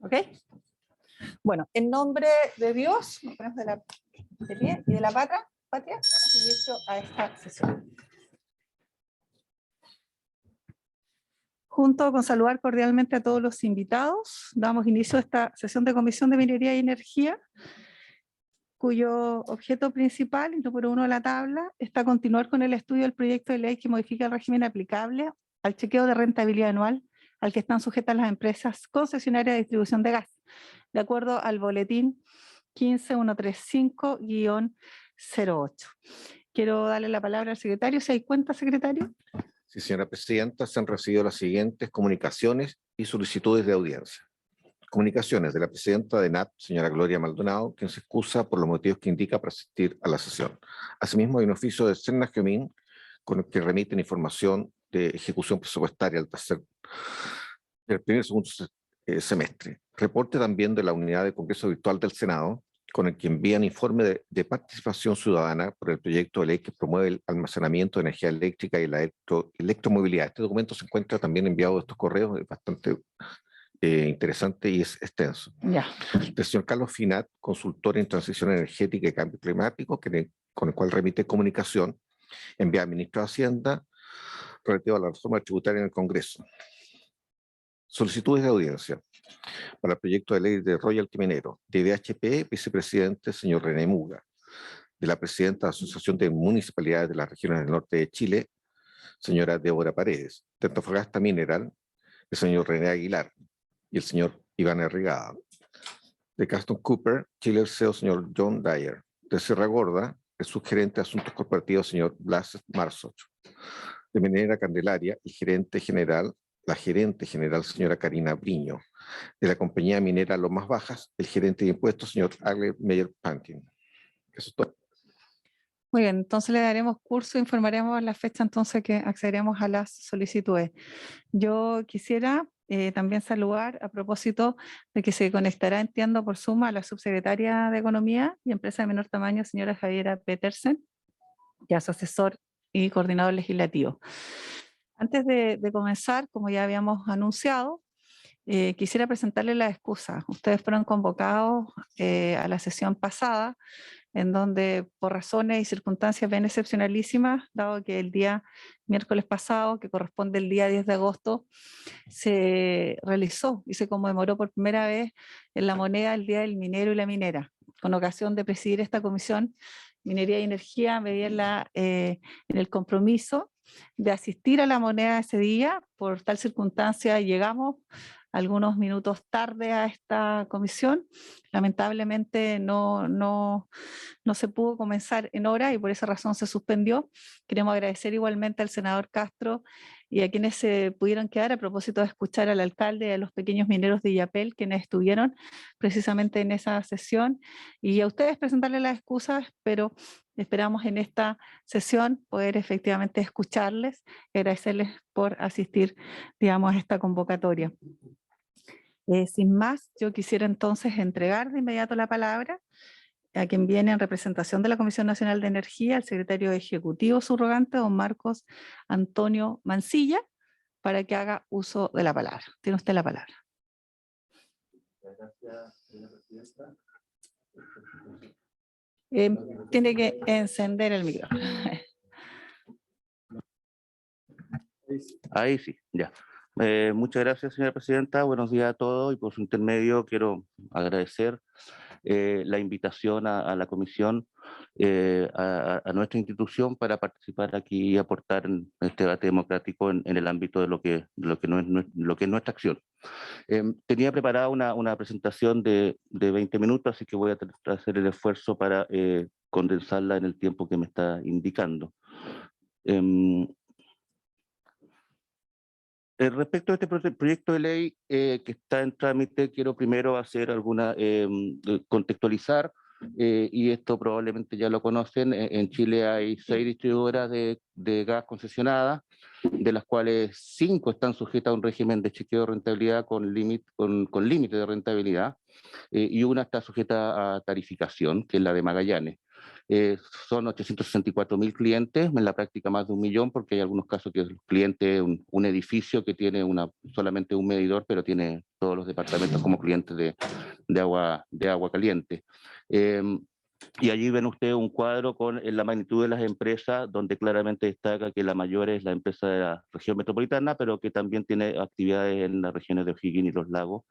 ¿Ok? Bueno, en nombre de Dios, nos ponemos de pie y de la patria, damos inicio a esta sesión. Junto con saludar cordialmente a todos los invitados, damos inicio a esta sesión de Comisión de Minería y Energía, cuyo objeto principal, y número 1 de la tabla, está continuar con el estudio del proyecto de ley que modifica el régimen aplicable al chequeo de rentabilidad anual al que están sujetas las empresas concesionarias de distribución de gas, de acuerdo al boletín 15135-08. Quiero darle la palabra al secretario. ¿Se da cuenta, secretario? Sí, señora presidenta, se han recibido las siguientes comunicaciones y solicitudes de audiencia. Comunicaciones de la presidenta de NAT, señora Gloria Maldonado, quien se excusa por los motivos que indica para asistir a la sesión. Asimismo, hay un oficio de Serna Gemín con el que remiten información de ejecución presupuestaria del primer y segundo semestre. Reporte también de la unidad de Congreso Virtual del Senado, con el que envían informe de participación ciudadana por el proyecto de ley que promueve el almacenamiento de energía eléctrica y la electromovilidad. Este documento se encuentra también enviado a estos correos, es bastante interesante y es extenso. Del señor Carlos Finat, consultor en transición energética y cambio climático, con el cual remite comunicación enviada al ministro de Hacienda relativa a la reforma tributaria en el Congreso. Solicitudes de audiencia para el proyecto de ley de royalty minero, de DHP, vicepresidente señor René Muga, de la presidenta de la Asociación de Municipalidades de las Regiones del Norte de Chile, señora Débora Paredes, de Antofagasta Mineral, el señor René Aguilar y el señor Iván Herrigada, de Caston Cooper, Chile el CEO señor John Dyer, de Sierra Gorda, el subgerente de Asuntos Corporativos señor Blas Marzoch, de Minera Candelaria, la gerente general señora Karina Briño, de la compañía minera Lomas Bajas, el gerente de impuestos señor Agle Meyer Pankin. Eso es todo. Muy bien, entonces le daremos curso, informaremos la fecha entonces que accederemos a las solicitudes. Yo quisiera también saludar a propósito de que se conectará, entiendo, por Zoom a la subsecretaria de Economía y Empresa de Menor Tamaño, señora Javiera Petersen, que es asesor y coordinador legislativo. Antes de comenzar, como ya habíamos anunciado, quisiera presentarle la excusa. Ustedes fueron convocados a la sesión pasada, en donde por razones y circunstancias bien excepcionalísimas, dado que el día miércoles pasado, que corresponde el día 10 de agosto, se realizó y se conmemoró por primera vez en La Moneda el Día del Minero y la Minera. Con ocasión de presidir esta comisión, Minería y Energía, me vi en el compromiso de asistir a La Moneda ese día. Por tal circunstancia llegamos algunos minutos tarde a esta comisión. Lamentablemente no se pudo comenzar en hora y por esa razón se suspendió. Queremos agradecer igualmente al senador Castro y a quienes se pudieron quedar a propósito de escuchar al alcalde y a los pequeños mineros de Illapel, quienes estuvieron precisamente en esa sesión, y a ustedes presentarles las excusas, pero esperamos en esta sesión poder efectivamente escucharles y agradecerles por asistir, digamos, a esta convocatoria. Sin más, yo quisiera entonces entregar de inmediato la palabra a quien viene en representación de la Comisión Nacional de Energía, el secretario ejecutivo subrogante, don Marcos Antonio Mancilla, para que haga uso de la palabra. Tiene usted la palabra. Gracias, señora presidenta. Tiene que encender el micrófono. Ahí sí, ya. Muchas gracias, señora presidenta. Buenos días a todos y por su intermedio quiero agradecer la invitación a la comisión, a nuestra institución para participar aquí y aportar en este debate democrático en el ámbito de lo que es nuestra acción. Tenía preparada una presentación de 20 minutos, así que voy a tratar de hacer el esfuerzo para condensarla en el tiempo que me está indicando. Respecto a este proyecto de ley que está en trámite, quiero primero hacer contextualizar, y esto probablemente ya lo conocen. En Chile hay 6 distribuidoras de gas concesionadas, de las cuales 5 están sujetas a un régimen de chequeo de rentabilidad con límite de rentabilidad, y una está sujeta a tarificación, que es la de Magallanes. son 864.000 clientes, en la práctica más de 1 millón, porque hay algunos casos que el cliente es un edificio que tiene solamente un medidor, pero tiene todos los departamentos como clientes de agua caliente. Y allí ven ustedes un cuadro con la magnitud de las empresas, donde claramente destaca que la mayor es la empresa de la región metropolitana, pero que también tiene actividades en las regiones de O'Higgins y Los Lagos,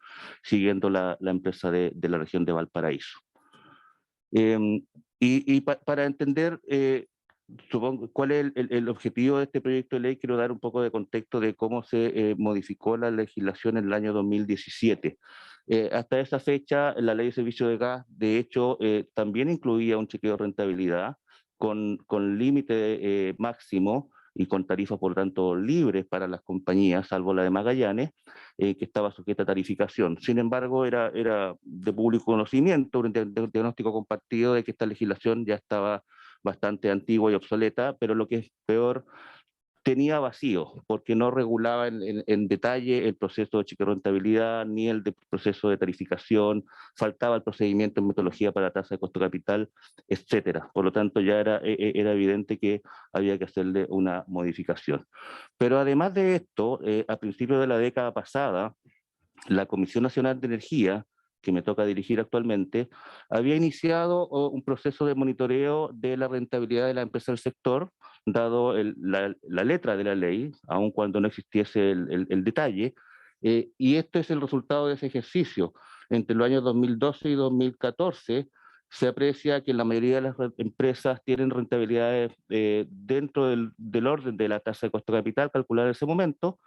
siguiendo la empresa de la región de Valparaíso. Para entender, supongo, cuál es el objetivo de este proyecto de ley, quiero dar un poco de contexto de cómo se modificó la legislación en el año 2017. Hasta esa fecha, la ley de servicio de gas, de hecho, también incluía un chequeo de rentabilidad con límite máximo y con tarifas, por tanto, libres para las compañías, salvo la de Magallanes, que estaba sujeta a tarificación. Sin embargo, era de público conocimiento, un diagnóstico compartido de que esta legislación ya estaba bastante antigua y obsoleta, pero lo que es peor, tenía vacíos, porque no regulaba en detalle el proceso de chequeo de rentabilidad, ni el proceso de tarificación, faltaba el procedimiento en metodología para tasa de costo capital, etcétera. Por lo tanto, ya era evidente que había que hacerle una modificación. Pero además de esto, a principios de la década pasada, la Comisión Nacional de Energía, que me toca dirigir actualmente, había iniciado un proceso de monitoreo de la rentabilidad de la empresa del sector, dado la letra de la ley, aun cuando no existiese el detalle, y este es el resultado de ese ejercicio. Entre los años 2012 y 2014 se aprecia que la mayoría de las empresas tienen rentabilidades dentro del orden de la tasa de costo de capital calculada en ese momento.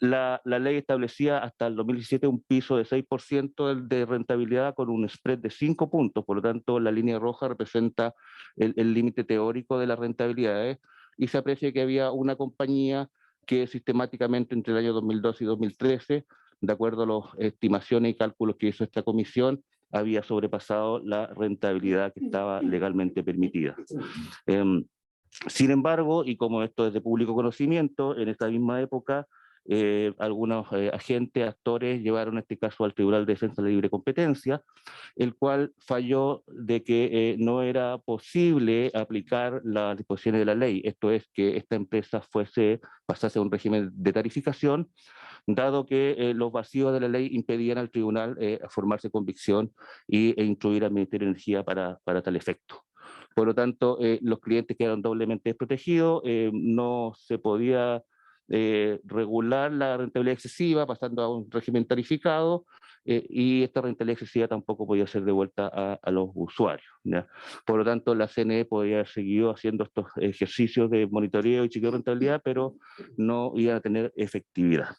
La ley establecía hasta el 2017 un piso de 6% de rentabilidad con un spread de 5 puntos, por lo tanto la línea roja representa el límite teórico de las rentabilidades, y se aprecia que había una compañía que sistemáticamente entre el año 2012 y 2013, de acuerdo a las estimaciones y cálculos que hizo esta comisión, había sobrepasado la rentabilidad que estaba legalmente permitida. Sin embargo, y como esto es de público conocimiento, en esta misma época algunos agentes, actores llevaron este caso al Tribunal de Defensa de la Libre Competencia, el cual falló de que no era posible aplicar las disposiciones de la ley, esto es que esta empresa pasase a un régimen de tarificación, dado que los vacíos de la ley impedían al tribunal formarse convicción e instruir al Ministerio de Energía para tal efecto. Por lo tanto, los clientes quedaron doblemente desprotegidos, no se podía regular la rentabilidad excesiva pasando a un régimen tarificado, y esta rentabilidad excesiva tampoco podía ser devuelta a los usuarios, ¿ya? Por lo tanto, la CNE podía haber seguido haciendo estos ejercicios de monitoreo y chequeo de rentabilidad, pero no iban a tener efectividad.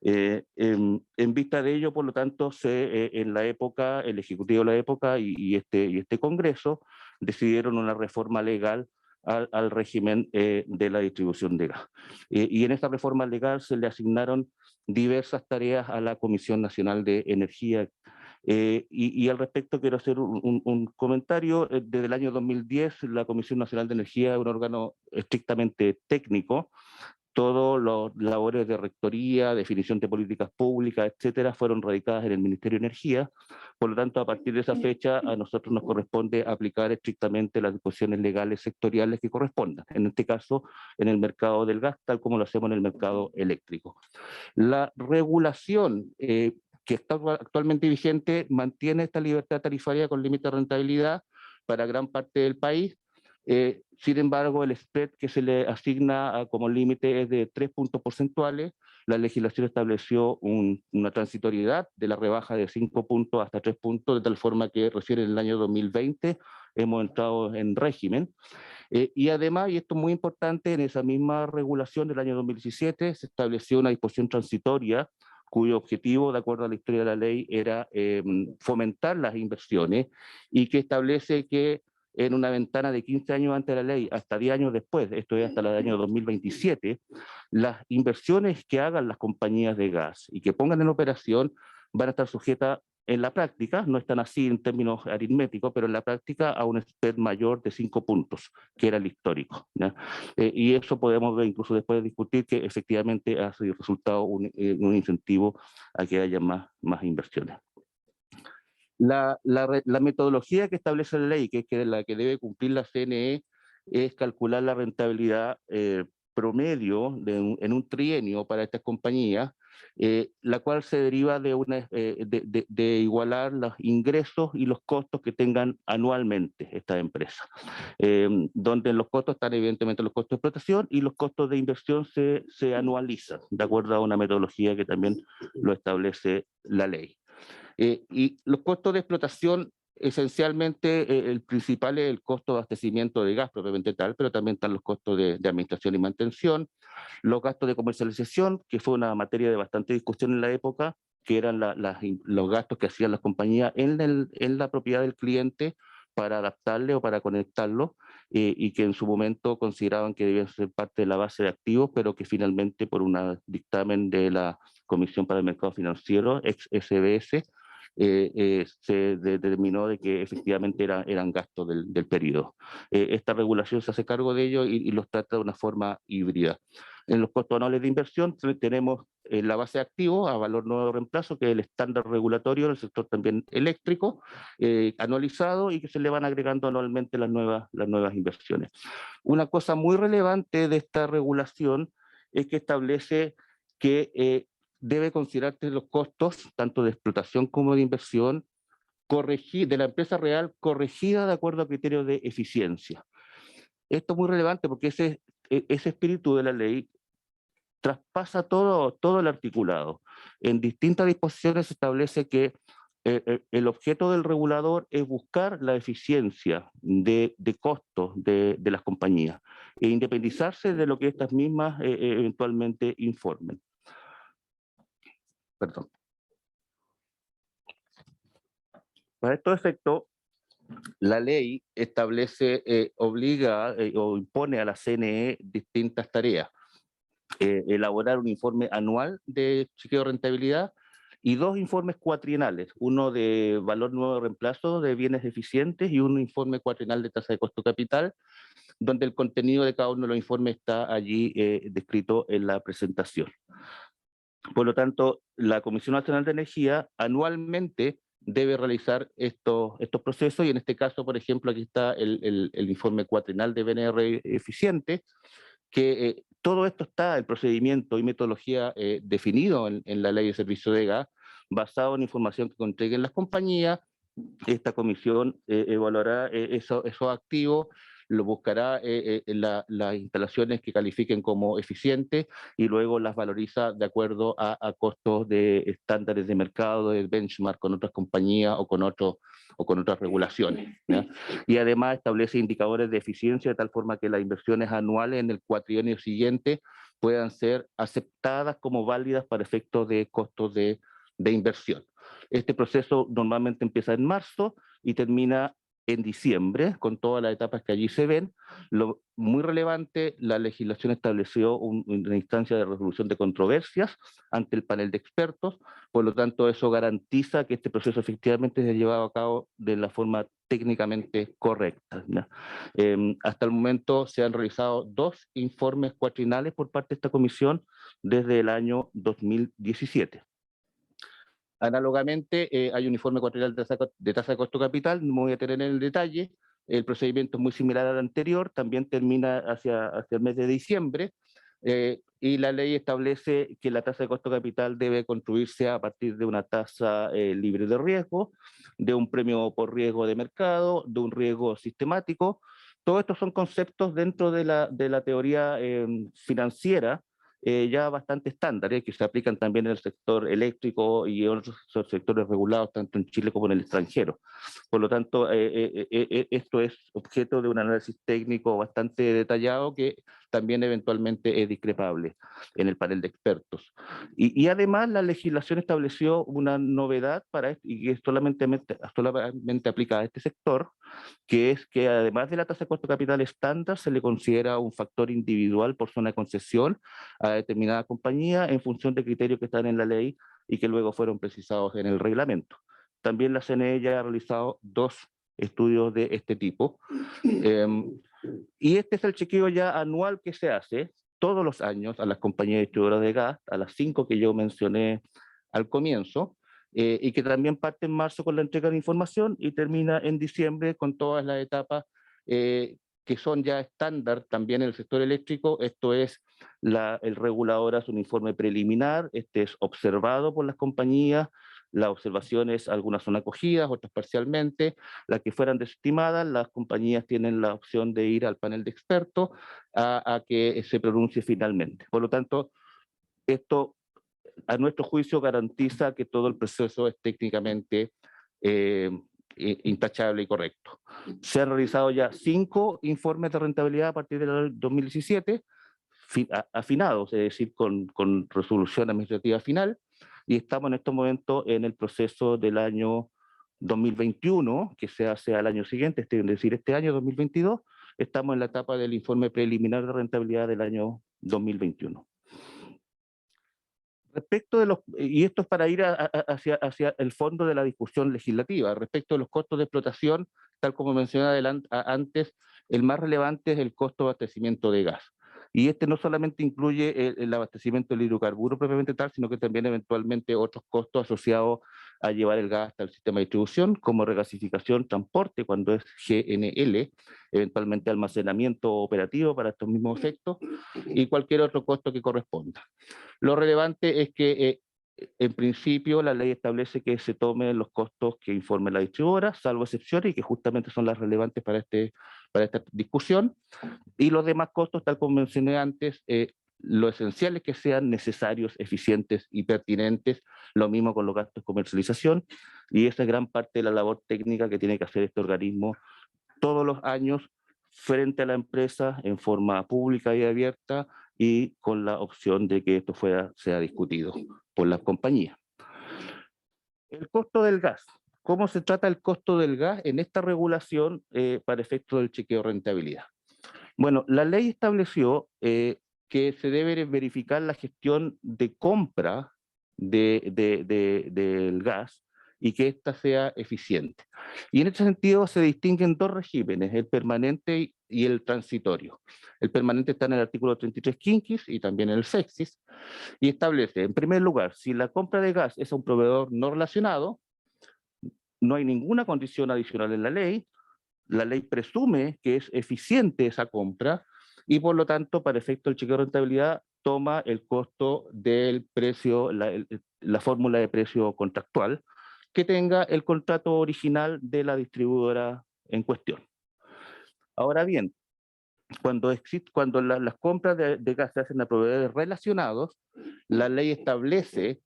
En vista de ello, por lo tanto, en la época, el Ejecutivo de la época y este Congreso decidieron una reforma legal al régimen de la distribución de gas. Y en esta reforma legal se le asignaron diversas tareas a la Comisión Nacional de Energía. Y al respecto quiero hacer un comentario. Desde el año 2010 la Comisión Nacional de Energía es un órgano estrictamente técnico. Todas las labores de rectoría, definición de políticas públicas, etcétera, fueron radicadas en el Ministerio de Energía. Por lo tanto, a partir de esa fecha, a nosotros nos corresponde aplicar estrictamente las disposiciones legales sectoriales que correspondan. En este caso, en el mercado del gas, tal como lo hacemos en el mercado eléctrico. La regulación que está actualmente vigente mantiene esta libertad tarifaria con límite de rentabilidad para gran parte del país. Sin embargo, el spread que se le asigna como límite es de 3 puntos porcentuales. La legislación estableció una transitoriedad de la rebaja de 5 puntos hasta 3 puntos, de tal forma que recién en el año 2020 hemos entrado en régimen. Y además, y esto es muy importante, en esa misma regulación del año 2017 se estableció una disposición transitoria cuyo objetivo, de acuerdo a la historia de la ley, era fomentar las inversiones, y que establece que en una ventana de 15 años antes de la ley, hasta 10 años después, esto es hasta el año 2027, las inversiones que hagan las compañías de gas y que pongan en operación van a estar sujetas en la práctica, no están así en términos aritméticos, pero en la práctica a un spread mayor de 5 puntos, que era el histórico, ¿ya? Y eso podemos ver incluso después de discutir que efectivamente ha resultado un incentivo a que haya más inversiones. La metodología que establece la ley, que es la que debe cumplir la CNE, es calcular la rentabilidad promedio en un trienio para estas compañías, la cual se deriva de igualar los ingresos y los costos que tengan anualmente estas empresas, donde los costos están evidentemente los costos de explotación y los costos de inversión se anualizan, de acuerdo a una metodología que también lo establece la ley. Y los costos de explotación, esencialmente, el principal es el costo de abastecimiento de gas propiamente tal, pero también están los costos de administración y mantención, los gastos de comercialización, que fue una materia de bastante discusión en la época, que eran los gastos que hacían las compañías en la propiedad del cliente para adaptarle o para conectarlo, y que en su momento consideraban que debían ser parte de la base de activos, pero que finalmente por un dictamen de la Comisión para el Mercado Financiero, ex-SBS, se determinó de que efectivamente eran gastos del periodo. Esta regulación se hace cargo de ello y los trata de una forma híbrida. En los costos anuales de inversión tenemos la base de activos a valor nuevo de reemplazo, que es el estándar regulatorio del sector también eléctrico, anualizado, y que se le van agregando anualmente las nuevas inversiones. Una cosa muy relevante de esta regulación es que establece que debe considerarse los costos, tanto de explotación como de inversión, de la empresa real, corregida de acuerdo a criterios de eficiencia. Esto es muy relevante porque ese espíritu de la ley traspasa todo el articulado. En distintas disposiciones se establece que el objeto del regulador es buscar la eficiencia de costos de las compañías e independizarse de lo que estas mismas eventualmente informen. Perdón. Para estos efectos, la ley establece, obliga o impone a la CNE distintas tareas. Elaborar un informe anual de chequeo de rentabilidad y 2 informes cuatrienales, uno de valor nuevo de reemplazo de bienes eficientes y un informe cuatrienal de tasa de costo capital, donde el contenido de cada uno de los informes está allí descrito en la presentación. Por lo tanto, la Comisión Nacional de Energía anualmente debe realizar estos procesos, y en este caso, por ejemplo, aquí está el informe cuatrienal de BNR eficiente, que todo esto está, el procedimiento y metodología definido en la Ley de Servicio de Gas, basado en información que entreguen las compañías. Esta comisión evaluará esos activos, lo buscará las instalaciones que califiquen como eficientes y luego las valoriza de acuerdo a costos de estándares de mercado, de benchmark con otras compañías o con otras regulaciones, ¿ya? Y además establece indicadores de eficiencia de tal forma que las inversiones anuales en el cuatrienio siguiente puedan ser aceptadas como válidas para efectos de costos de inversión. Este proceso normalmente empieza en marzo y termina en diciembre, con todas las etapas que allí se ven. Lo muy relevante, la legislación estableció una instancia de resolución de controversias ante el panel de expertos, por lo tanto eso garantiza que este proceso efectivamente se ha llevado a cabo de la forma técnicamente correcta, ¿no? Hasta el momento se han realizado 2 informes cuatrinales por parte de esta comisión desde el año 2017. Análogamente, hay un informe cuatrienal de tasa de costo capital, no me voy a tener en el detalle, el procedimiento es muy similar al anterior, también termina hacia el mes de diciembre, y la ley establece que la tasa de costo capital debe construirse a partir de una tasa libre de riesgo, de un premio por riesgo de mercado, de un riesgo sistemático. Todos estos son conceptos dentro de la teoría financiera, ya bastante estándares, que se aplican también en el sector eléctrico y en otros sectores regulados, tanto en Chile como en el extranjero. Por lo tanto, esto es objeto de un análisis técnico bastante detallado que también eventualmente es discrepable en el panel de expertos. Y además la legislación estableció una novedad para esto, y que solamente aplica a este sector, que es que además de la tasa de costo capital estándar, se le considera un factor individual por zona de concesión a determinada compañía en función de criterios que están en la ley y que luego fueron precisados en el reglamento. También la CNE ya ha realizado 2 estudios de este tipo. Y este es el chequeo ya anual que se hace todos los años a las compañías distribuidoras de gas, a las 5 que yo mencioné al comienzo, y que también parte en marzo con la entrega de información y termina en diciembre con todas las etapas que son ya estándar también en el sector eléctrico. Esto es, el regulador hace un informe preliminar, este es observado por las compañías, las observaciones, algunas son acogidas, otras parcialmente, las que fueran desestimadas, las compañías tienen la opción de ir al panel de expertos a que se pronuncie finalmente. Por lo tanto, esto a nuestro juicio garantiza que todo el proceso es técnicamente intachable y correcto. Se han realizado ya 5 informes de rentabilidad a partir del 2017, afinados, es decir, con resolución administrativa final, y estamos en estos momentos en el proceso del año 2021, que se hace al año siguiente, es decir, este año 2022, estamos en la etapa del informe preliminar de rentabilidad del año 2021. Respecto de los, y esto es para ir hacia el fondo de la discusión legislativa, respecto de los costos de explotación, tal como mencioné antes, el más relevante es el costo de abastecimiento de gas. Y este no solamente incluye el abastecimiento del hidrocarburo propiamente tal, sino que también eventualmente otros costos asociados a llevar el gas hasta el sistema de distribución, como regasificación, transporte, cuando es GNL, eventualmente almacenamiento operativo para estos mismos efectos, y cualquier otro costo que corresponda. Lo relevante es que en principio la ley establece que se tomen los costos que informe la distribuidora, salvo excepciones, y que justamente son las relevantes para esta discusión, y los demás costos, tal como mencioné antes, lo esencial es que sean necesarios, eficientes y pertinentes, lo mismo con los gastos de comercialización, y esa es gran parte de la labor técnica que tiene que hacer este organismo todos los años frente a la empresa en forma pública y abierta, y con la opción de que esto sea discutido por las compañías. El costo del gas. ¿Cómo se trata el costo del gas en esta regulación para efecto del chequeo de rentabilidad? Bueno, la ley estableció que se debe verificar la gestión de compra del gas y que ésta sea eficiente. Y en este sentido se distinguen 2 regímenes, el permanente y el transitorio. El permanente está en el artículo 33 quinquis y también en el sextis, y establece, en primer lugar, si la compra de gas es a un proveedor no relacionado, no hay ninguna condición adicional en la ley presume que es eficiente esa compra, y por lo tanto, para efecto del chequeo de rentabilidad, toma el costo del precio, la fórmula de precio contractual, que tenga el contrato original de la distribuidora en cuestión. Ahora bien, cuando las compras de gas se hacen a proveedores relacionados, la ley establece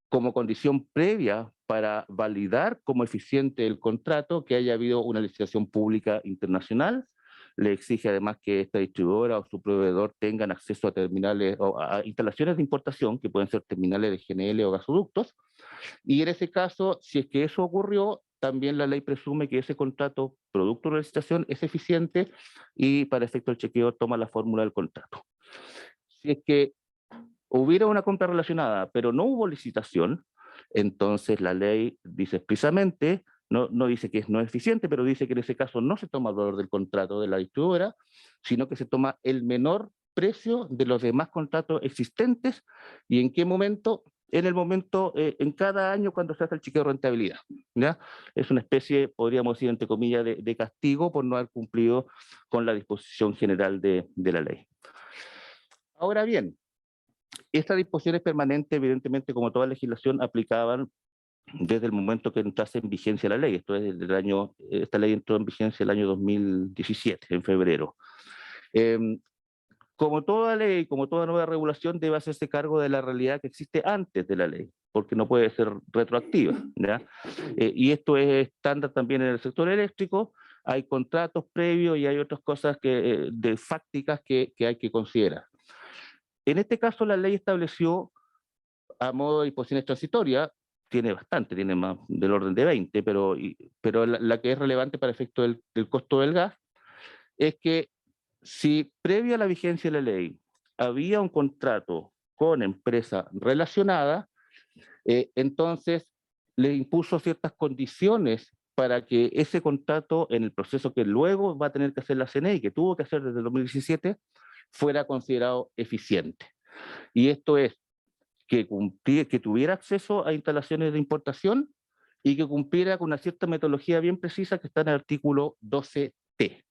como condición previa para validar como eficiente el contrato que haya habido una licitación pública internacional. Le exige además que esta distribuidora o su proveedor tengan acceso a terminales o a instalaciones de importación, que pueden ser terminales de GNL o gasoductos. Y en ese caso, si es que eso ocurrió, también la ley presume que ese contrato, producto de la licitación, es eficiente, y para efecto del chequeo toma la fórmula del contrato. Si es que hubiera una compra relacionada, pero no hubo licitación, entonces la ley dice expresamente, no dice que no es eficiente, pero dice que en ese caso no se toma el valor del contrato de la distribuidora, sino que se toma el menor precio de los demás contratos existentes. ¿Y en qué momento? En el momento, en cada año cuando se hace el chequeo de rentabilidad, ¿ya? Es una especie, podríamos decir, entre comillas, de castigo por no haber cumplido con la disposición general de la ley. Ahora bien, estas disposiciones permanentes, evidentemente, como toda legislación, aplicaban desde el momento que entrase en vigencia la ley. Esto es desde el año, esta ley entró en vigencia el año 2017, en febrero. Como toda ley, como toda nueva regulación, debe hacerse cargo de la realidad que existe antes de la ley, porque no puede ser retroactiva, ¿ya? Y esto es estándar también en el sector eléctrico. Hay contratos previos y hay otras cosas fácticas que hay que considerar. En este caso, la ley estableció, a modo de disposiciones transitorias, tiene bastante, tiene más del orden de 20, pero la que es relevante para efecto del costo del gas, es que si previo a la vigencia de la ley había un contrato con empresa relacionada, entonces le impuso ciertas condiciones para que ese contrato, en el proceso que luego va a tener que hacer la CNE y que tuvo que hacer desde el 2017, fuera considerado eficiente. Y esto es que tuviera acceso a instalaciones de importación y que cumpliera con una cierta metodología bien precisa que está en el artículo 12T.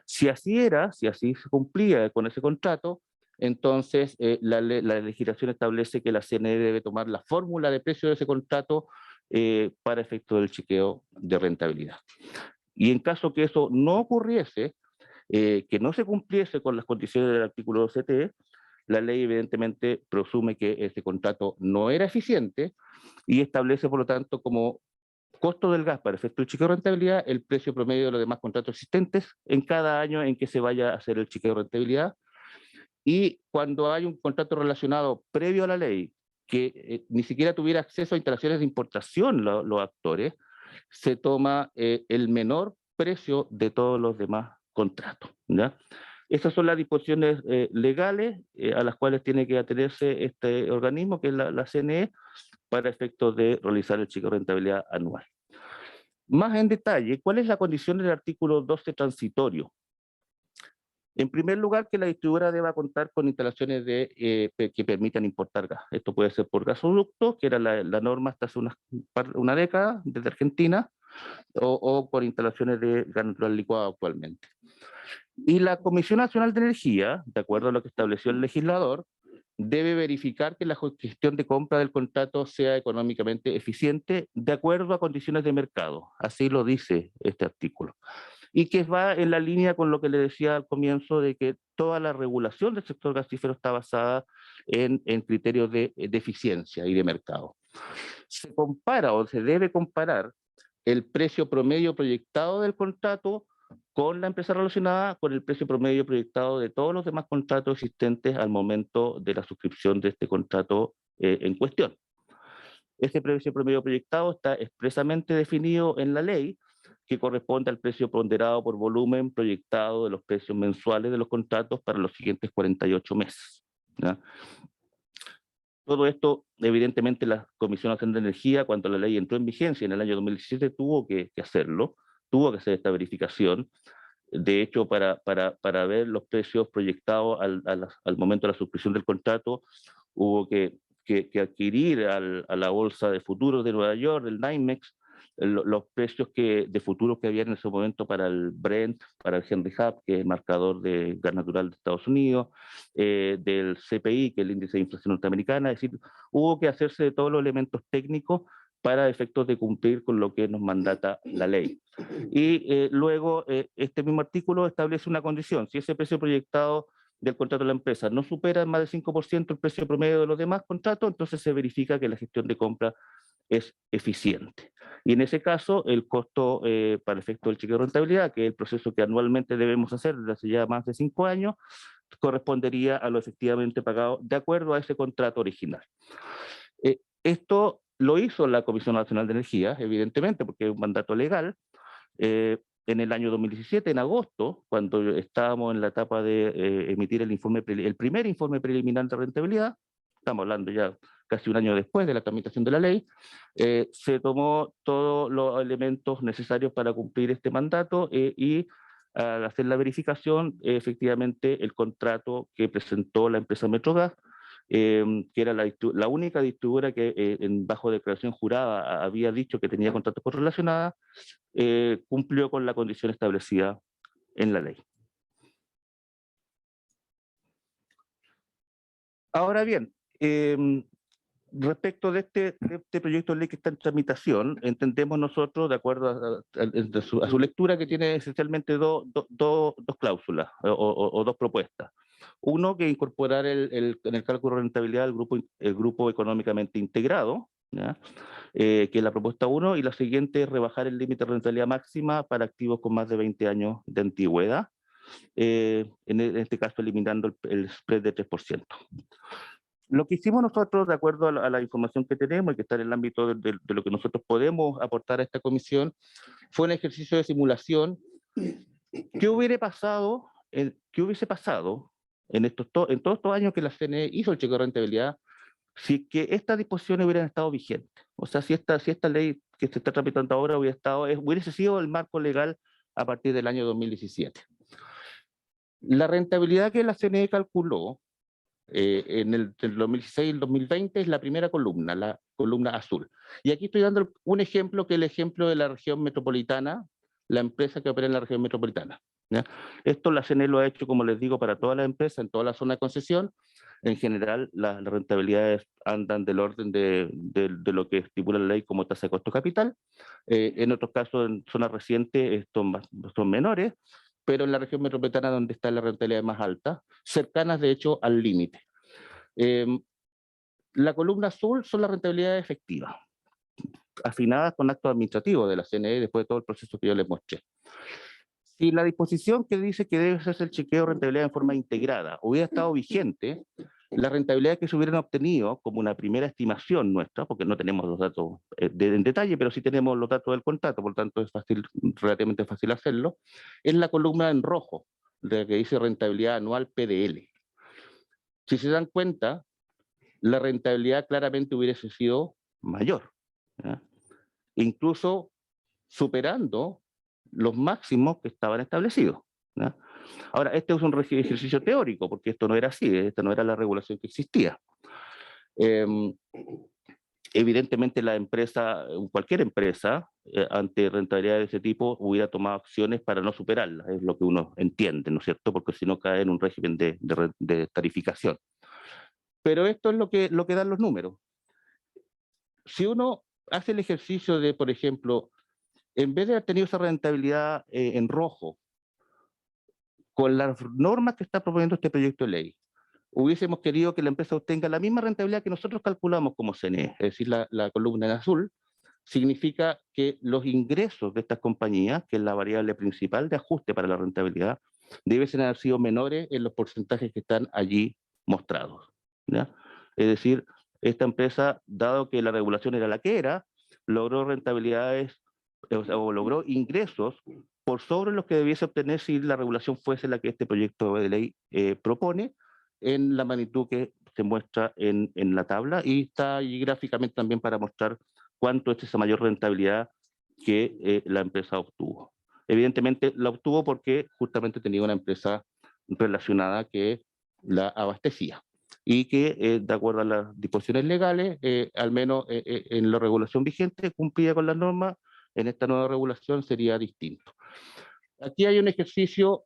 Si así era, si así se cumplía con ese contrato, entonces la legislación establece que la CNE debe tomar la fórmula de precio de ese contrato para efecto del chequeo de rentabilidad. Y en caso que eso no ocurriese, que no se cumpliese con las condiciones del artículo 12T, la ley evidentemente presume que ese contrato no era eficiente y establece, por lo tanto, como costo del gas para efecto del chequeo de rentabilidad el precio promedio de los demás contratos existentes en cada año en que se vaya a hacer el chequeo de rentabilidad. Y cuando hay un contrato relacionado previo a la ley que ni siquiera tuviera acceso a instalaciones de importación los actores, se toma el menor precio de todos los demás contratos, ¿ya? Esas son las disposiciones legales a las cuales tiene que atenerse este organismo, que es la CNE, para efectos de realizar el chequeo de rentabilidad anual. Más en detalle, ¿cuál es la condición del artículo 12 transitorio? En primer lugar, que la distribuidora deba contar con instalaciones que permitan importar gas. Esto puede ser por gasoducto, que era la norma hasta hace una década desde Argentina, o por instalaciones de gas natural licuado actualmente. Y la Comisión Nacional de Energía, de acuerdo a lo que estableció el legislador, debe verificar que la gestión de compra del contrato sea económicamente eficiente de acuerdo a condiciones de mercado. Así lo dice este artículo. Y que va en la línea con lo que le decía al comienzo de que toda la regulación del sector gasífero está basada en criterios de eficiencia y de mercado. Se compara o se debe comparar el precio promedio proyectado del contrato con la empresa relacionada con el precio promedio proyectado de todos los demás contratos existentes al momento de la suscripción de este contrato en cuestión. Este precio promedio proyectado está expresamente definido en la ley, que corresponde al precio ponderado por volumen proyectado de los precios mensuales de los contratos para los siguientes 48 meses, ¿ya? Todo esto, evidentemente, la Comisión Nacional de Energía, cuando la ley entró en vigencia en el año 2017, tuvo que hacerlo, tuvo que hacer esta verificación. De hecho, para ver los precios proyectados al momento de la suscripción del contrato, hubo que adquirir a la Bolsa de Futuros de Nueva York, el NYMEX, los precios de futuros que había en ese momento para el Brent, para el Henry Hub, que es el marcador de gas natural de Estados Unidos, del CPI, que es el índice de inflación norteamericana. Es decir, hubo que hacerse de todos los elementos técnicos para efectos de cumplir con lo que nos mandata la ley. Y luego este mismo artículo establece una condición: si ese precio proyectado del contrato de la empresa no supera en más del 5% el precio promedio de los demás contratos, entonces se verifica que la gestión de compra es eficiente. Y en ese caso, el costo para efecto del chequeo de rentabilidad, que es el proceso que anualmente debemos hacer desde hace ya más de 5 años, correspondería a lo efectivamente pagado de acuerdo a ese contrato original. Esto lo hizo la Comisión Nacional de Energía, evidentemente, porque es un mandato legal. En el año 2017, en agosto, cuando estábamos en la etapa de emitir el primer informe preliminar de rentabilidad, estamos hablando ya casi un año después de la tramitación de la ley, se tomó todos los elementos necesarios para cumplir este mandato y al hacer la verificación, efectivamente el contrato que presentó la empresa Metrogas, que era la única distribuidora que bajo declaración jurada había dicho que tenía contratos correlacionados, cumplió con la condición establecida en la ley. Ahora bien, respecto de este proyecto de ley que está en tramitación, entendemos nosotros, de acuerdo a su lectura, que tiene esencialmente dos cláusulas o dos propuestas. Uno, que incorporar en el cálculo de rentabilidad el grupo económicamente integrado, ¿ya? Que es la propuesta 1, y la siguiente es rebajar el límite de rentabilidad máxima para activos con más de 20 años de antigüedad, en este caso eliminando el spread de 3%. Lo que hicimos nosotros, de acuerdo a la información que tenemos y que está en el ámbito de lo que nosotros podemos aportar a esta comisión, fue un ejercicio de simulación. ¿Qué hubiese pasado en todos estos años que la CNE hizo el chequeo de rentabilidad si que estas disposiciones hubieran estado vigentes? O sea, si esta ley que se está tramitando ahora hubiese sido el marco legal a partir del año 2017. La rentabilidad que la CNE calculó en el 2016 y el 2020 es la primera columna, la columna azul. Y aquí estoy dando un ejemplo, que es el ejemplo de la región metropolitana, la empresa que opera en la región metropolitana, ¿ya? Esto la CNE lo ha hecho, como les digo, para todas las empresas, en toda la zona de concesión. En general, las rentabilidades andan del orden de lo que estipula la ley como tasa de costo capital. En otros casos, en zonas recientes, son menores, pero en la región metropolitana, donde está la rentabilidad más alta, cercanas de hecho al límite. La columna azul son las rentabilidades efectivas, afinadas con actos administrativos de la CNE después de todo el proceso que yo les mostré. Si la disposición que dice que debe hacerse el chequeo de rentabilidad en forma integrada hubiera estado vigente, las rentabilidades que se hubieran obtenido como una primera estimación nuestra, porque no tenemos los datos en detalle, pero sí tenemos los datos del contrato, por lo tanto es relativamente fácil hacerlo, es la columna en rojo, de la que dice rentabilidad anual PDL. Si se dan cuenta, la rentabilidad claramente hubiese sido mayor, ¿ya? Incluso superando los máximos que estaban establecidos, ¿ya? Ahora, este es un ejercicio teórico, porque esto no era así, esta no era la regulación que existía. Evidentemente la empresa, cualquier empresa, ante rentabilidad de ese tipo, hubiera tomado acciones para no superarla, es lo que uno entiende, ¿no es cierto? Porque si no cae en un régimen de tarificación. Pero esto es lo que dan los números. Si uno hace el ejercicio de, por ejemplo, en vez de haber tenido esa rentabilidad en rojo, con las normas que está proponiendo este proyecto de ley, hubiésemos querido que la empresa obtenga la misma rentabilidad que nosotros calculamos como CNE, es decir, la columna en azul, significa que los ingresos de estas compañías, que es la variable principal de ajuste para la rentabilidad, deben haber sido menores en los porcentajes que están allí mostrados, ¿ya? Es decir, esta empresa, dado que la regulación era la que era, logró rentabilidades o logró ingresos por sobre los que debiese obtener si la regulación fuese la que este proyecto de ley propone, en la magnitud que se muestra en la tabla, y está allí gráficamente también para mostrar cuánto es esa mayor rentabilidad que la empresa obtuvo. Evidentemente la obtuvo porque justamente tenía una empresa relacionada que la abastecía y que, de acuerdo a las disposiciones legales, al menos en la regulación vigente, cumplía con las normas. En esta nueva regulación sería distinto. Aquí hay un ejercicio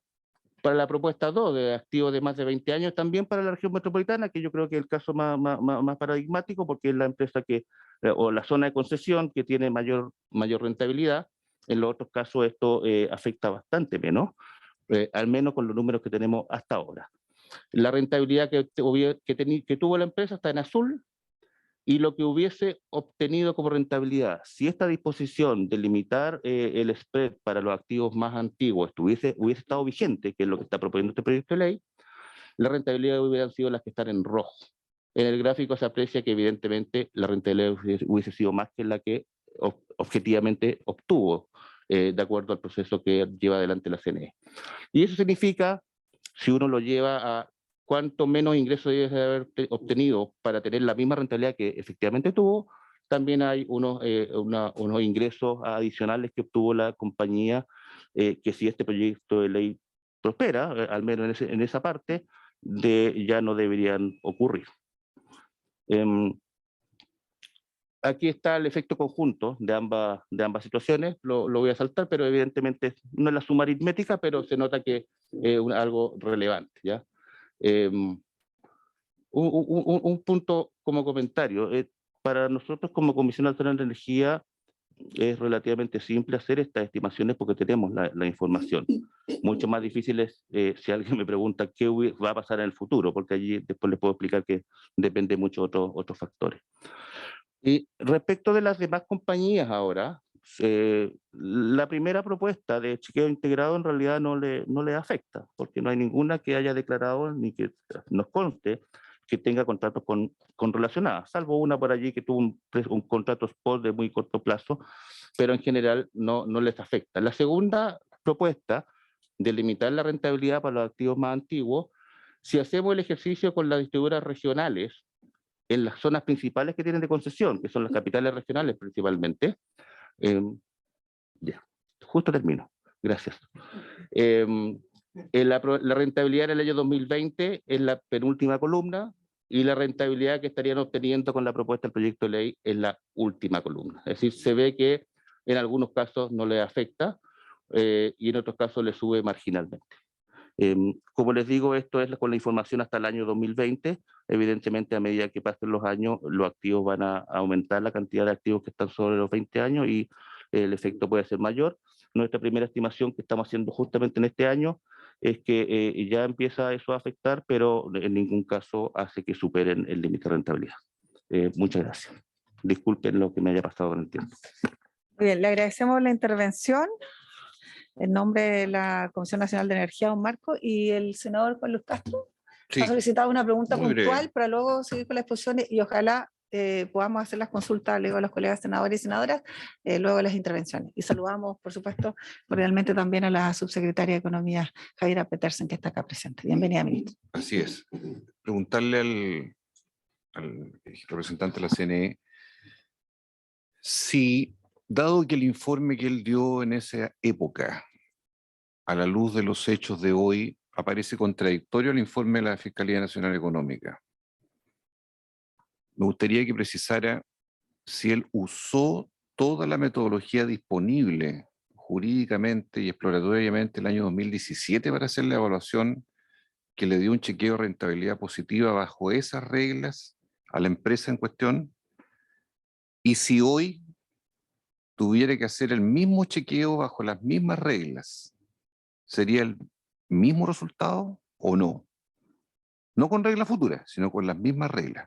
para la propuesta 2 de activos de más de 20 años, también para la región metropolitana, que yo creo que es el caso más paradigmático, porque es la empresa que, o la zona de concesión que tiene mayor rentabilidad. En los otros casos esto afecta bastante menos, al menos con los números que tenemos hasta ahora. La rentabilidad que tuvo la empresa está en azul, y lo que hubiese obtenido como rentabilidad, si esta disposición de limitar el spread para los activos más antiguos hubiese estado vigente, que es lo que está proponiendo este proyecto de ley, la rentabilidad hubieran sido las que están en rojo. En el gráfico se aprecia que evidentemente la rentabilidad hubiese sido más que la que objetivamente obtuvo, de acuerdo al proceso que lleva adelante la CNE. Y eso significa, si uno lo lleva a cuánto menos ingresos debe haber obtenido para tener la misma rentabilidad que efectivamente tuvo, también hay unos ingresos adicionales que obtuvo la compañía, que si este proyecto de ley prospera, al menos en esa parte, ya no deberían ocurrir. Aquí está el efecto conjunto de ambas situaciones, lo voy a saltar, pero evidentemente no es la suma aritmética, pero se nota que es algo relevante, ¿ya? Un punto como comentario, para nosotros como Comisión Nacional de Energía es relativamente simple hacer estas estimaciones porque tenemos la información. Mucho más difícil es si alguien me pregunta qué va a pasar en el futuro, porque allí después les puedo explicar que depende mucho de otros factores. Y respecto de las demás compañías ahora, la primera propuesta de chequeo integrado en realidad no le afecta, porque no hay ninguna que haya declarado ni que nos conste que tenga contratos con relacionadas, salvo una por allí que tuvo un contrato spot de muy corto plazo, pero en general no les afecta. La segunda propuesta de limitar la rentabilidad para los activos más antiguos, si hacemos el ejercicio con las distribuidoras regionales, en las zonas principales que tienen de concesión, que son las capitales regionales principalmente, ya, justo termino, gracias. La rentabilidad en el año 2020 es la penúltima columna y la rentabilidad que estarían obteniendo con la propuesta del proyecto de ley es la última columna. Es decir, se ve que en algunos casos no le afecta y en otros casos le sube marginalmente. Como les digo, esto es con la información hasta el año 2020. Evidentemente, a medida que pasen los años, los activos van a aumentar, la cantidad de activos que están sobre los 20 años y el efecto puede ser mayor. Nuestra primera estimación que estamos haciendo justamente en este año es que ya empieza eso a afectar, pero en ningún caso hace que superen el límite de rentabilidad. Muchas gracias. Disculpen lo que me haya pasado con el tiempo. Muy bien, le agradecemos la intervención en nombre de la Comisión Nacional de Energía, don Marco, y el senador Juan Luis Castro ha solicitado una pregunta muy puntual breve. para luego seguir con la exposición y ojalá podamos hacer las consultas luego a los colegas senadores y senadoras, luego de las intervenciones. Y saludamos, por supuesto, cordialmente también a la subsecretaria de Economía, Javiera Petersen, que está acá presente. Bienvenida, ministra. Así es. Preguntarle al representante de la CNE si, dado que el informe que él dio en esa época, a la luz de los hechos de hoy, aparece contradictorio al informe de la Fiscalía Nacional Económica, me gustaría que precisara si él usó toda la metodología disponible jurídicamente y exploratoriamente el año 2017 para hacer la evaluación que le dio un chequeo de rentabilidad positiva bajo esas reglas a la empresa en cuestión, y si hoy tuviera que hacer el mismo chequeo bajo las mismas reglas, ¿sería el mismo resultado o no? No con reglas futuras, sino con las mismas reglas.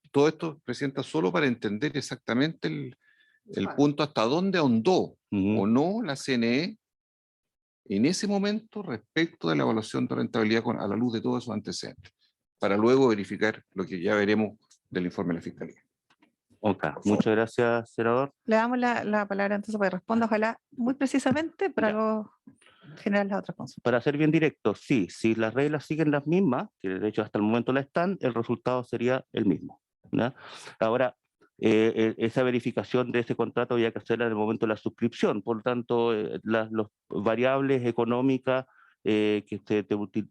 Todo esto presenta solo para entender exactamente el punto hasta dónde ahondó o no la CNE en ese momento respecto de la evaluación de rentabilidad a la luz de todos esos antecedentes, para luego verificar lo que ya veremos del informe de la Fiscalía. Ok, muchas gracias, senador. Le damos la palabra entonces para que responda, ojalá muy precisamente, para luego generar las otras consultas. Para ser bien directo, sí, si las reglas siguen las mismas, que de hecho hasta el momento la están, el resultado sería el mismo, ¿no? Ahora, esa verificación de ese contrato había que hacerla en el momento de la suscripción, por lo tanto, las variables económicas que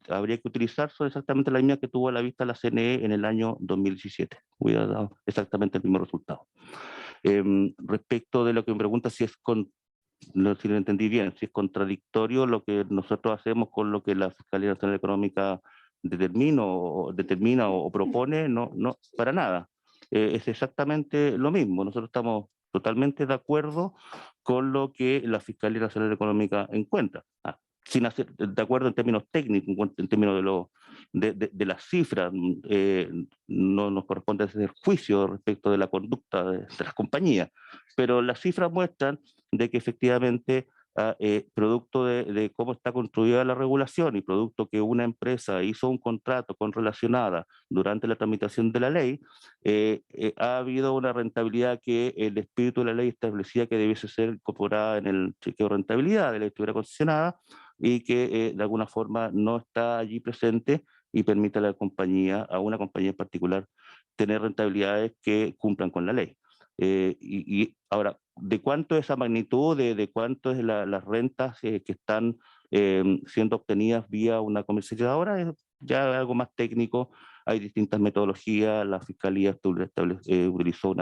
habría que utilizar son exactamente las mismas que tuvo a la vista la CNE en el año 2017. Hubiera dado exactamente el mismo resultado. Respecto de lo que me pregunta si es no sé si lo entendí bien, si es contradictorio lo que nosotros hacemos con lo que la Fiscalía Nacional Económica determina o propone, no, para nada. Es exactamente lo mismo. Nosotros estamos totalmente de acuerdo con lo que la Fiscalía Nacional Económica encuentra. Sin hacer de acuerdo en términos técnicos, en términos de las cifras, no nos corresponde hacer juicio respecto de la conducta de las compañías, pero las cifras muestran de que efectivamente, producto de cómo está construida la regulación y producto que una empresa hizo un contrato con relacionada durante la tramitación de la ley, ha habido una rentabilidad que el espíritu de la ley establecía que debiese ser incorporada en el chequeo de rentabilidad de la estructura concesionada y que de alguna forma no está allí presente y permite a una compañía en particular, tener rentabilidades que cumplan con la ley. Y ahora, ¿de cuánto es esa magnitud? ¿De cuánto es las rentas que están siendo obtenidas vía una comercializadora? Es ya algo más técnico. Hay distintas metodologías. La Fiscalía utilizó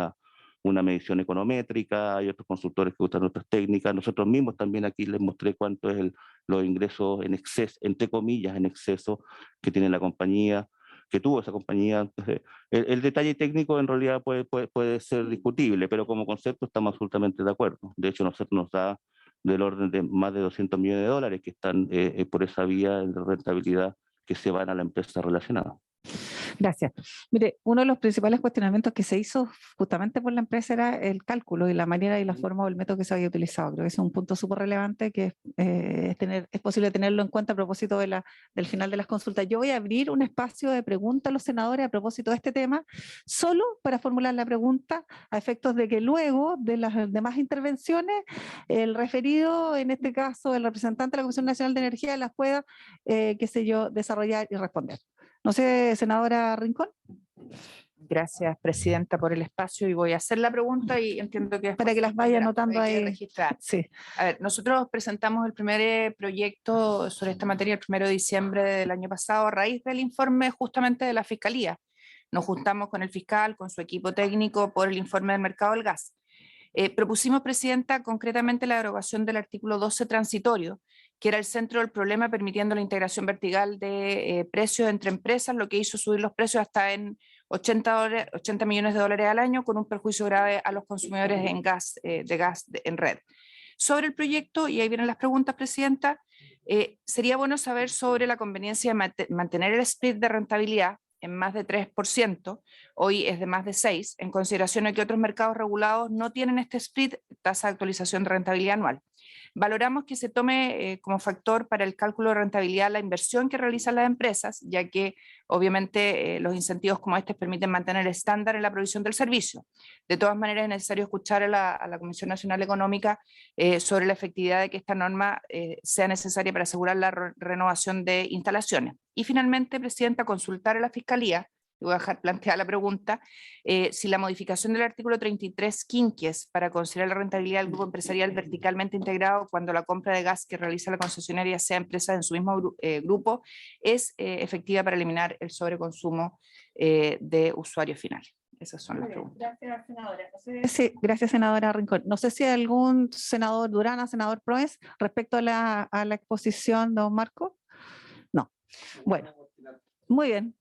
una medición econométrica, hay otros consultores que usan otras técnicas. Nosotros mismos también aquí les mostré cuánto es los ingresos en exceso, entre comillas, en exceso que tiene la compañía, que tuvo esa compañía. Entonces, el detalle técnico en realidad puede ser discutible, pero como concepto estamos absolutamente de acuerdo. De hecho, nosotros nos da del orden de más de 200 millones de dólares que están por esa vía de rentabilidad que se van a la empresa relacionada. Gracias. Mire, uno de los principales cuestionamientos que se hizo justamente por la empresa era el cálculo y la manera y la forma o el método que se había utilizado. Creo que es un punto súper relevante que es posible tenerlo en cuenta a propósito del final de las consultas. Yo voy a abrir un espacio de preguntas a los senadores a propósito de este tema, solo para formular la pregunta a efectos de que luego de las demás intervenciones, el referido, en este caso el representante de la Comisión Nacional de Energía, las pueda, qué sé yo, desarrollar y responder. No sé, senadora Rincón. Gracias, presidenta, por el espacio, y voy a hacer la pregunta y entiendo que Para que las vaya anotando hay que ahí. registrar. Sí. A ver, nosotros presentamos el primer proyecto sobre esta materia el 1 de diciembre del año pasado a raíz del informe justamente de la Fiscalía. Nos juntamos con el fiscal, con su equipo técnico por el informe del mercado del gas. Propusimos, presidenta, concretamente la derogación del artículo 12 transitorio, que era el centro del problema, permitiendo la integración vertical de precios entre empresas, lo que hizo subir los precios hasta en 80 millones de dólares al año, con un perjuicio grave a los consumidores en gas, en red. Sobre el proyecto, y ahí vienen las preguntas, presidenta, sería bueno saber sobre la conveniencia de mantener el split de rentabilidad en más de 3%, hoy es de más de 6%, en consideración de que otros mercados regulados no tienen este split, tasa de actualización de rentabilidad anual. Valoramos que se tome como factor para el cálculo de rentabilidad la inversión que realizan las empresas, ya que obviamente los incentivos como estos permiten mantener el estándar en la provisión del servicio. De todas maneras, es necesario escuchar a la Comisión Nacional Económica sobre la efectividad de que esta norma sea necesaria para asegurar la renovación de instalaciones. Y finalmente, presidenta, consultar a la Fiscalía, voy a dejar planteada la pregunta, si la modificación del artículo 33 quinquies para considerar la rentabilidad del grupo empresarial verticalmente integrado cuando la compra de gas que realiza la concesionaria sea empresa en su mismo grupo es efectiva para eliminar el sobreconsumo de usuarios finales. Esas son las preguntas. Gracias, senadora. Sí, gracias, senadora Rincón. No sé si hay algún senador Durana, senador Proes, respecto a la exposición, don Marco. No. Bueno, muy bien.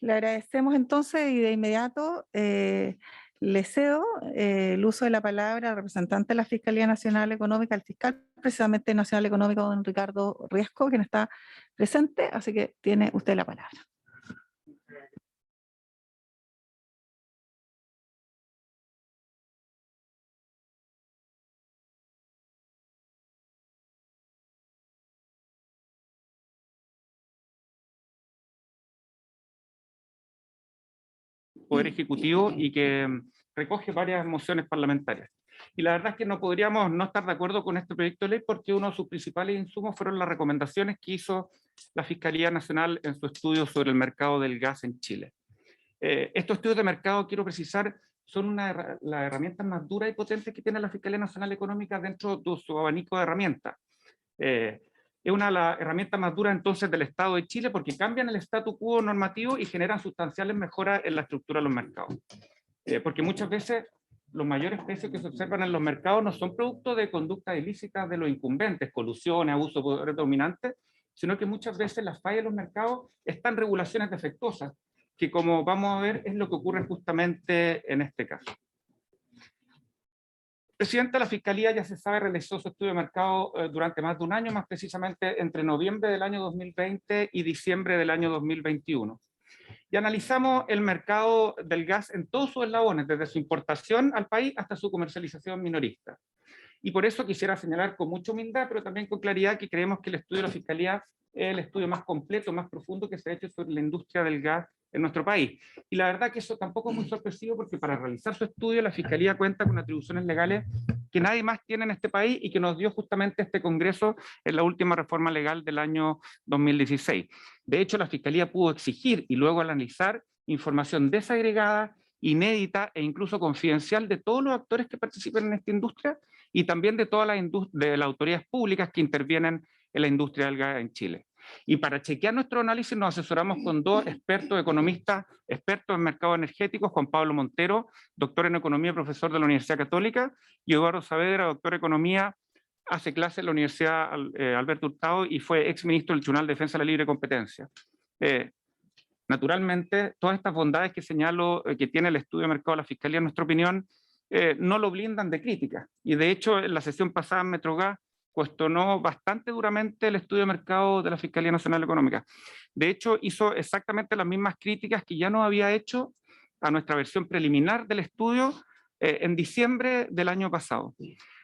Le agradecemos entonces y de inmediato le cedo el uso de la palabra al representante de la Fiscalía Nacional Económica, el fiscal precisamente nacional económico, don Ricardo Riesco, quien está presente, así que tiene usted la palabra. Poder Ejecutivo y que recoge varias mociones parlamentarias. Y la verdad es que no podríamos no estar de acuerdo con este proyecto de ley porque uno de sus principales insumos fueron las recomendaciones que hizo la Fiscalía Nacional en su estudio sobre el mercado del gas en Chile. Estos estudios de mercado, quiero precisar, son las herramientas más duras y potentes que tiene la Fiscalía Nacional Económica dentro de su abanico de herramientas. Es una de las herramientas más duras entonces del Estado de Chile porque cambian el statu quo normativo y generan sustanciales mejoras en la estructura de los mercados. Porque muchas veces los mayores precios que se observan en los mercados no son producto de conductas ilícitas de los incumbentes, colusiones, abuso de poder dominante, sino que muchas veces las fallas de los mercados están en regulaciones defectuosas, que como vamos a ver es lo que ocurre justamente en este caso. Presidenta, la Fiscalía, ya se sabe, realizó su estudio de mercado durante más de un año, más precisamente entre noviembre del año 2020 y diciembre del año 2021. Y analizamos el mercado del gas en todos sus eslabones, desde su importación al país hasta su comercialización minorista. Y por eso quisiera señalar con mucha humildad, pero también con claridad, que creemos que el estudio de la Fiscalía es el estudio más completo, más profundo que se ha hecho sobre la industria del gas en nuestro país. Y la verdad que eso tampoco es muy sorpresivo porque para realizar su estudio la Fiscalía cuenta con atribuciones legales que nadie más tiene en este país y que nos dio justamente este Congreso en la última reforma legal del año 2016. De hecho, la Fiscalía pudo exigir y luego analizar información desagregada, inédita e incluso confidencial de todos los actores que participan en esta industria y también de todas las autoridades públicas que intervienen en la industria del gas en Chile. Y para chequear nuestro análisis nos asesoramos con dos expertos economistas, expertos en mercados energéticos, Juan Pablo Montero, doctor en economía, profesor de la Universidad Católica, y Eduardo Saavedra, doctor en economía, hace clase en la Universidad Alberto Hurtado y fue ex ministro del Tribunal de Defensa de la Libre Competencia. Naturalmente, todas estas bondades que señalo que tiene el estudio de mercado de la Fiscalía, en nuestra opinión, no lo blindan de críticas. Y de hecho, en la sesión pasada en Metrogas, cuestionó bastante duramente el estudio de mercado de la Fiscalía Nacional Económica. De hecho, hizo exactamente las mismas críticas que ya nos había hecho a nuestra versión preliminar del estudio en diciembre del año pasado.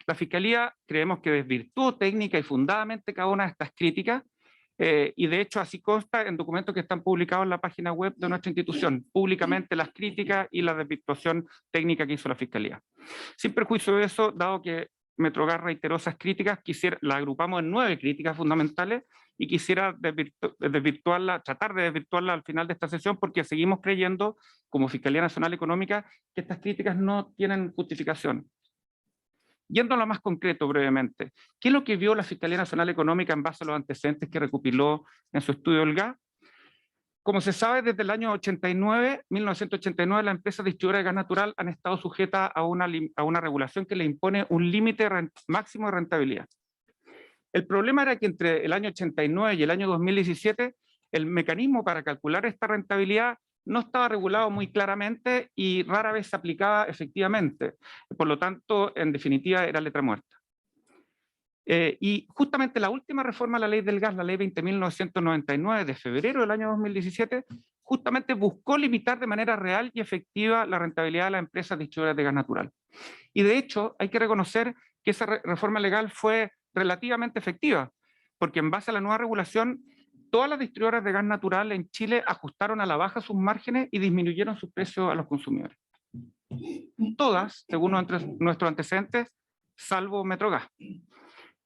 La Fiscalía creemos que desvirtuó técnica y fundadamente cada una de estas críticas y de hecho así consta en documentos que están publicados en la página web de nuestra institución, públicamente las críticas y la desvirtuación técnica que hizo la Fiscalía. Sin perjuicio de eso, dado que Metrogas reiteró esas críticas, las agrupamos en 9 críticas fundamentales y quisiera tratar de desvirtuarla al final de esta sesión, porque seguimos creyendo, como Fiscalía Nacional Económica, que estas críticas no tienen justificación. Yendo a lo más concreto brevemente, ¿qué es lo que vio la Fiscalía Nacional Económica en base a los antecedentes que recopiló en su estudio del gas? Como se sabe, desde el año 1989, las empresas distribuidoras de gas natural han estado sujetas a una regulación que le impone un límite máximo de rentabilidad. El problema era que entre el año 89 y el año 2017, el mecanismo para calcular esta rentabilidad no estaba regulado muy claramente y rara vez se aplicaba efectivamente. Por lo tanto, en definitiva, era letra muerta. Y justamente la última reforma a la ley del gas, la ley 20.999 de febrero del año 2017, justamente buscó limitar de manera real y efectiva la rentabilidad de las empresas distribuidoras de gas natural. Y de hecho, hay que reconocer que esa reforma legal fue relativamente efectiva, porque en base a la nueva regulación, todas las distribuidoras de gas natural en Chile ajustaron a la baja sus márgenes y disminuyeron sus precios a los consumidores. Todas, según nuestros antecedentes, salvo Metrogas.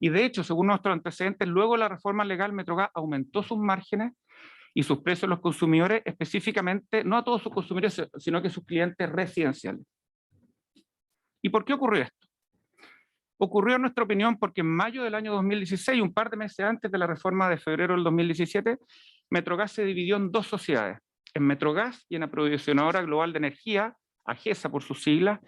Y de hecho, según nuestros antecedentes, luego la reforma legal, Metrogas aumentó sus márgenes y sus precios a los consumidores, específicamente, no a todos sus consumidores, sino que a sus clientes residenciales. ¿Y por qué ocurrió esto? Ocurrió, en nuestra opinión, porque en mayo del año 2016, un par de meses antes de la reforma de febrero del 2017, Metrogas se dividió en dos sociedades, en Metrogas y en Aprovisionadora Global de Energía, AGESA por sus siglas,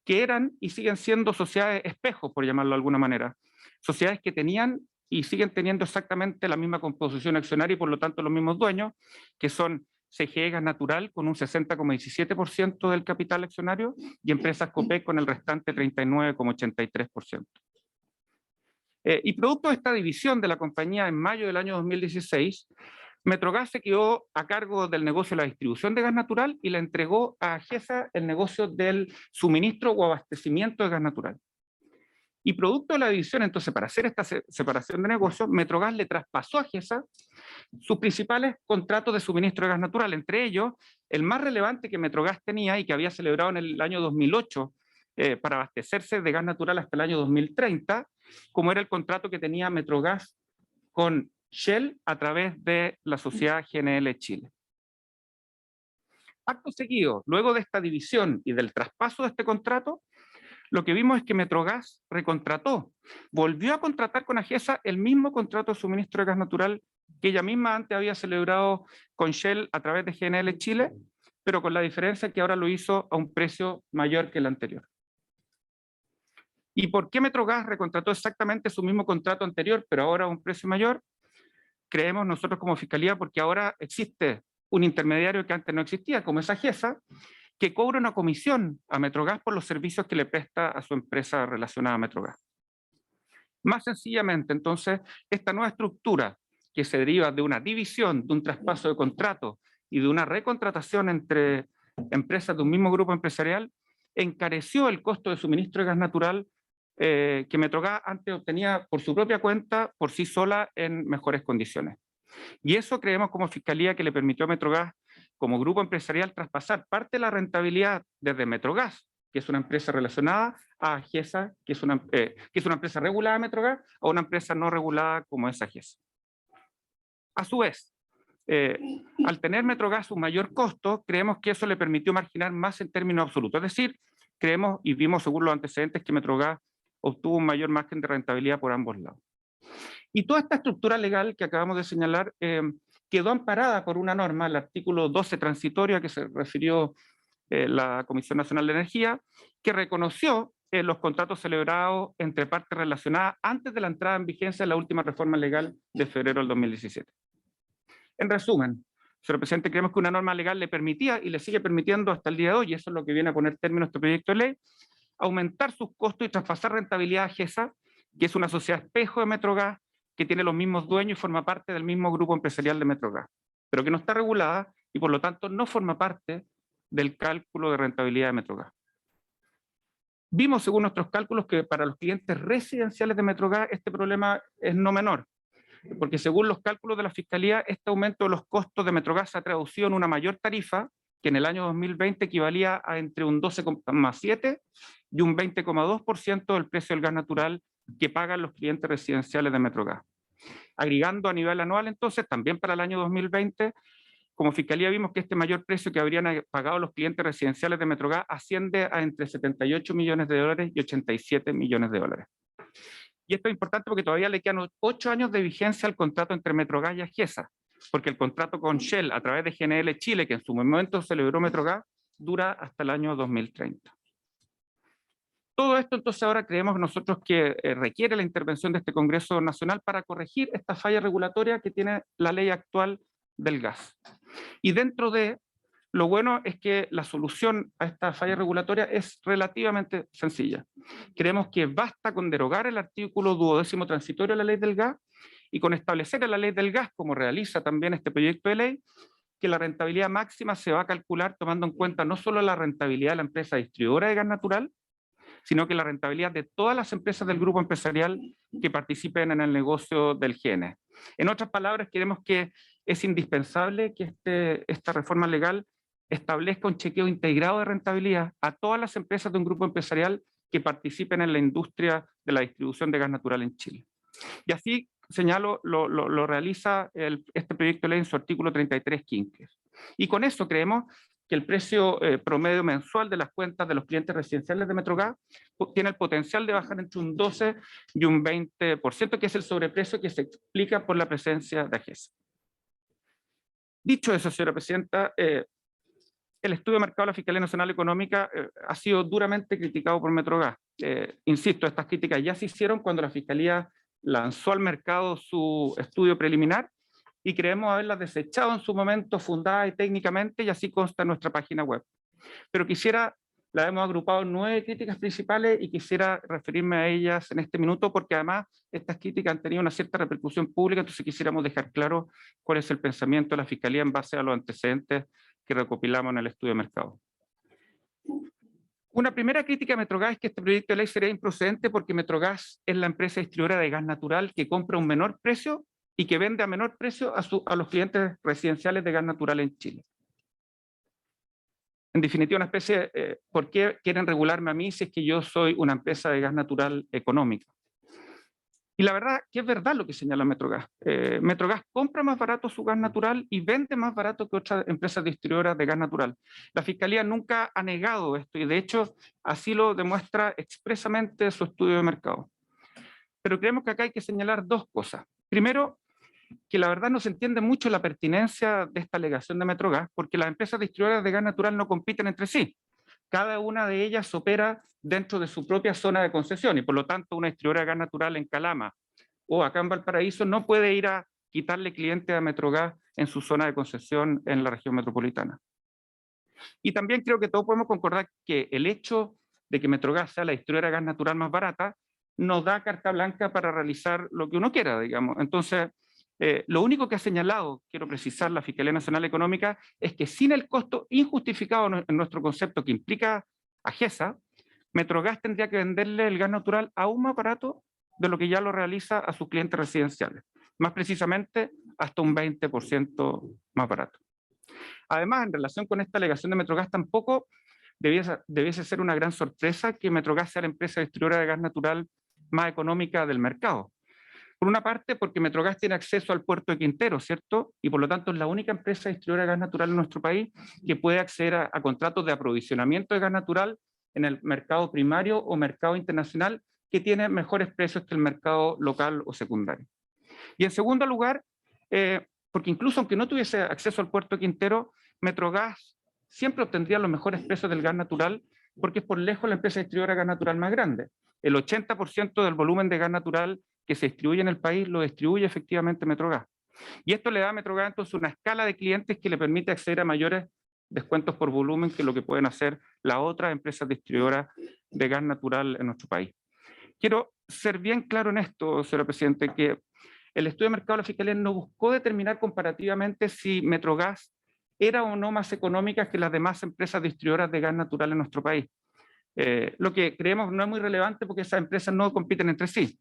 que eran y siguen siendo sociedades espejos, por llamarlo de alguna manera. Sociedades que tenían y siguen teniendo exactamente la misma composición accionaria y por lo tanto los mismos dueños, que son CGE Gas Natural con un 60,17% del capital accionario y Empresas Copec con el restante 39,83%. Y producto de esta división de la compañía en mayo del año 2016, Metrogas se quedó a cargo del negocio de la distribución de gas natural y le entregó a AGESA el negocio del suministro o abastecimiento de gas natural. Y producto de la división, entonces, para hacer esta separación de negocios, Metrogas le traspasó a AGESA sus principales contratos de suministro de gas natural, entre ellos el más relevante que Metrogas tenía y que había celebrado en el año 2008 para abastecerse de gas natural hasta el año 2030, como era el contrato que tenía Metrogas con Shell a través de la sociedad GNL Chile. Acto seguido, luego de esta división y del traspaso de este contrato, lo que vimos es que Metrogas recontrató, volvió a contratar con AGESA el mismo contrato de suministro de gas natural que ella misma antes había celebrado con Shell a través de GNL Chile, pero con la diferencia que ahora lo hizo a un precio mayor que el anterior. ¿Y por qué Metrogas recontrató exactamente su mismo contrato anterior, pero ahora a un precio mayor? Creemos nosotros como Fiscalía porque ahora existe un intermediario que antes no existía, como es AGESA, que cobra una comisión a Metrogas por los servicios que le presta a su empresa relacionada a Metrogas. Más sencillamente, entonces, esta nueva estructura que se deriva de una división, de un traspaso de contrato y de una recontratación entre empresas de un mismo grupo empresarial, encareció el costo de suministro de gas natural que Metrogas antes obtenía por su propia cuenta, por sí sola, en mejores condiciones. Y eso creemos como Fiscalía que le permitió a Metrogas, como grupo empresarial, traspasar parte de la rentabilidad desde Metrogas, que es una empresa relacionada, a AGESA, que es una empresa regulada de Metrogas, a una empresa no regulada como es AGESA. A su vez, al tener Metrogas un mayor costo, creemos que eso le permitió marginar más en términos absolutos. Es decir, creemos y vimos según los antecedentes que Metrogas obtuvo un mayor margen de rentabilidad por ambos lados. Y toda esta estructura legal que acabamos de señalar quedó amparada por una norma, el artículo 12 transitorio a que se refirió la Comisión Nacional de Energía, que reconoció los contratos celebrados entre partes relacionadas antes de la entrada en vigencia de la última reforma legal de febrero del 2017. En resumen, señor presidente, creemos que una norma legal le permitía y le sigue permitiendo hasta el día de hoy, y eso es lo que viene a poner término a este proyecto de ley, aumentar sus costos y traspasar rentabilidad a AGESA, que es una sociedad espejo de Metrogas, que tiene los mismos dueños y forma parte del mismo grupo empresarial de Metrogas, pero que no está regulada y por lo tanto no forma parte del cálculo de rentabilidad de Metrogas. Vimos según nuestros cálculos que para los clientes residenciales de Metrogas este problema es no menor, porque según los cálculos de la Fiscalía, este aumento de los costos de Metrogas se ha traducido en una mayor tarifa que en el año 2020 equivalía a entre un 12,7% y un 20,2% del precio del gas natural que pagan los clientes residenciales de Metrogas. Agregando a nivel anual, entonces, también para el año 2020, como Fiscalía vimos que este mayor precio que habrían pagado los clientes residenciales de Metrogas asciende a entre 78 millones de dólares y 87 millones de dólares. Y esto es importante porque todavía le quedan 8 años de vigencia al contrato entre Metrogas y Agesa, porque el contrato con Shell a través de GNL Chile, que en su momento celebró Metrogas, dura hasta el año 2030. Todo esto entonces ahora creemos nosotros que requiere la intervención de este Congreso Nacional para corregir esta falla regulatoria que tiene la ley actual del gas. Y dentro de lo bueno es que la solución a esta falla regulatoria es relativamente sencilla. Creemos que basta con derogar el artículo 12º transitorio de la ley del gas y con establecer en la ley del gas, como realiza también este proyecto de ley, que la rentabilidad máxima se va a calcular tomando en cuenta no solo la rentabilidad de la empresa distribuidora de gas natural, sino que la rentabilidad de todas las empresas del grupo empresarial que participen en el negocio del GN. En otras palabras, creemos que es indispensable que esta reforma legal establezca un chequeo integrado de rentabilidad a todas las empresas de un grupo empresarial que participen en la industria de la distribución de gas natural en Chile. Y así, señalo, lo realiza este proyecto de ley en su artículo 33 quinque. Y con eso creemos que el precio promedio mensual de las cuentas de los clientes residenciales de Metrogas tiene el potencial de bajar entre un 12 y un 20%, que es el sobreprecio que se explica por la presencia de Agesa. Dicho eso, señora presidenta, el estudio de mercado de la Fiscalía Nacional Económica ha sido duramente criticado por Metrogas. Insisto, estas críticas ya se hicieron cuando la Fiscalía lanzó al mercado su estudio preliminar y creemos haberlas desechado en su momento fundada y técnicamente, y así consta en nuestra página web. Pero la hemos agrupado en 9 críticas principales y quisiera referirme a ellas en este minuto porque además estas críticas han tenido una cierta repercusión pública, entonces quisiéramos dejar claro cuál es el pensamiento de la Fiscalía en base a los antecedentes que recopilamos en el estudio de mercado. Una primera crítica a Metrogas es que este proyecto de ley sería improcedente porque Metrogas es la empresa distribuidora de gas natural que compra a un menor precio y que vende a menor precio a los clientes residenciales de gas natural en Chile. En definitiva, una especie, ¿por qué quieren regularme a mí si es que yo soy una empresa de gas natural económica? Y la verdad, que es verdad lo que señala Metrogas. Metrogas compra más barato su gas natural y vende más barato que otras empresas distribuidoras de gas natural. La Fiscalía nunca ha negado esto y de hecho así lo demuestra expresamente su estudio de mercado. Pero creemos que acá hay que señalar 2 cosas. Primero, que la verdad no se entiende mucho la pertinencia de esta alegación de Metrogas, porque las empresas distribuidoras de gas natural no compiten entre sí. Cada una de ellas opera dentro de su propia zona de concesión y por lo tanto una distribuidora de gas natural en Calama o acá en Valparaíso no puede ir a quitarle cliente a Metrogas en su zona de concesión en la región metropolitana. Y también creo que todos podemos concordar que el hecho de que Metrogas sea la distribuidora de gas natural más barata nos da carta blanca para realizar lo que uno quiera, digamos. Entonces, lo único que ha señalado, quiero precisar, la Fiscalía Nacional Económica, es que sin el costo injustificado en nuestro concepto que implica Agesa, Metrogas tendría que venderle el gas natural aún más barato de lo que ya lo realiza a sus clientes residenciales. Más precisamente, hasta un 20% más barato. Además, en relación con esta alegación de Metrogas, tampoco debiese ser una gran sorpresa que Metrogas sea la empresa distribuidora de gas natural más económica del mercado. Por una parte, porque Metrogas tiene acceso al puerto de Quintero, ¿cierto? Y por lo tanto es la única empresa distribuidora de gas natural en nuestro país que puede acceder a contratos de aprovisionamiento de gas natural en el mercado primario o mercado internacional que tiene mejores precios que el mercado local o secundario. Y en segundo lugar, porque incluso aunque no tuviese acceso al puerto de Quintero, Metrogas siempre obtendría los mejores precios del gas natural porque es por lejos la empresa distribuidora de gas natural más grande. El 80% del volumen de gas natural que se distribuye en el país lo distribuye efectivamente Metrogas. Y esto le da a Metrogas entonces una escala de clientes que le permite acceder a mayores descuentos por volumen que lo que pueden hacer las otras empresas distribuidoras de gas natural en nuestro país. Quiero ser bien claro en esto, señor presidente, que el estudio de mercado de la Fiscalía no buscó determinar comparativamente si Metrogas era o no más económica que las demás empresas distribuidoras de gas natural en nuestro país. Lo que creemos no es muy relevante porque esas empresas no compiten entre sí.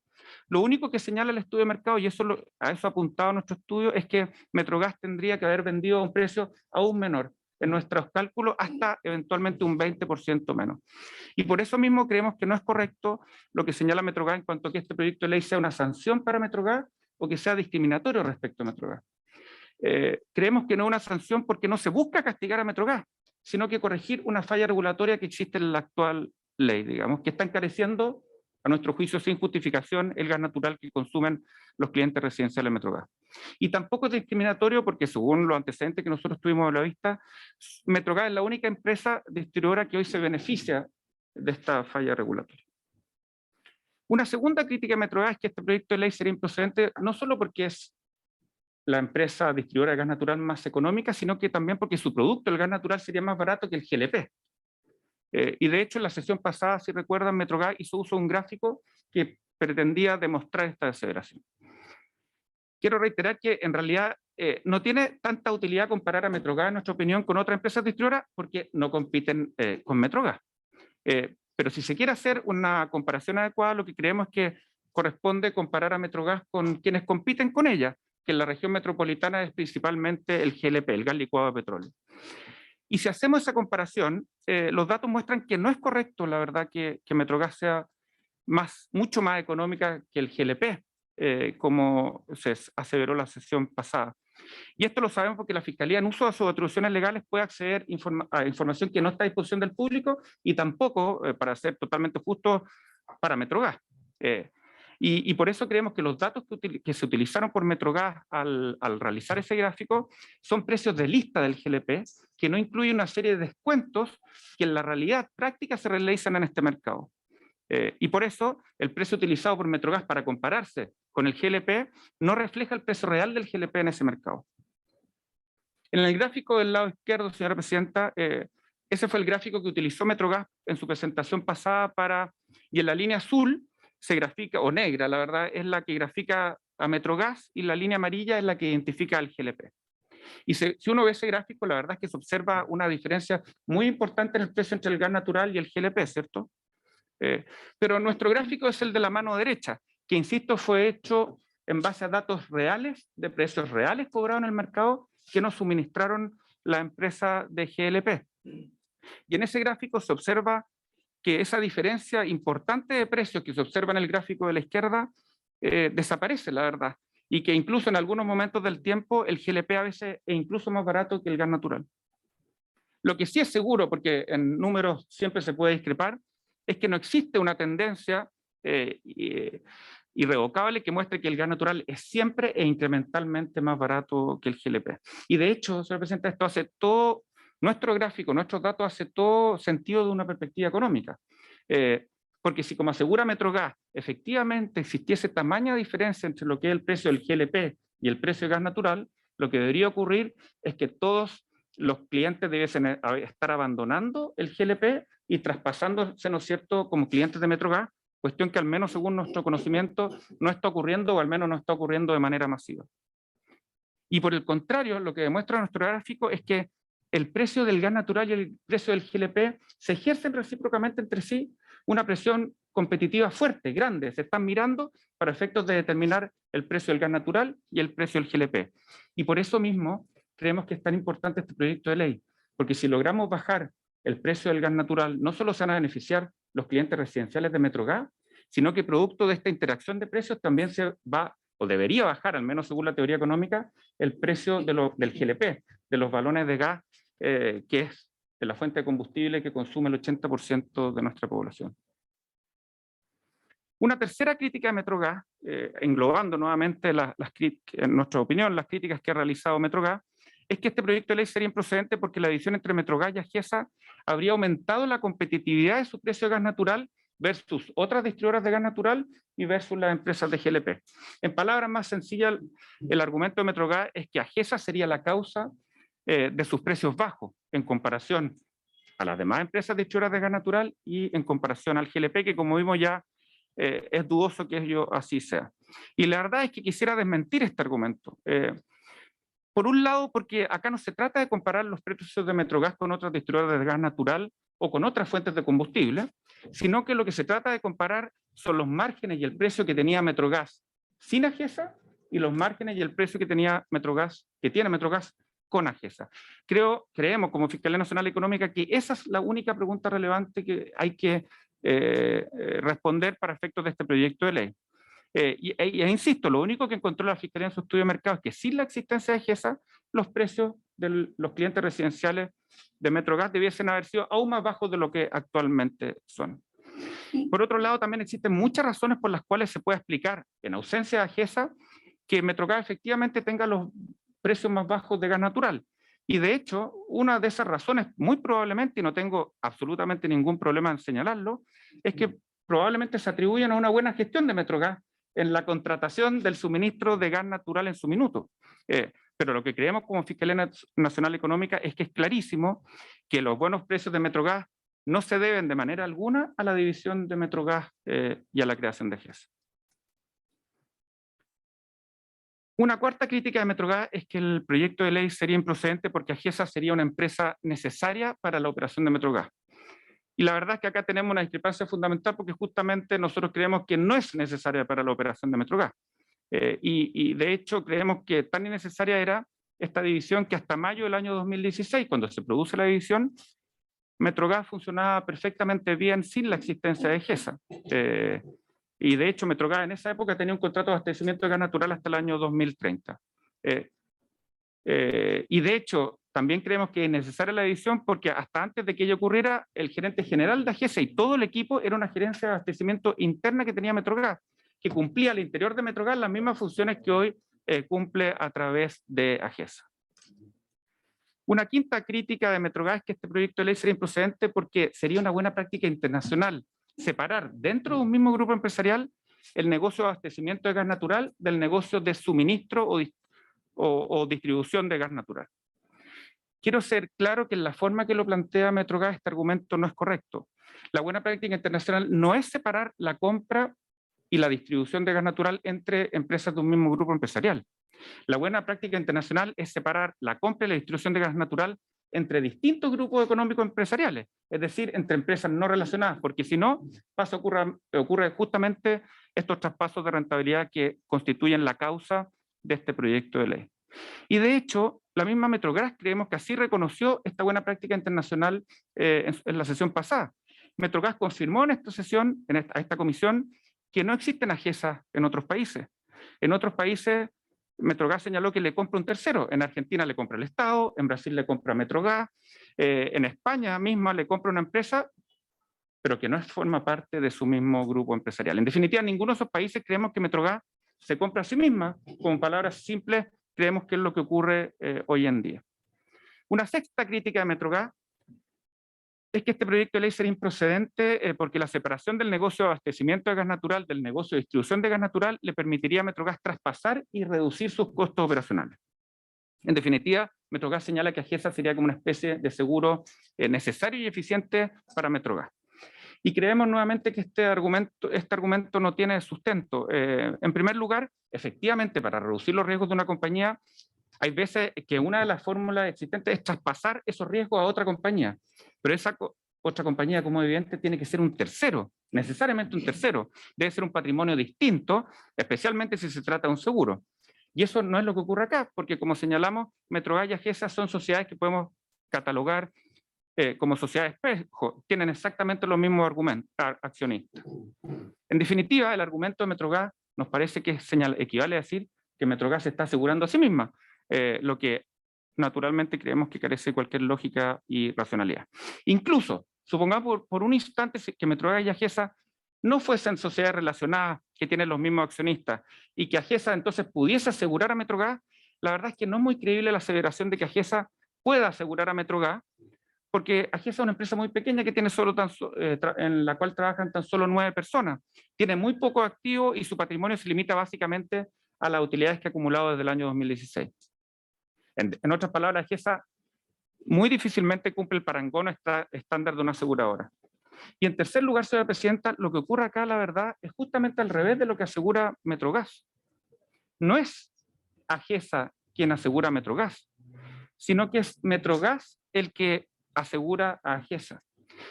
Lo único que señala el estudio de mercado, y a eso ha apuntado nuestro estudio, es que Metrogas tendría que haber vendido a un precio aún menor, en nuestros cálculos hasta eventualmente un 20% menos. Y por eso mismo creemos que no es correcto lo que señala Metrogas en cuanto a que este proyecto de ley sea una sanción para Metrogas, o que sea discriminatorio respecto a Metrogas. Creemos que no es una sanción porque no se busca castigar a Metrogas, sino que corregir una falla regulatoria que existe en la actual ley, digamos, que está encareciendo, a nuestro juicio sin justificación, el gas natural que consumen los clientes residenciales de Metrogas. Y tampoco es discriminatorio porque, según los antecedentes que nosotros tuvimos a la vista, Metrogas es la única empresa distribuidora que hoy se beneficia de esta falla regulatoria. Una segunda crítica a Metrogas es que este proyecto de ley sería improcedente no solo porque es la empresa distribuidora de gas natural más económica, sino que también porque su producto, el gas natural, sería más barato que el GLP. Y de hecho, en la sesión pasada, si recuerdan, Metrogas hizo uso de un gráfico que pretendía demostrar esta aseveración. Quiero reiterar que en realidad no tiene tanta utilidad comparar a Metrogas, en nuestra opinión, con otras empresas distribuidoras porque no compiten con Metrogas. Pero si se quiere hacer una comparación adecuada, lo que creemos es que corresponde comparar a Metrogas con quienes compiten con ella, que en la región metropolitana es principalmente el GLP, el gas licuado de petróleo. Y si hacemos esa comparación, los datos muestran que no es correcto, la verdad, que Metrogas sea mucho más económica que el GLP, como se aseveró la sesión pasada. Y esto lo sabemos porque la Fiscalía, en uso de sus atribuciones legales, puede acceder a información que no está a disposición del público y tampoco, para ser totalmente justo, para Metrogas. Y por eso creemos que los datos que se utilizaron por Metrogas al realizar ese gráfico son precios de lista del GLP, que no incluye una serie de descuentos que en la realidad práctica se realizan en este mercado. Y por eso el precio utilizado por Metrogas para compararse con el GLP no refleja el precio real del GLP en ese mercado. En el gráfico del lado izquierdo, señora presidenta, ese fue el gráfico que utilizó Metrogas en su presentación pasada y en la línea azul se grafica, o negra, la verdad, es la que grafica a Metrogas y la línea amarilla es la que identifica al GLP. Y si uno ve ese gráfico, la verdad es que se observa una diferencia muy importante en el precio entre el gas natural y el GLP, ¿cierto? Pero nuestro gráfico es el de la mano derecha, que insisto fue hecho en base a datos reales, de precios reales cobrados en el mercado, que nos suministraron la empresa de GLP. Y en ese gráfico se observa que esa diferencia importante de precios que se observa en el gráfico de la izquierda desaparece, la verdad, y que incluso en algunos momentos del tiempo el GLP a veces es incluso más barato que el gas natural. Lo que sí es seguro, porque en números siempre se puede discrepar, es que no existe una tendencia irrevocable que muestre que el gas natural es siempre e incrementalmente más barato que el GLP. Y de hecho, señor presidente, esto hace todo, nuestro gráfico, nuestros datos hace todo sentido de una perspectiva económica. Porque si, como asegura Metrogas, efectivamente existiese tamaña diferencia entre lo que es el precio del GLP y el precio del gas natural, lo que debería ocurrir es que todos los clientes debiesen estar abandonando el GLP y traspasándose, ¿no es cierto?, como clientes de Metrogas, cuestión que al menos según nuestro conocimiento no está ocurriendo, o al menos no está ocurriendo de manera masiva. Y por el contrario, lo que demuestra nuestro gráfico es que el precio del gas natural y el precio del GLP se ejercen recíprocamente entre sí una presión competitiva fuerte, grande, se están mirando para efectos de determinar el precio del gas natural y el precio del GLP. Y por eso mismo creemos que es tan importante este proyecto de ley, porque si logramos bajar el precio del gas natural, no solo se van a beneficiar los clientes residenciales de Metrogas, sino que producto de esta interacción de precios también se va, o debería bajar, al menos según la teoría económica, el precio del GLP, de los balones de gas, que es de la fuente de combustible que consume el 80% de nuestra población. Una tercera crítica de Metrogas, englobando nuevamente en nuestra opinión las críticas que ha realizado Metrogas, es que este proyecto de ley sería improcedente porque la división entre Metrogas y Agesa habría aumentado la competitividad de su precio de gas natural versus otras distribuidoras de gas natural y versus las empresas de GLP. En palabras más sencillas, el argumento de Metrogas es que Agesa sería la causa de sus precios bajos en comparación a las demás empresas distribuidoras de gas natural y en comparación al GLP, que como vimos ya es dudoso que ello así sea. Y la verdad es que quisiera desmentir este argumento. Por un lado, porque acá no se trata de comparar los precios de Metrogas con otras distribuidoras de gas natural o con otras fuentes de combustible, sino que lo que se trata de comparar son los márgenes y el precio que tenía Metrogas sin Agesa y los márgenes y el precio que tiene Metrogas con Agesa. Creemos como Fiscalía Nacional Económica que esa es la única pregunta relevante que hay que responder para efectos de este proyecto de ley. Insisto, lo único que encontró la Fiscalía en su estudio de mercado es que sin la existencia de GESA, los precios de los clientes residenciales de Metrogas debiesen haber sido aún más bajos de lo que actualmente son. Por otro lado, también existen muchas razones por las cuales se puede explicar, en ausencia de GESA, que Metrogas efectivamente tenga los precios más bajos de gas natural. Y de hecho, una de esas razones, muy probablemente, y no tengo absolutamente ningún problema en señalarlo, es que probablemente se atribuyen a una buena gestión de Metrogas en la contratación del suministro de gas natural en su minuto. Pero lo que creemos como Fiscalía Nacional Económica es que es clarísimo que los buenos precios de Metrogas no se deben de manera alguna a la división de Metrogas y a la creación de GESA. Una cuarta crítica de Metrogas es que el proyecto de ley sería improcedente porque AGESA sería una empresa necesaria para la operación de Metrogas. Y la verdad es que acá tenemos una discrepancia fundamental porque justamente nosotros creemos que no es necesaria para la operación de Metrogas. Y de hecho creemos que tan innecesaria era esta división que hasta mayo del año 2016, cuando se produce la división, Metrogas funcionaba perfectamente bien sin la existencia de GESA. Y de hecho Metrogas en esa época tenía un contrato de abastecimiento de gas natural hasta el año 2030. Y de hecho también creemos que es necesaria la división porque hasta antes de que ello ocurriera, el gerente general de AGESA y todo el equipo era una gerencia de abastecimiento interna que tenía Metrogas, que cumplía al interior de Metrogas las mismas funciones que hoy cumple a través de AGESA. Una quinta crítica de Metrogas es que este proyecto de ley sería improcedente porque sería una buena práctica internacional separar dentro de un mismo grupo empresarial el negocio de abastecimiento de gas natural del negocio de suministro o distribución de gas natural. Quiero ser claro que en la forma que lo plantea Metrogas este argumento no es correcto. La buena práctica internacional no es separar la compra y la distribución de gas natural entre empresas de un mismo grupo empresarial. La buena práctica internacional es separar la compra y la distribución de gas natural entre distintos grupos económicos empresariales, es decir, entre empresas no relacionadas, porque si no, ocurre justamente estos traspasos de rentabilidad que constituyen la causa de este proyecto de ley. Y de hecho, la misma Metrogas creemos que así reconoció esta buena práctica internacional en la sesión pasada. Metrogas confirmó en esta sesión, a esta comisión, que no existen AGESA en otros países. En otros países, Metrogas señaló que le compra un tercero. En Argentina le compra el Estado, en Brasil le compra Metrogas, en España misma le compra una empresa, pero que no forma parte de su mismo grupo empresarial. En definitiva, en ninguno de esos países creemos que Metrogas se compra a sí misma. Con palabras simples, creemos que es lo que ocurre hoy en día. Una sexta crítica de Metrogas es que este proyecto de ley sería improcedente porque la separación del negocio de abastecimiento de gas natural del negocio de distribución de gas natural le permitiría a Metrogas traspasar y reducir sus costos operacionales. En definitiva, Metrogas señala que AGESA sería como una especie de seguro necesario y eficiente para Metrogas. Y creemos nuevamente que este argumento no tiene sustento. En primer lugar, efectivamente, para reducir los riesgos de una compañía, hay veces que una de las fórmulas existentes es traspasar esos riesgos a otra compañía, pero esa otra compañía, como evidente, tiene que ser un tercero, necesariamente un tercero. Debe ser un patrimonio distinto, especialmente si se trata de un seguro. Y eso no es lo que ocurre acá, porque como señalamos, Metrogas y AGESA son sociedades que podemos catalogar como sociedades espejo, tienen exactamente los mismos accionistas. En definitiva, el argumento de Metrogas nos parece que equivale a decir que Metrogas se está asegurando a sí misma, lo que naturalmente creemos que carece de cualquier lógica y racionalidad. Incluso, supongamos por un instante que Metrogas y AGESA no fuesen sociedades relacionadas que tienen los mismos accionistas y que AGESA entonces pudiese asegurar a Metrogas, la verdad es que no es muy creíble la aseveración de que AGESA pueda asegurar a Metrogas, porque AGESA es una empresa muy pequeña que tiene en la cual trabajan tan solo 9 personas. Tiene muy poco activo y su patrimonio se limita básicamente a las utilidades que ha acumulado desde el año 2016. En otras palabras, AGESA muy difícilmente cumple el parangón estándar de una aseguradora. Y en tercer lugar, señora presidenta, lo que ocurre acá, la verdad, es justamente al revés de lo que asegura Metrogas. No es AGESA quien asegura a Metrogas, sino que es Metrogas el que asegura a AGESA.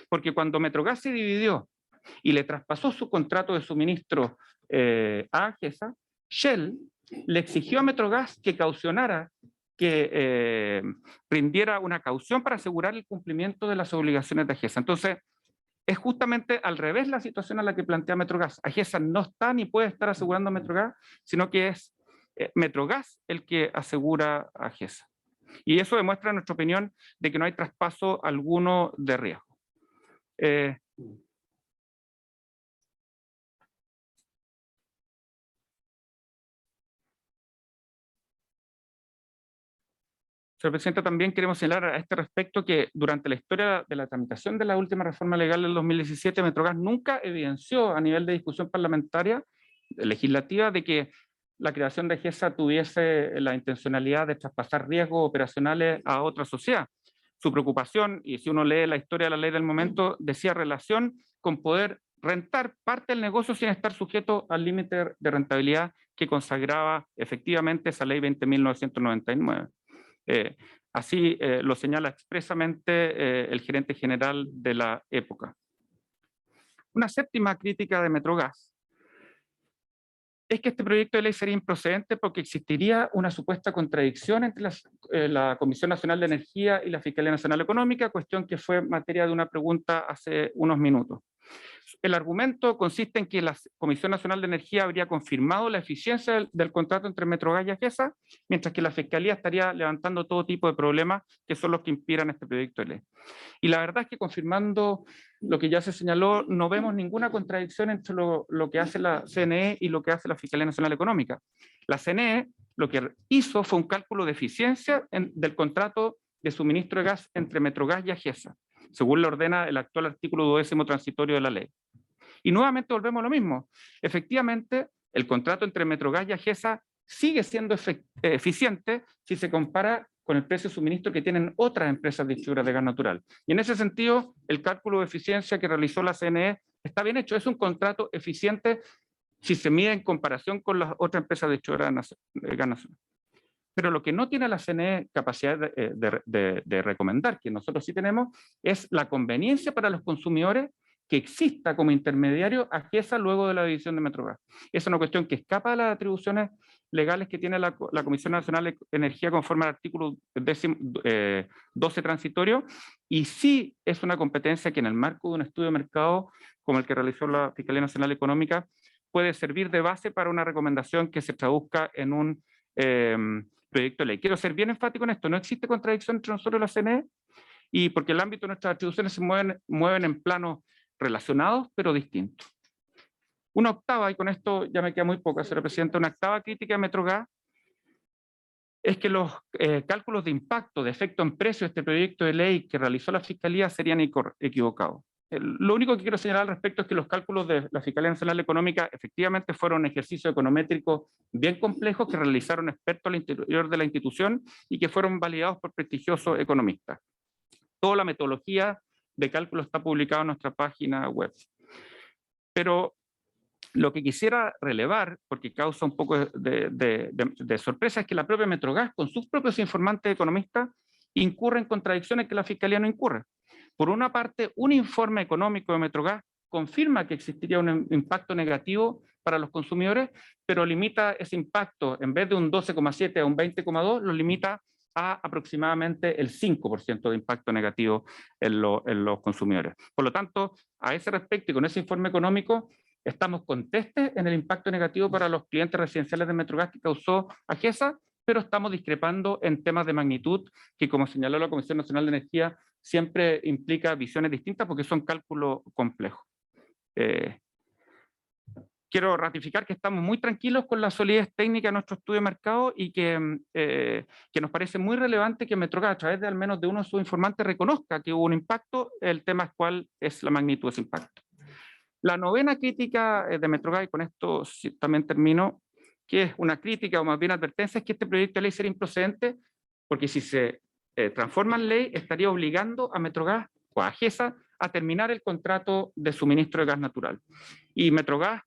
Porque cuando Metrogas se dividió y le traspasó su contrato de suministro a AGESA, Shell le exigió a Metrogas que caucionara, que rindiera una caución para asegurar el cumplimiento de las obligaciones de AGESA. Entonces, es justamente al revés la situación a la que plantea Metrogas. AGESA no está ni puede estar asegurando a Metrogas, sino que es Metrogas el que asegura a AGESA. Y eso demuestra, en nuestra opinión, de que no hay traspaso alguno de riesgo. Señor Presidente, también queremos señalar a este respecto que durante la historia de la tramitación de la última reforma legal del 2017, Metrogas nunca evidenció a nivel de discusión parlamentaria, legislativa, de que la creación de AGESA tuviese la intencionalidad de traspasar riesgos operacionales a otra sociedad. Su preocupación, y si uno lee la historia de la ley del momento, decía relación con poder rentar parte del negocio sin estar sujeto al límite de rentabilidad que consagraba efectivamente esa ley 20.999. Así lo señala expresamente el gerente general de la época. Una séptima crítica de Metrogas es que este proyecto de ley sería improcedente porque existiría una supuesta contradicción entre la Comisión Nacional de Energía y la Fiscalía Nacional Económica, cuestión que fue materia de una pregunta hace unos minutos. El argumento consiste en que la Comisión Nacional de Energía habría confirmado la eficiencia del contrato entre Metrogas y AGESA, mientras que la Fiscalía estaría levantando todo tipo de problemas que son los que inspiran este proyecto de ley. Y la verdad es que, confirmando lo que ya se señaló, no vemos ninguna contradicción entre lo que hace la CNE y lo que hace la Fiscalía Nacional Económica. La CNE lo que hizo fue un cálculo de eficiencia del contrato de suministro de gas entre Metrogas y AGESA, según lo ordena el actual artículo 12º transitorio de la ley. Y nuevamente volvemos a lo mismo. Efectivamente, el contrato entre Metrogas y AGESA sigue siendo eficiente si se compara con el precio de suministro que tienen otras empresas distribuidoras de gas natural. Y en ese sentido, el cálculo de eficiencia que realizó la CNE está bien hecho. Es un contrato eficiente si se mide en comparación con las otras empresas distribuidoras de gas natural. Pero lo que no tiene la CNE capacidad de recomendar, que nosotros sí tenemos, es la conveniencia para los consumidores que exista como intermediario AGESA luego de la división de Metrogas. Es una cuestión que escapa de las atribuciones legales que tiene la Comisión Nacional de Energía conforme al artículo 12 transitorio, y sí es una competencia que en el marco de un estudio de mercado como el que realizó la Fiscalía Nacional Económica puede servir de base para una recomendación que se traduzca en un proyecto de ley. Quiero ser bien enfático en esto, no existe contradicción entre nosotros y la CNE, y porque el ámbito de nuestras atribuciones se mueven en planos relacionados pero distintos. Una octava, y con esto ya me queda muy poco, señora Presidenta, una octava crítica de Metrogas es que los cálculos de impacto, de efecto en precio de este proyecto de ley que realizó la Fiscalía serían equivocados. Lo único que quiero señalar al respecto es que los cálculos de la Fiscalía Nacional Económica efectivamente fueron ejercicios econométricos bien complejos que realizaron expertos al interior de la institución y que fueron validados por prestigiosos economistas. Toda la metodología de cálculo está publicada en nuestra página web. Pero lo que quisiera relevar, porque causa un poco de sorpresa, es que la propia Metrogas, con sus propios informantes economistas, incurre en contradicciones que la Fiscalía no incurre. Por una parte, un informe económico de Metrogas confirma que existiría un impacto negativo para los consumidores, pero limita ese impacto, en vez de un 12,7 a un 20,2, lo limita a aproximadamente el 5% de impacto negativo en los consumidores. Por lo tanto, a ese respecto y con ese informe económico, estamos contestes en el impacto negativo para los clientes residenciales de Metrogas que causó AGESA, pero estamos discrepando en temas de magnitud que, como señaló la Comisión Nacional de Energía, siempre implica visiones distintas porque son cálculos complejos. Quiero ratificar que estamos muy tranquilos con la solidez técnica de nuestro estudio de mercado y que nos parece muy relevante que Metrogas, a través de al menos de uno de sus informantes, reconozca que hubo un impacto. El tema es cuál es la magnitud de ese impacto. La novena crítica de Metrogas, y con esto también termino, que es una crítica o más bien advertencia, es que este proyecto de ley sería improcedente porque si se transforma en ley estaría obligando a Metrogas o a AGESA a terminar el contrato de suministro de gas natural. Y Metrogas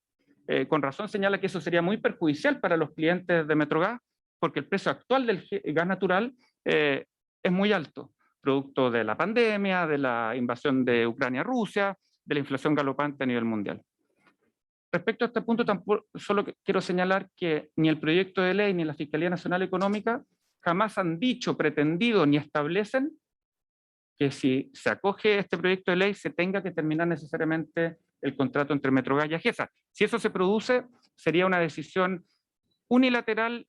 con razón señala que eso sería muy perjudicial para los clientes de Metrogas porque el precio actual del gas natural es muy alto, producto de la pandemia, de la invasión de Ucrania a Rusia, de la inflación galopante a nivel mundial. Respecto a este punto, solo quiero señalar que ni el proyecto de ley ni la Fiscalía Nacional Económica jamás han dicho, pretendido ni establecen que si se acoge este proyecto de ley se tenga que terminar necesariamente el contrato entre Metrogas y AGESA. Si eso se produce, sería una decisión unilateral,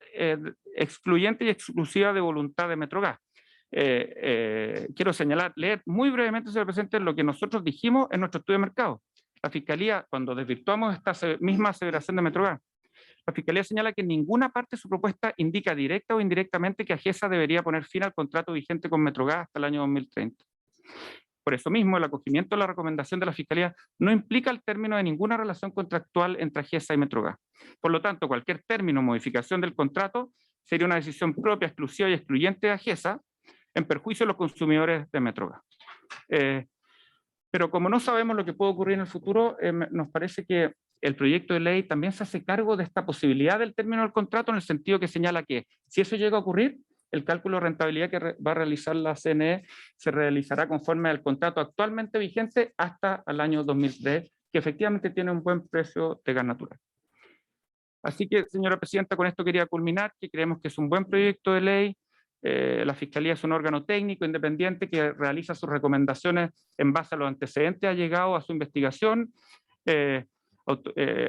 excluyente y exclusiva de voluntad de Metrogas. Quiero señalar, leer muy brevemente, señor presidente, lo que nosotros dijimos en nuestro estudio de mercado. La Fiscalía, cuando desvirtuamos esta misma aseveración de Metrogas, la Fiscalía señala que en ninguna parte de su propuesta indica directa o indirectamente que AGESA debería poner fin al contrato vigente con Metrogas hasta el año 2030. Por eso mismo, el acogimiento de la recomendación de la Fiscalía no implica el término de ninguna relación contractual entre AGESA y Metrogas. Por lo tanto, cualquier término o modificación del contrato sería una decisión propia, exclusiva y excluyente de AGESA en perjuicio de los consumidores de Metrogas. Pero como no sabemos lo que puede ocurrir en el futuro, nos parece que el proyecto de ley también se hace cargo de esta posibilidad del término del contrato, en el sentido que señala que si eso llega a ocurrir, el cálculo de rentabilidad que va a realizar la CNE se realizará conforme al contrato actualmente vigente hasta el año 2003, que efectivamente tiene un buen precio de gas natural. Así que, señora presidenta, con esto quería culminar, que creemos que es un buen proyecto de ley. La Fiscalía es un órgano técnico independiente que realiza sus recomendaciones en base a los antecedentes allegados a su investigación,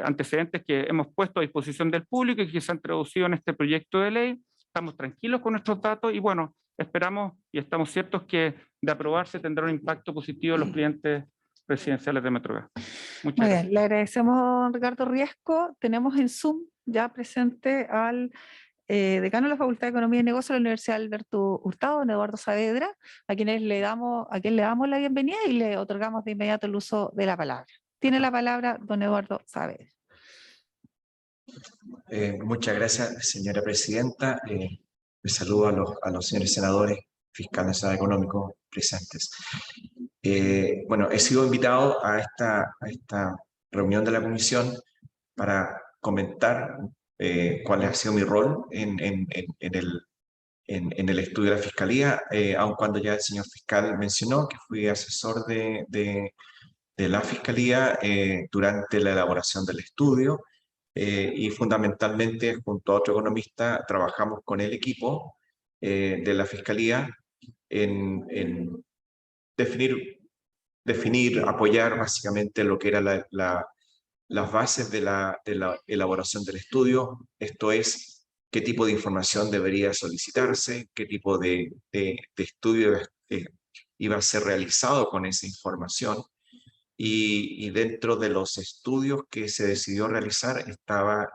antecedentes que hemos puesto a disposición del público y que se han traducido en este proyecto de ley. Estamos tranquilos con nuestros datos y bueno, esperamos y estamos ciertos que de aprobarse tendrá un impacto positivo en los clientes residenciales de Metrogas. Muchas Muy gracias. bien, le agradecemos, Ricardo Riesco. Tenemos en Zoom ya presente al decano de la Facultad de Economía y Negocios de la Universidad Alberto Hurtado, don Eduardo Saavedra, a quien le damos la bienvenida y le otorgamos de inmediato el uso de la palabra. Tiene la palabra don Eduardo Saavedra. Muchas gracias, señora presidenta. Les saludo a los señores senadores, fiscales económicos presentes. Bueno, he sido invitado a esta reunión de la comisión para comentar cuál ha sido mi rol en el estudio de la Fiscalía, aun cuando ya el señor fiscal mencionó que fui asesor de la Fiscalía durante la elaboración del estudio, y fundamentalmente junto a otro economista trabajamos con el equipo de la Fiscalía en definir, apoyar básicamente lo que era las bases de la elaboración del estudio, esto es, qué tipo de información debería solicitarse, qué tipo de estudio iba a ser realizado con esa información. Y dentro de los estudios que se decidió realizar estaba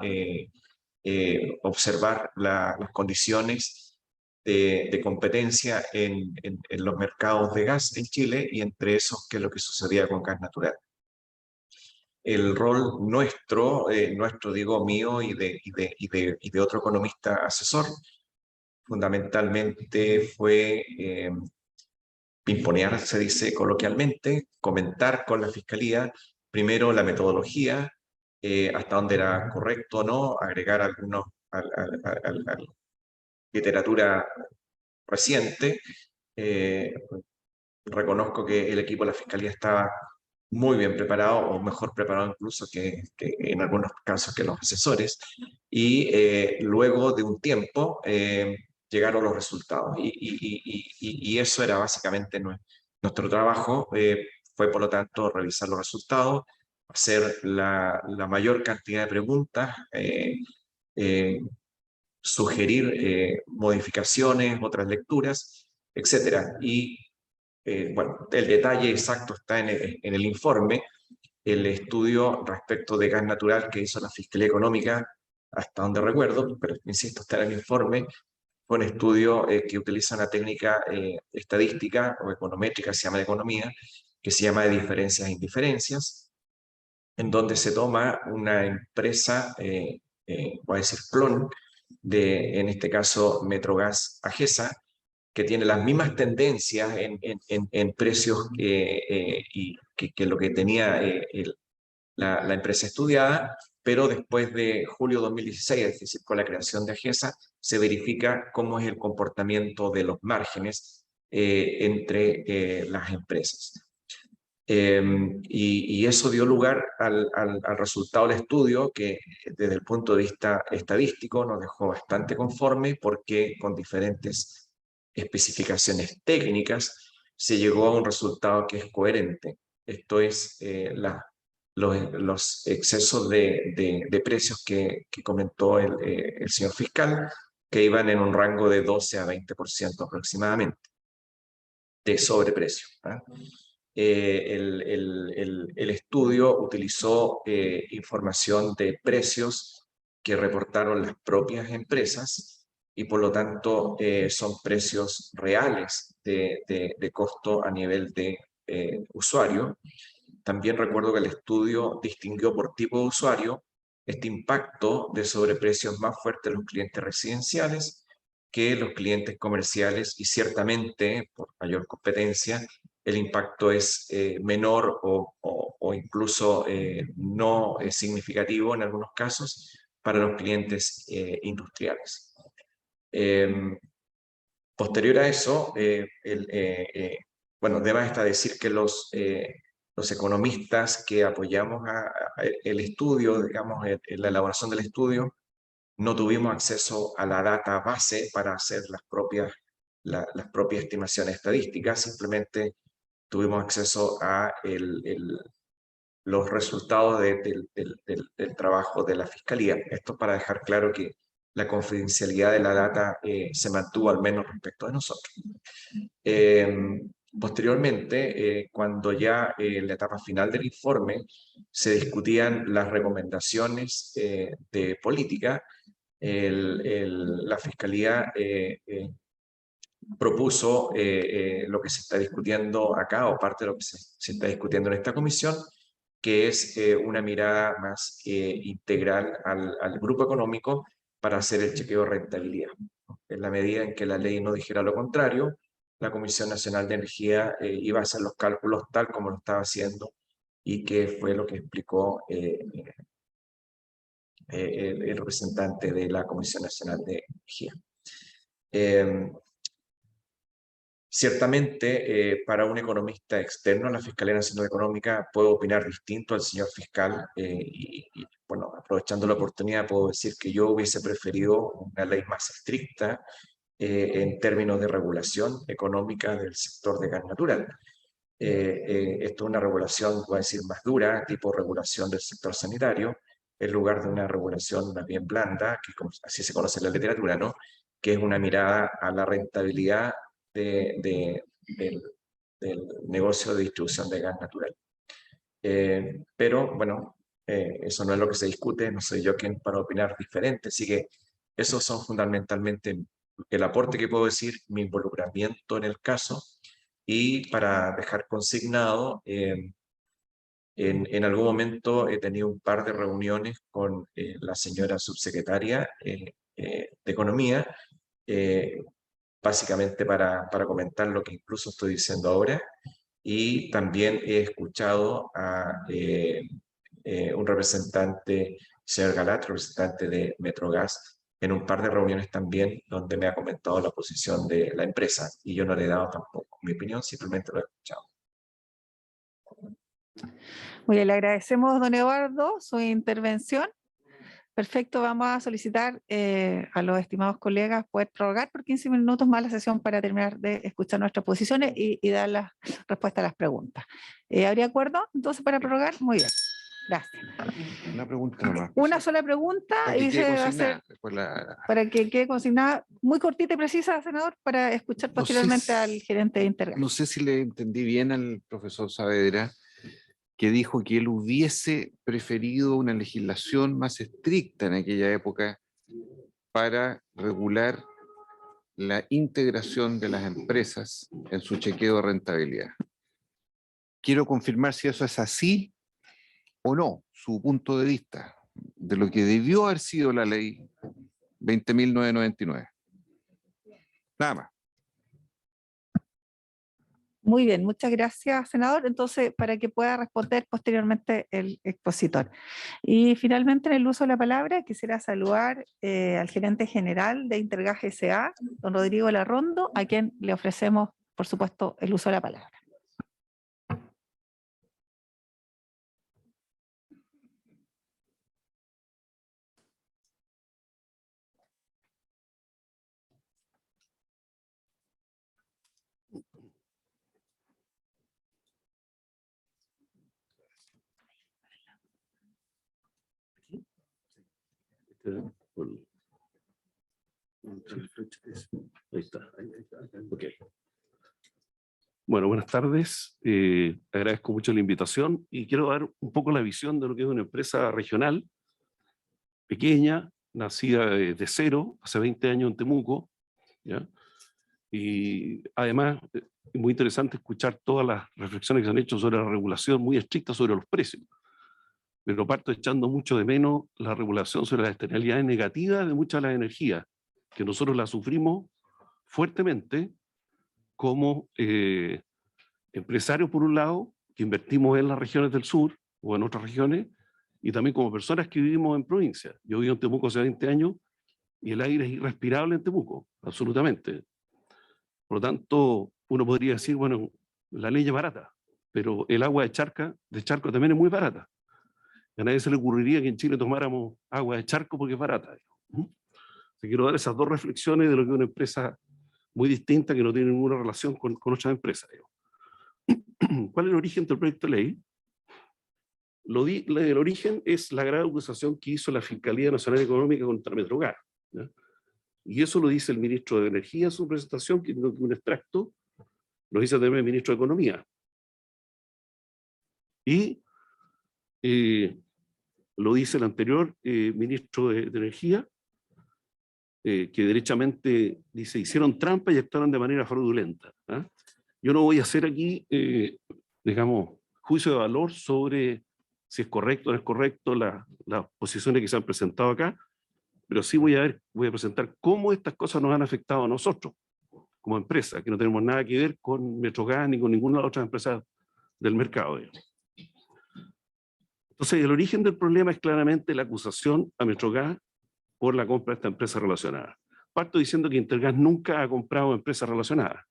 observar las condiciones de competencia en los mercados de gas en Chile, y entre esos qué es lo que sucedía con gas natural. El rol nuestro digo mío y de otro economista asesor, fundamentalmente fue pimponear, se dice coloquialmente, comentar con la Fiscalía, primero la metodología, hasta dónde era correcto o no, agregar algunos literatura reciente. Reconozco que el equipo de la Fiscalía estaba muy bien preparado, o mejor preparado incluso que en algunos casos que los asesores, y luego de un tiempo llegaron los resultados, y eso era básicamente nuestro trabajo. Fue por lo tanto revisar los resultados, hacer la mayor cantidad de preguntas, sugerir modificaciones, otras lecturas, etcétera. Y bueno, el detalle exacto está en el informe. El estudio respecto de gas natural que hizo la Fiscalía Económica, hasta donde recuerdo, pero insisto, está en el informe, fue un estudio que utiliza una técnica estadística o econométrica, se llama de economía, que se llama de diferencias e indiferencias, en donde se toma una empresa, voy a decir clon, en este caso Metrogas AGESA, que tiene las mismas tendencias en precios que lo que tenía la empresa estudiada, pero después de julio 2016, es decir, con la creación de AGESA, se verifica cómo es el comportamiento de los márgenes entre las empresas. Y eso dio lugar al resultado del estudio, que desde el punto de vista estadístico nos dejó bastante conforme, porque con diferentes especificaciones técnicas se llegó a un resultado que es coherente. Esto es los excesos de precios que comentó el señor fiscal, que iban en un rango de 12 a 20% aproximadamente de sobreprecio. El estudio utilizó información de precios que reportaron las propias empresas y por lo tanto son precios reales de costo a nivel de usuario. También recuerdo que el estudio distinguió por tipo de usuario este impacto de sobreprecios más fuerte en los clientes residenciales que los clientes comerciales, y ciertamente por mayor competencia el impacto es menor o incluso no significativo en algunos casos para los clientes industriales. Posterior a eso, bueno, deba hasta decir que los economistas que apoyamos el estudio, digamos, en la elaboración del estudio, no tuvimos acceso a la data base para hacer las propias estimaciones estadísticas, simplemente tuvimos acceso a los resultados del trabajo de la Fiscalía. Esto para dejar claro que la confidencialidad de la data se mantuvo al menos respecto de nosotros. Posteriormente, cuando ya en la etapa final del informe se discutían las recomendaciones de política, la Fiscalía propuso lo que se está discutiendo acá, o parte de lo que se está discutiendo en esta comisión, que es una mirada más integral al grupo económico para hacer el chequeo de rentabilidad. En la medida en que la ley no dijera lo contrario, la Comisión Nacional de Energía iba a hacer los cálculos tal como lo estaba haciendo, y que fue lo que explicó el representante de la Comisión Nacional de Energía. Ciertamente, para un economista externo a la Fiscalía Nacional Económica, puedo opinar distinto al señor fiscal bueno, aprovechando la oportunidad, puedo decir que yo hubiese preferido una ley más estricta en términos de regulación económica del sector de gas natural. Esto es una regulación, voy a decir, más dura, tipo regulación del sector sanitario, en lugar de una regulación más bien blanda, que así se conoce en la literatura, ¿no? Que es una mirada a la rentabilidad del negocio de distribución de gas natural. Pero bueno, eso no es lo que se discute, no soy yo quien para opinar diferente, así que esos son fundamentalmente el aporte que puedo decir, mi involucramiento en el caso, y para dejar consignado, en algún momento he tenido un par de reuniones con la señora subsecretaria de Economía, básicamente para comentar lo que incluso estoy diciendo ahora, y también he escuchado a un representante, señor Galat, representante de Metrogas, en un par de reuniones también, donde me ha comentado la posición de la empresa, y yo no le he dado tampoco mi opinión, simplemente lo he escuchado. Muy bien, le agradecemos, don Eduardo, su intervención. Perfecto, vamos a solicitar a los estimados colegas poder prorrogar por 15 minutos más la sesión para terminar de escuchar nuestras posiciones y dar la respuesta a las preguntas. ¿Habría acuerdo entonces para prorrogar? Muy bien, gracias. Una pregunta nomás. Una sola pregunta Para que y quede se va a consignada, hacer después para que quede consignada muy cortita y precisa, senador, para escuchar No sé posteriormente si- al gerente de Intergas. No sé si le entendí bien al profesor Saavedra, que dijo que él hubiese preferido una legislación más estricta en aquella época para regular la integración de las empresas en su chequeo de rentabilidad. Quiero confirmar si eso es así o no, su punto de vista de lo que debió haber sido la ley 20.999. Nada más. Muy bien, muchas gracias, senador. Entonces, para que pueda responder posteriormente el expositor. Y finalmente, en el uso de la palabra, quisiera saludar al gerente general de Intergas S.A., don Rodrigo Larrondo, a quien le ofrecemos, por supuesto, el uso de la palabra. Ahí está. Ok. Bueno, buenas tardes. Agradezco mucho la invitación y quiero dar un poco la visión de lo que es una empresa regional, pequeña, nacida de cero, hace 20 años en Temuco, ¿ya? Y además, es muy interesante escuchar todas las reflexiones que se han hecho sobre la regulación muy estricta sobre los precios. Pero parto echando mucho de menos la regulación sobre las externalidades negativas de muchas de las energías, que nosotros las sufrimos fuertemente como empresarios, por un lado, que invertimos en las regiones del sur o en otras regiones, y también como personas que vivimos en provincias. Yo vivo en Temuco hace 20 años y el aire es irrespirable en Temuco, absolutamente. Por lo tanto, uno podría decir, bueno, la ley es barata, pero el agua de charco también es muy barata. A nadie se le ocurriría que en Chile tomáramos agua de charco porque es barata. Quiero dar esas dos reflexiones de lo que es una empresa muy distinta que no tiene ninguna relación con otras empresas. ¿Cuál es el origen del proyecto de ley? El origen es la grave acusación que hizo la Fiscalía Nacional Económica contra Metrogas, ¿ya? Y eso lo dice el ministro de Energía en su presentación, que tengo un extracto, lo dice también el ministro de Economía. Y lo dice el anterior ministro de Energía, que derechamente dice, hicieron trampa y actuaron de manera fraudulenta. ¿Ah? Yo no voy a hacer aquí, digamos, juicio de valor sobre si es correcto o no es correcto las posiciones que se han presentado acá, pero sí voy a presentar cómo estas cosas nos han afectado a nosotros como empresa, que no tenemos nada que ver con Metrogas ni con ninguna de las otras empresas del mercado. Entonces, el origen del problema es claramente la acusación a Metrogas por la compra de esta empresa relacionada. Parto diciendo que Intergas nunca ha comprado empresas relacionadas.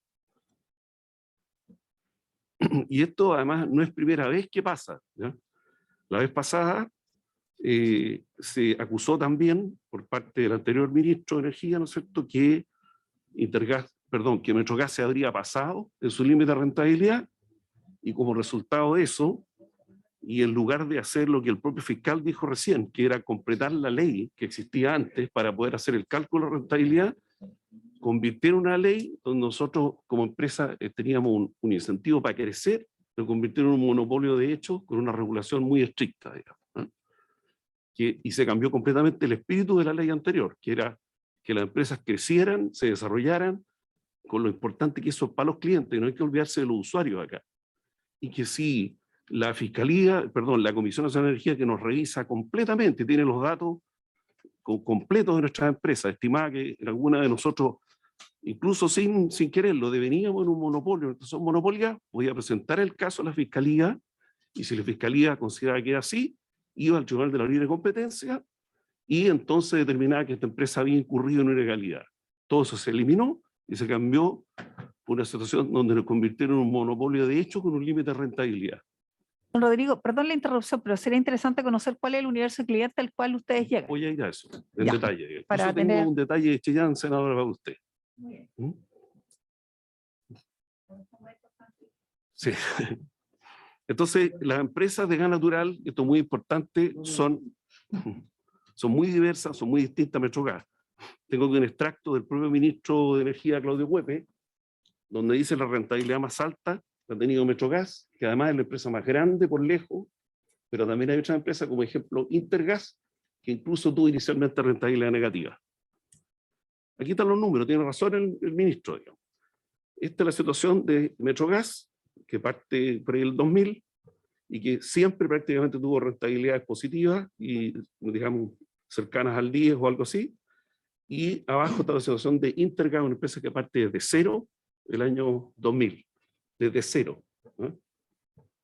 Y esto además no es primera vez que pasa, ¿ya? La vez pasada se acusó también por parte del anterior ministro de Energía, ¿no es cierto?, que que Metrogas se habría pasado en su límite de rentabilidad, y como resultado de eso, y en lugar de hacer lo que el propio fiscal dijo recién, que era completar la ley que existía antes para poder hacer el cálculo de rentabilidad, convirtieron una ley donde nosotros como empresa teníamos un incentivo para crecer, lo convirtieron en un monopolio de hecho con una regulación muy estricta, digamos, ¿eh? Y se cambió completamente el espíritu de la ley anterior, que era que las empresas crecieran, se desarrollaran, con lo importante que eso es para los clientes, no hay que olvidarse de los usuarios acá. Y que si la la Comisión Nacional de Energía, que nos revisa completamente, tiene los datos completos de nuestras empresas, estimaba que en alguna de nosotros, incluso sin quererlo, deveníamos en un monopolio. Entonces, son monopolias, voy a presentar el caso a la Fiscalía, y si la Fiscalía consideraba que era así, iba al Tribunal de la Libre Competencia, y entonces determinaba que esta empresa había incurrido en una ilegalidad. Todo eso se eliminó y se cambió por una situación donde nos convirtieron en un monopolio de hecho con un límite de rentabilidad. Don Rodrigo, perdón la interrupción, pero sería interesante conocer cuál es el universo de clientes al cual ustedes llegan. Voy a ir a eso, en Ya, detalle. para Eso tengo un detalle de Chillán, senadora, para usted. ¿Mm? Sí. Entonces, las empresas de gas natural, esto es muy importante, son muy diversas, son muy distintas a Metrogas. Tengo aquí un extracto del propio ministro de Energía, Claudio Huepe, donde dice la rentabilidad más alta la ha tenido Metrogas, que además es la empresa más grande por lejos, pero también hay otras empresas como ejemplo Intergas, que incluso tuvo inicialmente rentabilidad negativa. Aquí están los números, tiene razón el ministro, digamos. Esta es la situación de Metrogas, que parte por ahí el 2000, y que siempre prácticamente tuvo rentabilidades positivas y, digamos, cercanas al 10 o algo así. Y abajo está la situación de Intergas, una empresa que parte desde cero el año 2000, desde cero, ¿no?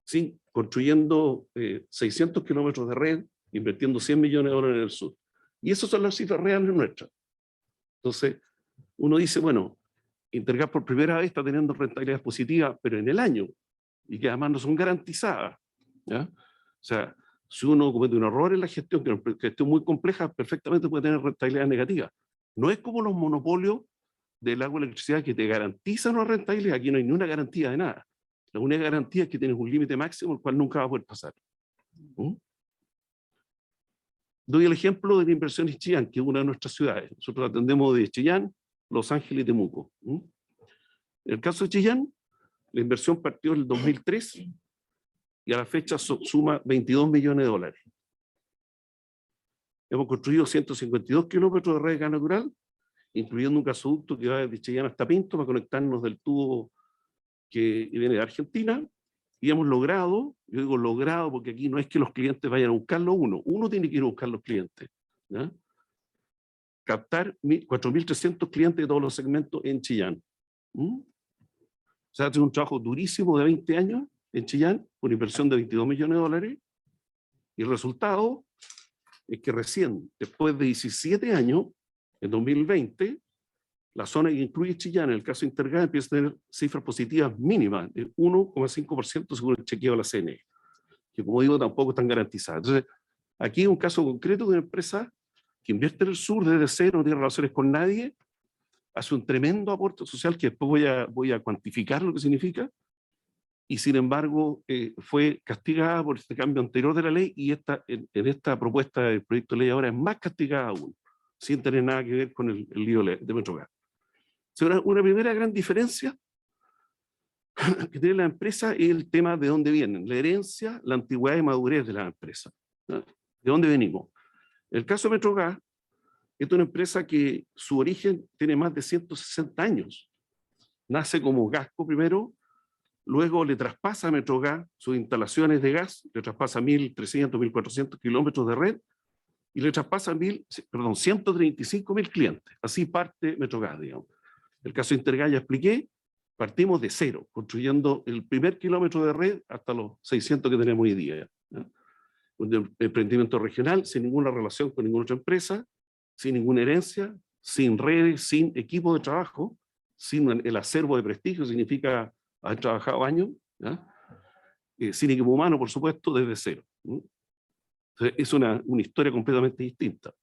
Sí, construyendo 600 kilómetros de red, invirtiendo 100 millones de dólares en el sur. Y esas son las cifras reales nuestras. Entonces, uno dice, bueno, Intergas por primera vez está teniendo rentabilidades positivas, pero en el año, y que además no son garantizadas, ¿ya? O sea, si uno comete un error en la gestión, que es una gestión muy compleja, perfectamente puede tener rentabilidades negativas. No es como los monopolios del agua y la electricidad que te garantizan una rentabilidad. Aquí no hay ni una garantía de nada. La única garantía es que tienes un límite máximo el cual nunca va a poder pasar. Doy el ejemplo de la inversión en Chillán, que es una de nuestras ciudades. Nosotros atendemos de Chillán, Los Ángeles y Temuco. En el caso de Chillán, la inversión partió en el 2003 y a la fecha suma 22 millones de dólares. Hemos construido 152 kilómetros de red de gas natural, incluyendo un gasoducto que va desde Chillán hasta Pinto para conectarnos del tubo que viene de Argentina, y hemos logrado, yo digo logrado porque aquí no es que los clientes vayan a buscarlo uno tiene que ir a buscar los clientes, ¿ya? Captar 4.300 clientes de todos los segmentos en Chillán. O sea, ha sido un trabajo durísimo de 20 años en Chillán, con inversión de 22 millones de dólares, y el resultado es que recién, después de 17 años, en 2020, la zona que incluye Chillán, en el caso de Intergas, empieza a tener cifras positivas mínimas, de 1,5% según el chequeo de la CNE, que como digo, tampoco están garantizadas. Entonces, aquí hay un caso concreto de una empresa que invierte en el sur desde cero, no tiene relaciones con nadie, hace un tremendo aporte social que después voy a cuantificar lo que significa, y sin embargo fue castigada por este cambio anterior de la ley, y en esta propuesta del proyecto de ley ahora es más castigada aún, sin tener nada que ver con el lío de Metrogas. Una primera gran diferencia que tiene la empresa es el tema de dónde vienen, la herencia, la antigüedad y madurez de la empresa. ¿De dónde venimos? En el caso de Metrogas, es una empresa que su origen tiene más de 160 años. Nace como Gasco primero, luego le traspasa a Metrogas sus instalaciones de gas, le traspasa 1.300, 1.400 kilómetros de red, y le traspasa 135.000 clientes. Así parte Metrogas, digamos. El caso de Intergas ya expliqué, partimos de cero, construyendo el primer kilómetro de red hasta los 600 que tenemos hoy día. ¿Ya? Un emprendimiento regional, sin ninguna relación con ninguna otra empresa, sin ninguna herencia, sin redes, sin equipo de trabajo, sin el acervo de prestigio, significa haber trabajado años, sin equipo humano, por supuesto, desde cero. Entonces, es una historia completamente distinta,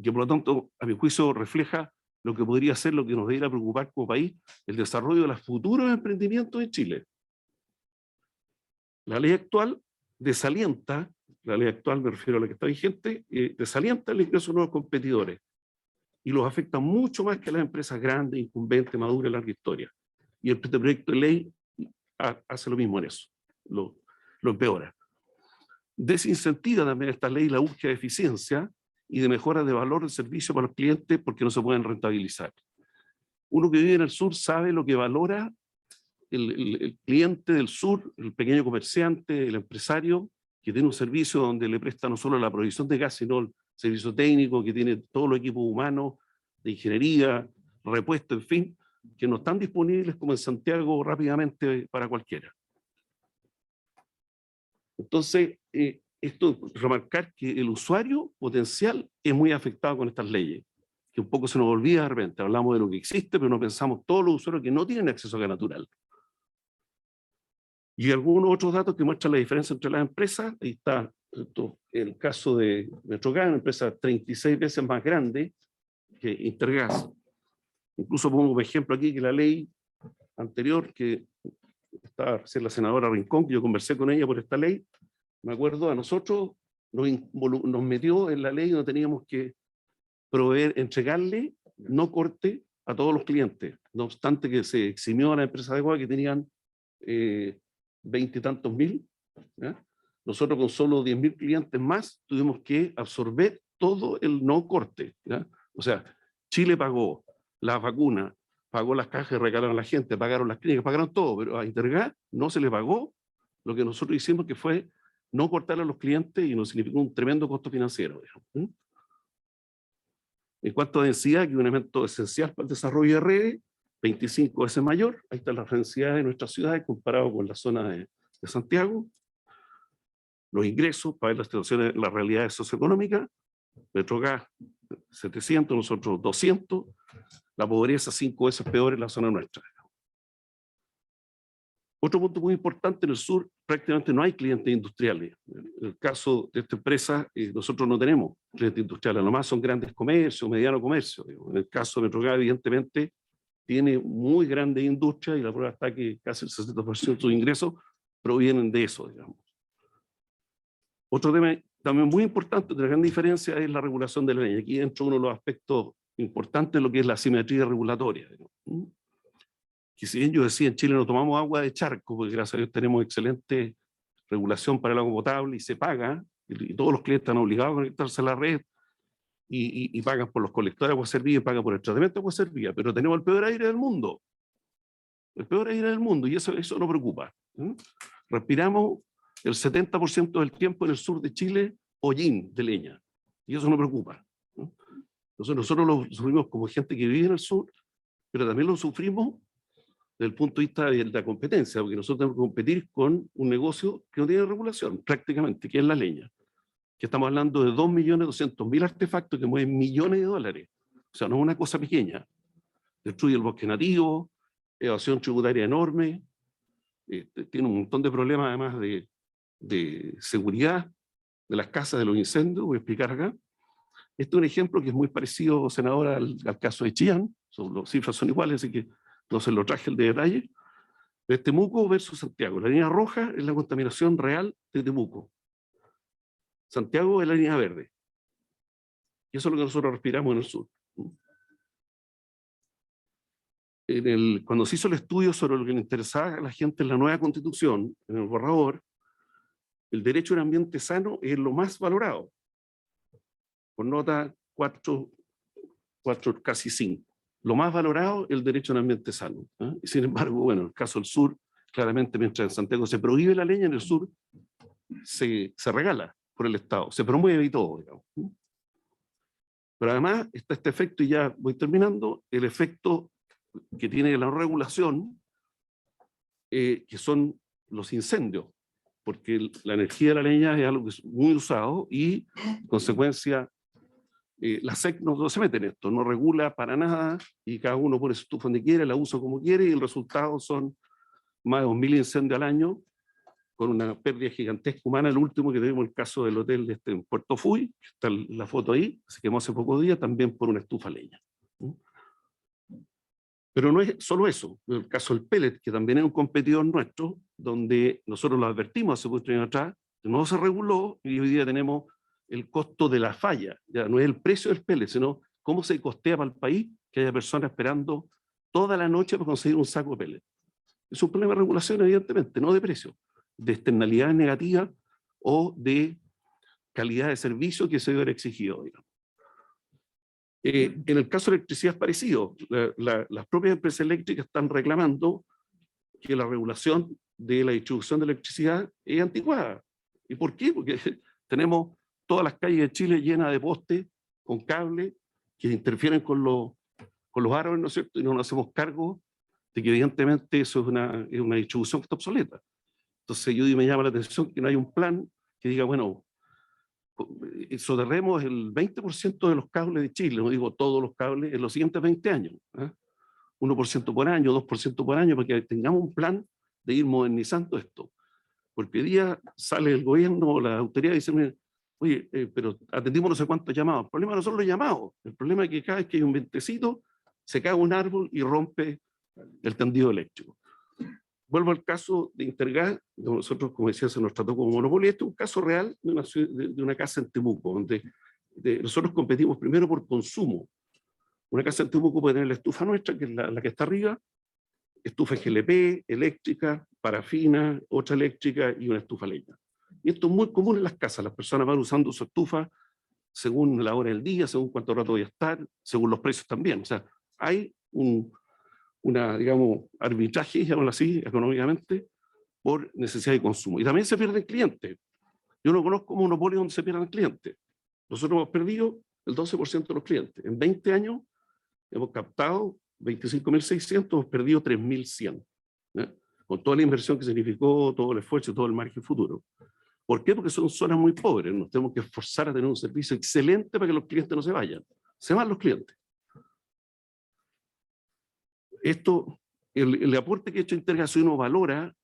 que por lo tanto, a mi juicio, refleja lo que podría ser lo que nos debería preocupar como país, el desarrollo de los futuros emprendimientos en Chile. La ley actual desalienta, la ley actual me refiero a la que está vigente, desalienta el ingreso de nuevos competidores y los afecta mucho más que a las empresas grandes, incumbentes, maduras, larga historia. Y este proyecto de ley hace lo mismo en eso, lo empeora. Desincentiva también esta ley la búsqueda de eficiencia y de mejora de valor del servicio para los clientes porque no se pueden rentabilizar. Uno que vive en el sur sabe lo que valora el cliente del sur, el pequeño comerciante, el empresario, que tiene un servicio donde le presta no solo la provisión de gas, sino el servicio técnico, que tiene todos los equipos humanos, de ingeniería, repuesto, en fin, que no están disponibles como en Santiago rápidamente para cualquiera. Entonces, esto remarcar que el usuario potencial es muy afectado con estas leyes, que un poco se nos olvida de repente. Hablamos de lo que existe, pero no pensamos todos los usuarios que no tienen acceso a gas natural. Y algunos otros datos que muestran la diferencia entre las empresas. Ahí está el caso de Metrogas, una empresa 36 veces más grande que Intergas. Incluso pongo un ejemplo aquí que la ley anterior, que estaba recién la senadora Rincón, que yo conversé con ella por esta ley, me acuerdo, a nosotros nos metió en la ley donde teníamos que entregarle no corte a todos los clientes, no obstante que se eximió a la empresa de agua que tenían 20 y tantos mil. ¿Ya? Nosotros con solo 10.000 clientes más tuvimos que absorber todo el no corte. ¿Ya? O sea, Chile pagó las vacunas, pagó las cajas que regalaron a la gente, pagaron las clínicas, pagaron todo, pero a Intergas no se le pagó lo que nosotros hicimos, que fue no cortar a los clientes, y nos significó un tremendo costo financiero. Digamos. En cuanto a densidad, que es un elemento esencial para el desarrollo de redes, 25 veces mayor. Ahí está la densidad de nuestras ciudades comparado con la zona de Santiago. Los ingresos, para ver las situaciones, las realidades socioeconómicas. Metrogas 700, nosotros 200. La pobreza 5 veces peor en la zona nuestra. Otro punto muy importante, en el sur prácticamente no hay clientes industriales. En el caso de esta empresa, nosotros no tenemos clientes industriales, lo más son grandes comercios, mediano comercio. En el caso de Metrogas, evidentemente, tiene muy grande industria, y la prueba está que casi el 60% de sus ingresos provienen de eso, digamos. Otro tema También muy importante, otra gran diferencia es la regulación de la leña. Aquí entra uno de los aspectos importantes de lo que es la asimetría regulatoria. Que si bien yo decía, en Chile no tomamos agua de charco, porque gracias a Dios tenemos excelente regulación para el agua potable y se paga, y todos los clientes están obligados a conectarse a la red y pagan por los colectores de agua servida y pagan por el tratamiento de agua servida, pero tenemos el peor aire del mundo. El peor aire del mundo, y eso nos preocupa. Respiramos el 70% del tiempo en el sur de Chile hollín de leña, y eso nos preocupa. Entonces nosotros lo sufrimos como gente que vive en el sur, pero también lo sufrimos desde el punto de vista de la competencia, porque nosotros tenemos que competir con un negocio que no tiene regulación, prácticamente, que es la leña. Que estamos hablando de 2.200.000 artefactos que mueven millones de dólares. O sea, no es una cosa pequeña. Destruye el bosque nativo, evasión tributaria enorme, tiene un montón de problemas además de seguridad de las casas de los incendios. Voy a explicar acá. Este es un ejemplo que es muy parecido, senadora, al caso de Chillán. Las cifras son iguales, así que no se lo traje el de detalle. De Temuco versus Santiago. La línea roja es la contaminación real de Temuco. Santiago es la línea verde. Y eso es lo que nosotros respiramos en el sur. Cuando se hizo el estudio sobre lo que le interesaba a la gente en la nueva constitución, en el borrador, el derecho a un ambiente sano es lo más valorado. Por nota 4, casi 5. Lo más valorado es el derecho a un ambiente sano. Y sin embargo, bueno, en el caso del sur, claramente mientras en Santiago se prohíbe la leña, en el sur se regala por el Estado, se promueve y todo, digamos. Pero además está este efecto, y ya voy terminando, el efecto que tiene la regulación, que son los incendios, porque la energía de la leña es algo que es muy usado y, en consecuencia, la SEC no se mete en esto, no regula para nada y cada uno pone su estufa donde quiere, la usa como quiere y el resultado son más de 2.000 incendios al año, con una pérdida gigantesca humana. El último que tuvimos, el caso del hotel en Puerto Fuy, que está la foto ahí, se quemó hace pocos días, también por una estufa leña. Pero no es solo eso, el caso del pellet, que también es un competidor nuestro, donde nosotros lo advertimos hace muchos años atrás, no se reguló y hoy día tenemos el costo de la falla, ya no es el precio del pellet, sino cómo se costea para el país que haya personas esperando toda la noche para conseguir un saco de pellet. Es un problema de regulación, evidentemente, no de precio, de externalidades negativas o de calidad de servicio que se debe haber exigido, digamos. En el caso de electricidad es parecido. Las propias empresas eléctricas están reclamando que la regulación de la distribución de electricidad es anticuada. ¿Y por qué? Porque tenemos todas las calles de Chile llenas de postes con cables que interfieren con los árboles, ¿no es cierto? Y no nos hacemos cargo de que evidentemente eso es una distribución que está obsoleta. Entonces yo me llama la atención que no hay un plan que diga, bueno, soterremos el 20% de los cables de Chile, no digo todos los cables, en los siguientes 20 años. 1% por año, 2% por año, para que tengamos un plan de ir modernizando esto. Porque hoy día sale el gobierno, la autoridad, y dice, oye, pero atendimos no sé cuántos llamados. El problema no son los llamados, el problema es que cada vez que hay un ventecito, se cae un árbol y rompe el tendido eléctrico. Vuelvo al caso de Intergas. Nosotros, como decía, se nos trató como monopolio. Este es un caso real de una casa en Temuco, donde nosotros competimos primero por consumo. Una casa en Temuco puede tener la estufa nuestra, que es la que está arriba, estufa GLP, eléctrica, parafina, otra eléctrica y una estufa leña. Y esto es muy común en las casas. Las personas van usando su estufa según la hora del día, según cuánto rato voy a estar, según los precios también. O sea, hay digamos, arbitraje, llamémoslo así, económicamente, por necesidad de consumo. Y también se pierden clientes. Yo no conozco un monopolio donde se pierdan clientes. Nosotros hemos perdido el 12% de los clientes. En 20 años hemos captado 25.600, hemos perdido 3.100. Con toda la inversión que significó, todo el esfuerzo y todo el margen futuro. ¿Por qué? Porque son zonas muy pobres. Nos tenemos que esforzar a tener un servicio excelente para que los clientes no se vayan. Se van los clientes. Esto, el aporte que ha hecho Intergas uno valora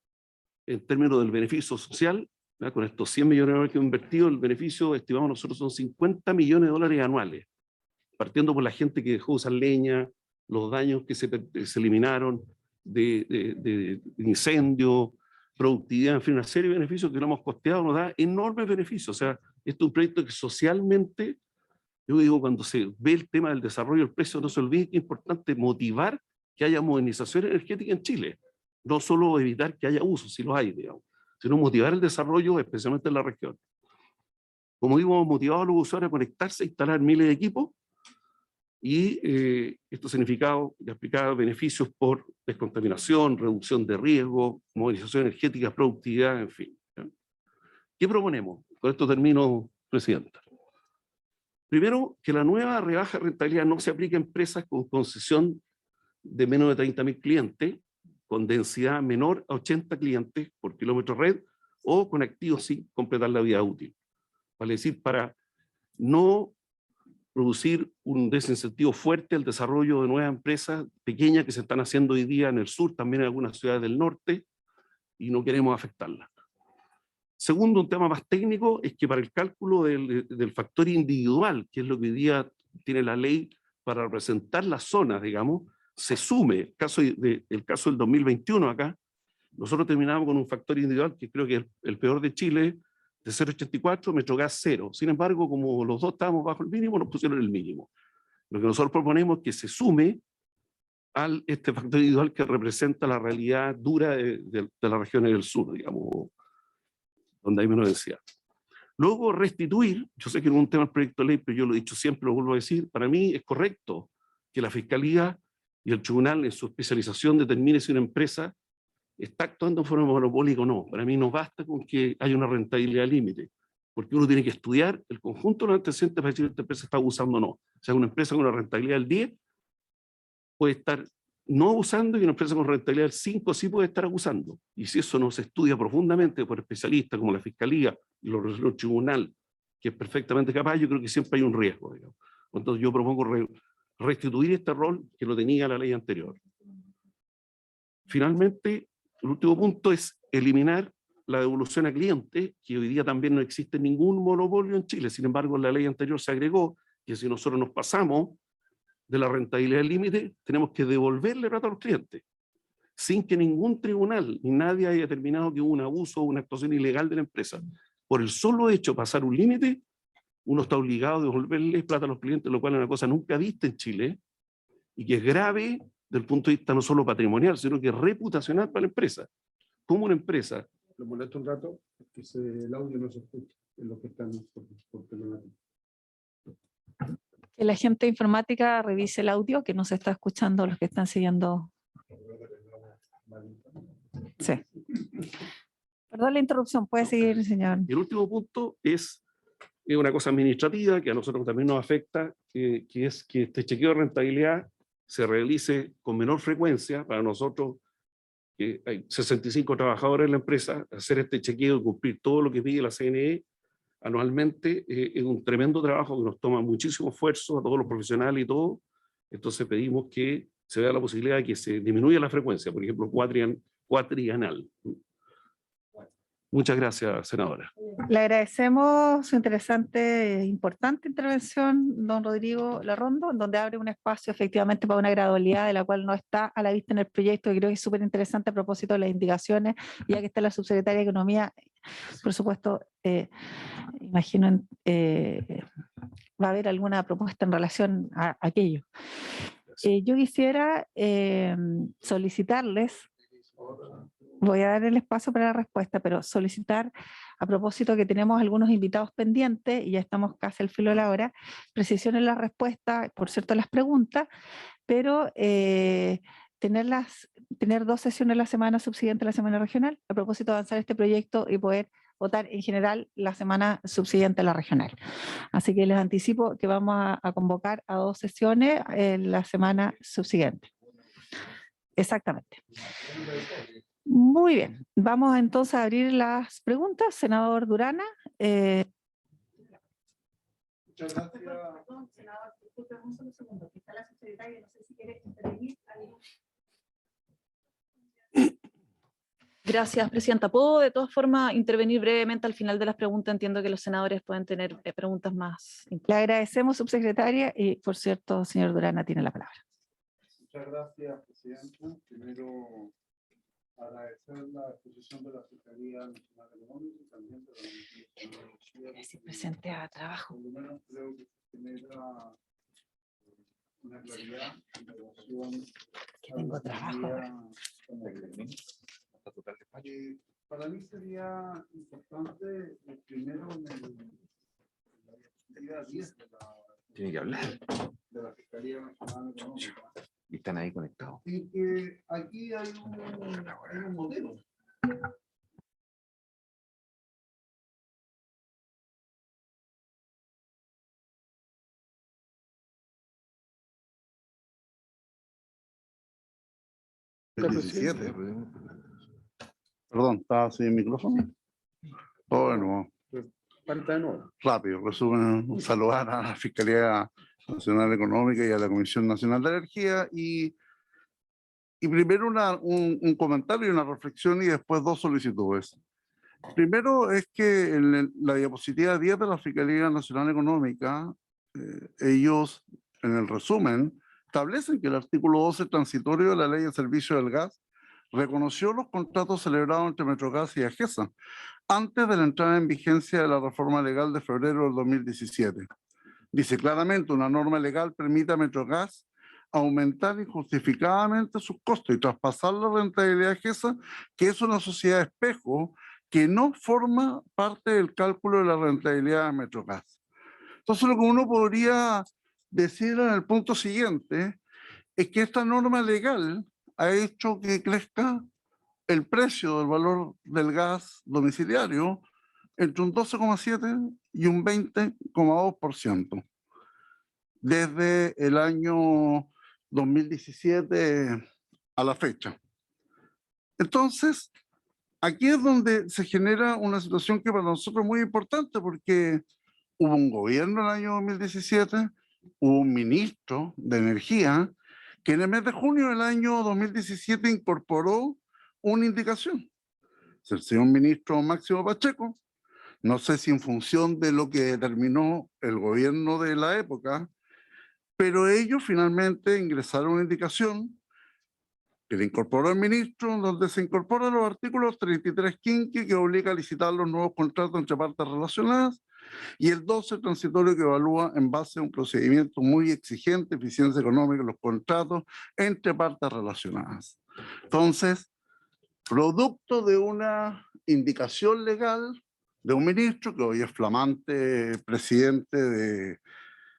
en términos del beneficio social, ¿verdad? Con estos 100 millones de dólares que hemos invertido, el beneficio estimado nosotros son 50 millones de dólares anuales, partiendo por la gente que dejó de usar leña, los daños que se eliminaron de incendios, productividad, en fin, una serie de beneficios que lo hemos costeado, nos da enormes beneficios. O sea, este es un proyecto que socialmente, yo digo, cuando se ve el tema del desarrollo del precio, no se olvide que es importante motivar que haya modernización energética en Chile. No solo evitar que haya usos, si los hay, digamos, sino motivar el desarrollo, especialmente en la región. Como digo, hemos motivado a los usuarios a conectarse, a instalar miles de equipos, y esto significaba y explicaba beneficios por descontaminación, reducción de riesgo, modernización energética, productividad, en fin. ¿Qué proponemos? Con esto termino, Presidenta. Primero, que la nueva rebaja de rentabilidad no se aplique a empresas con concesión de menos de 30.000 clientes, con densidad menor a 80 clientes por kilómetro red, o con activos sin completar la vida útil. Vale decir, para no producir un desincentivo fuerte al desarrollo de nuevas empresas pequeñas que se están haciendo hoy día en el sur, también en algunas ciudades del norte, y no queremos afectarlas. Segundo, un tema más técnico, es que para el cálculo del factor individual, que es lo que hoy día tiene la ley para representar las zonas, digamos, se sume, el caso del 2021 acá, nosotros terminamos con un factor individual que creo que es el peor de Chile, de 0,84, Metrogas 0. Sin embargo, como los dos estábamos bajo el mínimo, nos pusieron el mínimo. Lo que nosotros proponemos es que se sume este factor individual que representa la realidad dura de las regiones del sur, digamos, donde hay menos densidad. Luego, restituir, yo sé que no es un tema del proyecto de ley, pero yo lo he dicho siempre, lo vuelvo a decir, para mí es correcto que la Fiscalía y el Tribunal en su especialización determine si una empresa está actuando en forma monopólica o no. Para mí no basta con que haya una rentabilidad límite, porque uno tiene que estudiar el conjunto de los antecedentes para decir si esta empresa está abusando o no. O sea, una empresa con una rentabilidad del 10 puede estar no abusando, y una empresa con rentabilidad del 5 sí puede estar abusando. Y si eso no se estudia profundamente por especialistas como la Fiscalía y los tribunales, que es perfectamente capaz, yo creo que siempre hay un riesgo, digamos. Entonces yo propongo restituir este rol que lo tenía la ley anterior. Finalmente, el último punto es eliminar la devolución a clientes, que hoy día también no existe ningún monopolio en Chile. Sin embargo, en la ley anterior se agregó que si nosotros nos pasamos de la rentabilidad límite, tenemos que devolverle plata a los clientes, sin que ningún tribunal ni nadie haya determinado que hubo un abuso o una actuación ilegal de la empresa. Por el solo hecho de pasar un límite, uno está obligado a devolverle plata a los clientes, lo cual es una cosa nunca vista en Chile, y que es grave desde el punto de vista no solo patrimonial, sino que reputacional para la empresa. Como una empresa... Lo molesto un rato, que el audio no se escucha en lo que están por telemática. Que la gente informática revise el audio, que no se está escuchando los que están siguiendo. Sí. Perdón la interrupción, puede seguir, señor. Y el último punto es una cosa administrativa que a nosotros también nos afecta, que es que este chequeo de rentabilidad se realice con menor frecuencia. Para nosotros, que hay 65 trabajadores en la empresa, hacer este chequeo y cumplir todo lo que pide la CNE anualmente es un tremendo trabajo que nos toma muchísimo esfuerzo a todos los profesionales y todo. Entonces pedimos que se vea la posibilidad de que se disminuya la frecuencia, por ejemplo, cuatrienal. Muchas gracias, senadora. Le agradecemos su interesante e importante intervención, don Rodrigo Larrondo, donde abre un espacio efectivamente para una gradualidad de la cual no está a la vista en el proyecto, que creo que es súper interesante a propósito de las indicaciones, ya que está la subsecretaria de Economía, por supuesto, imagino va a haber alguna propuesta en relación a aquello. Yo quisiera solicitarles, voy a dar el espacio para la respuesta, pero solicitar, a propósito que tenemos algunos invitados pendientes y ya estamos casi al filo de la hora, precisión en la respuesta, por cierto, las preguntas, pero tener 2 sesiones la semana subsiguiente a la semana regional, a propósito de avanzar este proyecto y poder votar en general la semana subsiguiente a la regional. Así que les anticipo que vamos a convocar a 2 sesiones en la semana subsiguiente. Exactamente. Muy bien, vamos entonces a abrir las preguntas. Senador Durana. Muchas gracias. Perdón, senador, disculpe un solo segundo, que está la subsecretaria, no sé si quiere intervenir. Gracias, presidenta. ¿Puedo de todas formas intervenir brevemente al final de las preguntas? Entiendo que los senadores pueden tener preguntas más. Le agradecemos, subsecretaria, y por cierto, señor Durana tiene la palabra. Muchas gracias, presidenta. Primero, agradecer la exposición de la Fiscalía Nacional Económica y también de la Comisión de Energía. Sí, presente a trabajo. Por lo menos creo que se genera una claridad en relación Que tengo trabajo ahora. Para mí sería importante primero en la 10 Tiene que hablar. de la Fiscalía Nacional Económica. Y están ahí conectados. Y que aquí hay un modelo. El 17. Perdón, estaba sin micrófono. Bueno, rápido, resumen, saludar a la Fiscalía Nacional Económica y a la Comisión Nacional de Energía y primero un comentario y una reflexión y después dos solicitudes. Primero es que en la diapositiva 10 de la Fiscalía Nacional Económica, ellos en el resumen establecen que el artículo 12 transitorio de la Ley de Servicio del Gas reconoció los contratos celebrados entre Metrogas y AGESA antes de la entrada en vigencia de la reforma legal de febrero del 2017. Dice claramente, una norma legal permite a Metrogas aumentar injustificadamente sus costos y traspasar la rentabilidad de AGESA, que es una sociedad espejo que no forma parte del cálculo de la rentabilidad de Metrogas. Entonces, lo que uno podría decir en el punto siguiente es que esta norma legal ha hecho que crezca el precio del valor del gas domiciliario entre un 12,7 y un 20,2% desde el año 2017 a la fecha. Entonces, aquí es donde se genera una situación que para nosotros es muy importante porque hubo un gobierno en el año 2017, hubo un ministro de Energía que en el mes de junio del año 2017 incorporó una indicación. El señor ministro Máximo Pacheco, no sé si en función de lo que determinó el gobierno de la época, pero ellos finalmente ingresaron una indicación que le incorporó el ministro, donde se incorporan los artículos 33 quinqui que obliga a licitar los nuevos contratos entre partes relacionadas y el 12 transitorio que evalúa en base a un procedimiento muy exigente, eficiencia económica en los contratos entre partes relacionadas. Entonces, producto de una indicación legal de un ministro que hoy es flamante presidente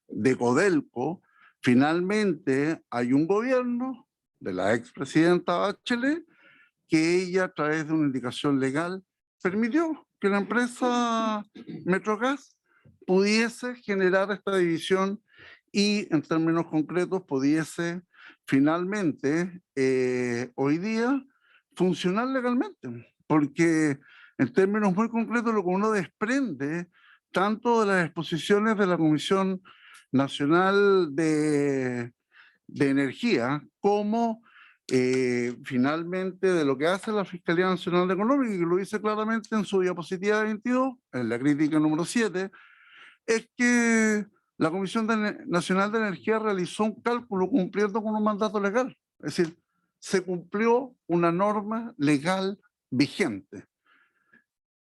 de Codelco, finalmente hay un gobierno de la expresidenta Bachelet que ella a través de una indicación legal permitió que la empresa Metrogas pudiese generar esta división y en términos concretos pudiese finalmente hoy día funcionar legalmente, porque en términos muy concretos lo que uno desprende tanto de las exposiciones de la Comisión Nacional de Energía como finalmente de lo que hace la Fiscalía Nacional Económica, y que lo dice claramente en su diapositiva 22, en la crítica número 7, es que la Comisión Nacional de Energía realizó un cálculo cumpliendo con un mandato legal. Es decir, se cumplió una norma legal vigente.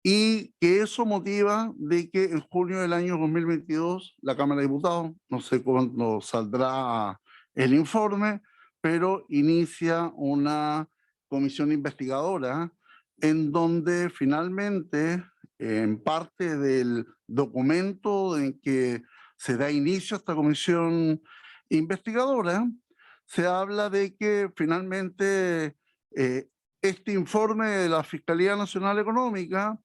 Y que eso motiva de que en junio del año 2022 la Cámara de Diputados, no sé cuándo saldrá el informe, pero inicia una comisión investigadora en donde finalmente, en parte del documento en que se da inicio a esta comisión investigadora, se habla de que finalmente este informe de la Fiscalía Nacional Económica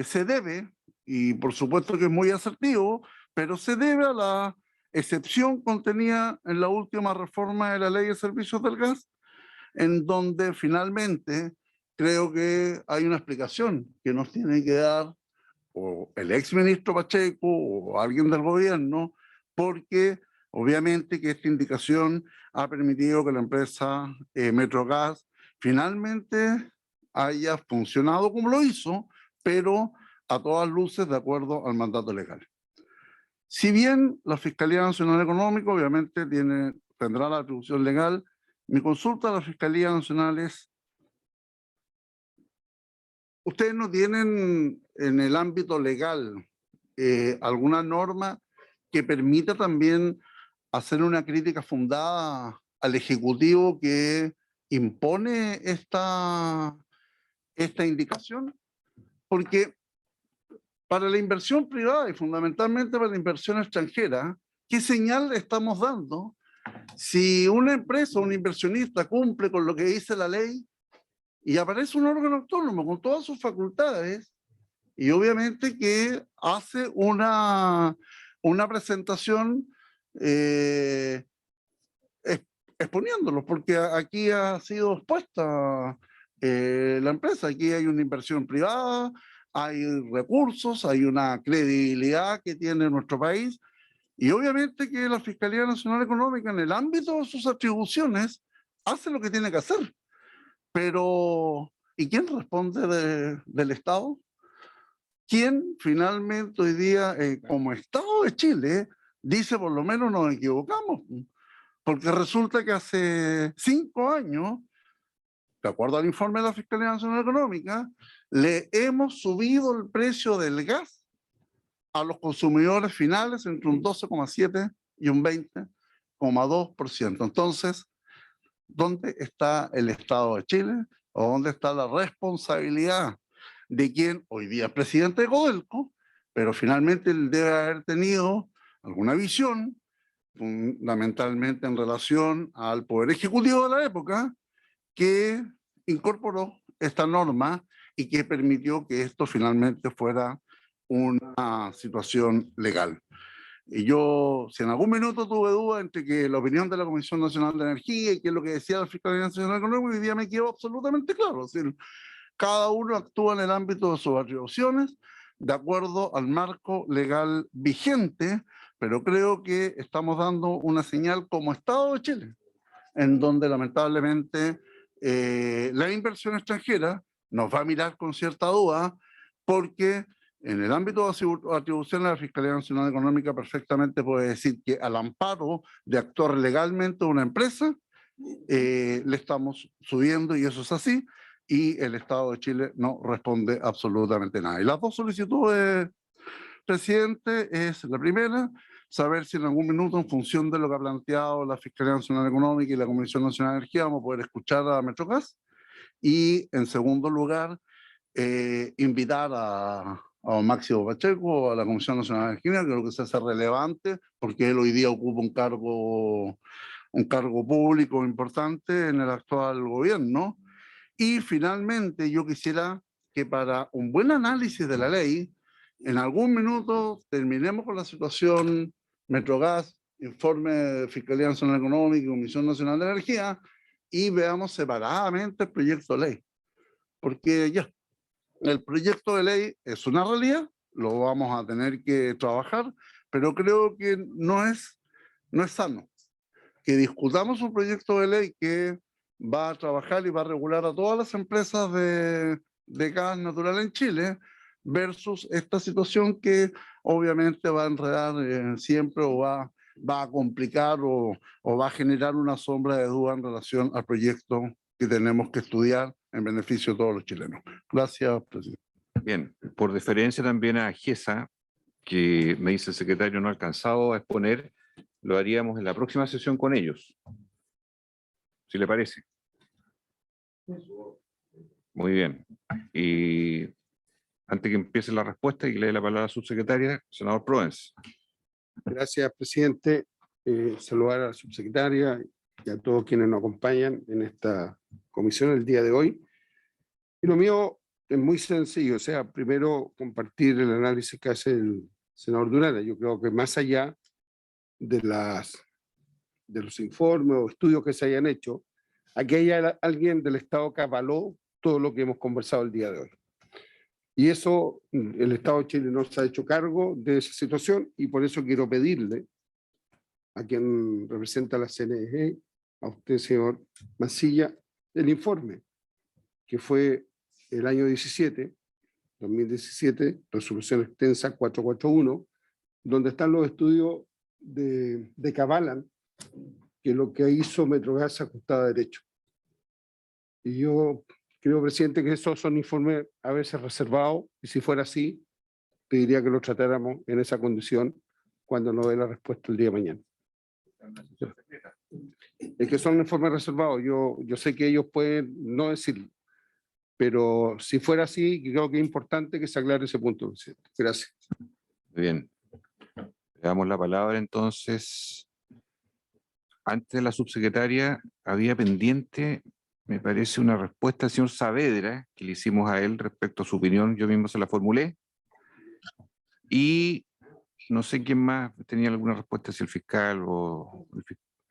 se debe, y por supuesto que es muy asertivo, pero se debe a la excepción contenida en la última reforma de la Ley de Servicios del Gas, en donde finalmente creo que hay una explicación que nos tiene que dar o el exministro Pacheco o alguien del gobierno, porque obviamente que esta indicación ha permitido que la empresa Metrogas finalmente haya funcionado como lo hizo, pero a todas luces de acuerdo al mandato legal. Si bien la Fiscalía Nacional Económica obviamente tendrá la atribución legal, mi consulta a la Fiscalía Nacional es ¿ustedes no tienen en el ámbito legal alguna norma que permita también hacer una crítica fundada al Ejecutivo que impone esta indicación? Porque para la inversión privada y fundamentalmente para la inversión extranjera, ¿qué señal estamos dando? Si una empresa o un inversionista cumple con lo que dice la ley y aparece un órgano autónomo con todas sus facultades y obviamente que hace una presentación exponiéndolos, porque aquí ha sido expuesta la empresa, aquí hay una inversión privada, hay recursos, hay una credibilidad que tiene nuestro país, y obviamente que la Fiscalía Nacional Económica en el ámbito de sus atribuciones hace lo que tiene que hacer. Pero, ¿y quién responde del Estado? ¿Quién finalmente hoy día, como Estado de Chile, dice por lo menos nos equivocamos? Porque resulta que hace 5 años, de acuerdo al informe de la Fiscalía Nacional Económica, le hemos subido el precio del gas a los consumidores finales entre un 12,7 y un 20,2%. Entonces, ¿dónde está el Estado de Chile? ¿O dónde está la responsabilidad de quien hoy día es presidente de Codelco, pero finalmente él debe haber tenido alguna visión, fundamentalmente en relación al Poder Ejecutivo de la época, que incorporó esta norma y que permitió que esto finalmente fuera una situación legal? Y yo, si en algún minuto tuve duda entre que la opinión de la Comisión Nacional de Energía y qué es lo que decía la Fiscalía Nacional Económica, hoy día me quedó absolutamente claro. Es decir, cada uno actúa en el ámbito de sus atribuciones, de acuerdo al marco legal vigente, pero creo que estamos dando una señal como Estado de Chile, en donde lamentablemente la inversión extranjera nos va a mirar con cierta duda, porque en el ámbito de atribuciones de la Fiscalía Nacional Económica perfectamente puede decir que al amparo de actuar legalmente una empresa, le estamos subiendo, y eso es así, y el Estado de Chile no responde absolutamente nada. Y las dos solicitudes, presidente, es la primera, saber si en algún minuto, en función de lo que ha planteado la Fiscalía Nacional Económica y la Comisión Nacional de Energía, vamos a poder escuchar a Metrogas. Y en segundo lugar, invitar a Máximo Pacheco, a la Comisión Nacional de Energía, creo que se hace relevante, porque él hoy día ocupa un cargo público importante en el actual gobierno. Y finalmente yo quisiera que para un buen análisis de la ley, en algún minuto terminemos con la situación Metrogas, informe de Fiscalía Nacional Económica y Comisión Nacional de Energía, y veamos separadamente el proyecto de ley. Porque ya, el proyecto de ley es una realidad, lo vamos a tener que trabajar, pero creo que no es sano que discutamos un proyecto de ley que va a trabajar y va a regular a todas las empresas de gas natural en Chile, versus esta situación que obviamente va a enredar siempre, o va a complicar o va a generar una sombra de duda en relación al proyecto que tenemos que estudiar en beneficio de todos los chilenos. Gracias, presidente. Bien, por deferencia también a GESA, que me dice el secretario no ha alcanzado a exponer, lo haríamos en la próxima sesión con ellos, si le parece. Muy bien. Y antes que empiece la respuesta y que le dé la palabra a la subsecretaria, senador Proens. Gracias, presidente. Saludar a la subsecretaria y a todos quienes nos acompañan en esta comisión el día de hoy. Y lo mío es muy sencillo, o sea, primero compartir el análisis que hace el senador Durán. Yo creo que más allá de los informes o estudios que se hayan hecho, aquí hay alguien del Estado que avaló todo lo que hemos conversado el día de hoy. Y eso, el Estado de Chile no se ha hecho cargo de esa situación, y por eso quiero pedirle a quien representa la CNE, a usted, señor Mancilla, el informe, que fue el año 2017, resolución extensa 441, donde están los estudios de que avalan que lo que hizo Metrogas se ajustaba a derecho. Y yo Creo, presidente, que esos son informes a veces reservados, y si fuera así, pediría que lo tratáramos en esa condición cuando nos dé la respuesta el día de mañana. Es que son informes reservados, yo sé que ellos pueden no decirlo, pero si fuera así, creo que es importante que se aclare ese punto, presidente. Gracias. Muy bien. Le damos la palabra entonces. Antes de la subsecretaria, había pendiente, me parece, una respuesta al señor Saavedra, que le hicimos a él respecto a su opinión, yo mismo se la formulé. Y no sé quién más tenía alguna respuesta hacia el fiscal o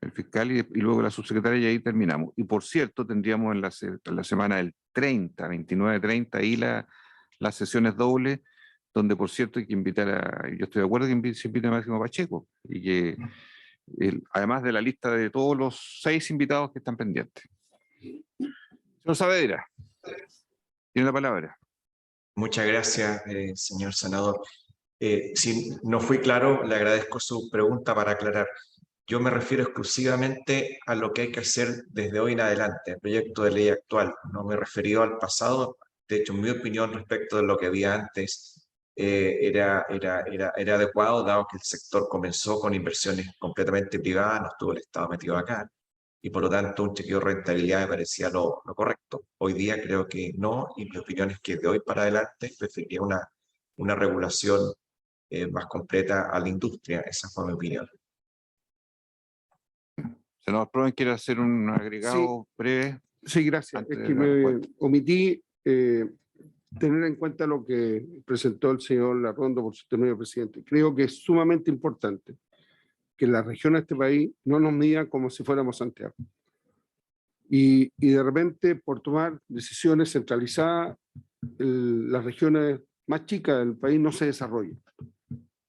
el fiscal y luego la subsecretaria, y ahí terminamos. Y por cierto, tendríamos en la semana del 30, 29-30, ahí las sesiones dobles, donde por cierto hay que invitar yo estoy de acuerdo que se invite a Máximo Pacheco, y que además de la lista de todos los 6 invitados que están pendientes. Señor Saavedra, tiene la palabra. Muchas gracias, señor senador. Si no fui claro, le agradezco su pregunta para aclarar. Yo me refiero exclusivamente a lo que hay que hacer desde hoy en adelante, el proyecto de ley actual. No me he referido al pasado. De hecho, mi opinión respecto de lo que había antes era adecuado, dado que el sector comenzó con inversiones completamente privadas, no estuvo el Estado metido acá, y por lo tanto un chequeo de rentabilidad me parecía lo correcto. Hoy día creo que no, y mi opinión es que de hoy para adelante preferiría una regulación más completa a la industria. Esa fue mi opinión. Senador Proven, ¿quiere hacer un agregado breve? Sí, gracias. Es que me omití tener en cuenta lo que presentó el señor Larrondo por su intermedio, presidente. Creo que es sumamente importante que las regiones de este país no nos midan como si fuéramos Santiago. Y de repente, por tomar decisiones centralizadas, las regiones más chicas del país no se desarrollan,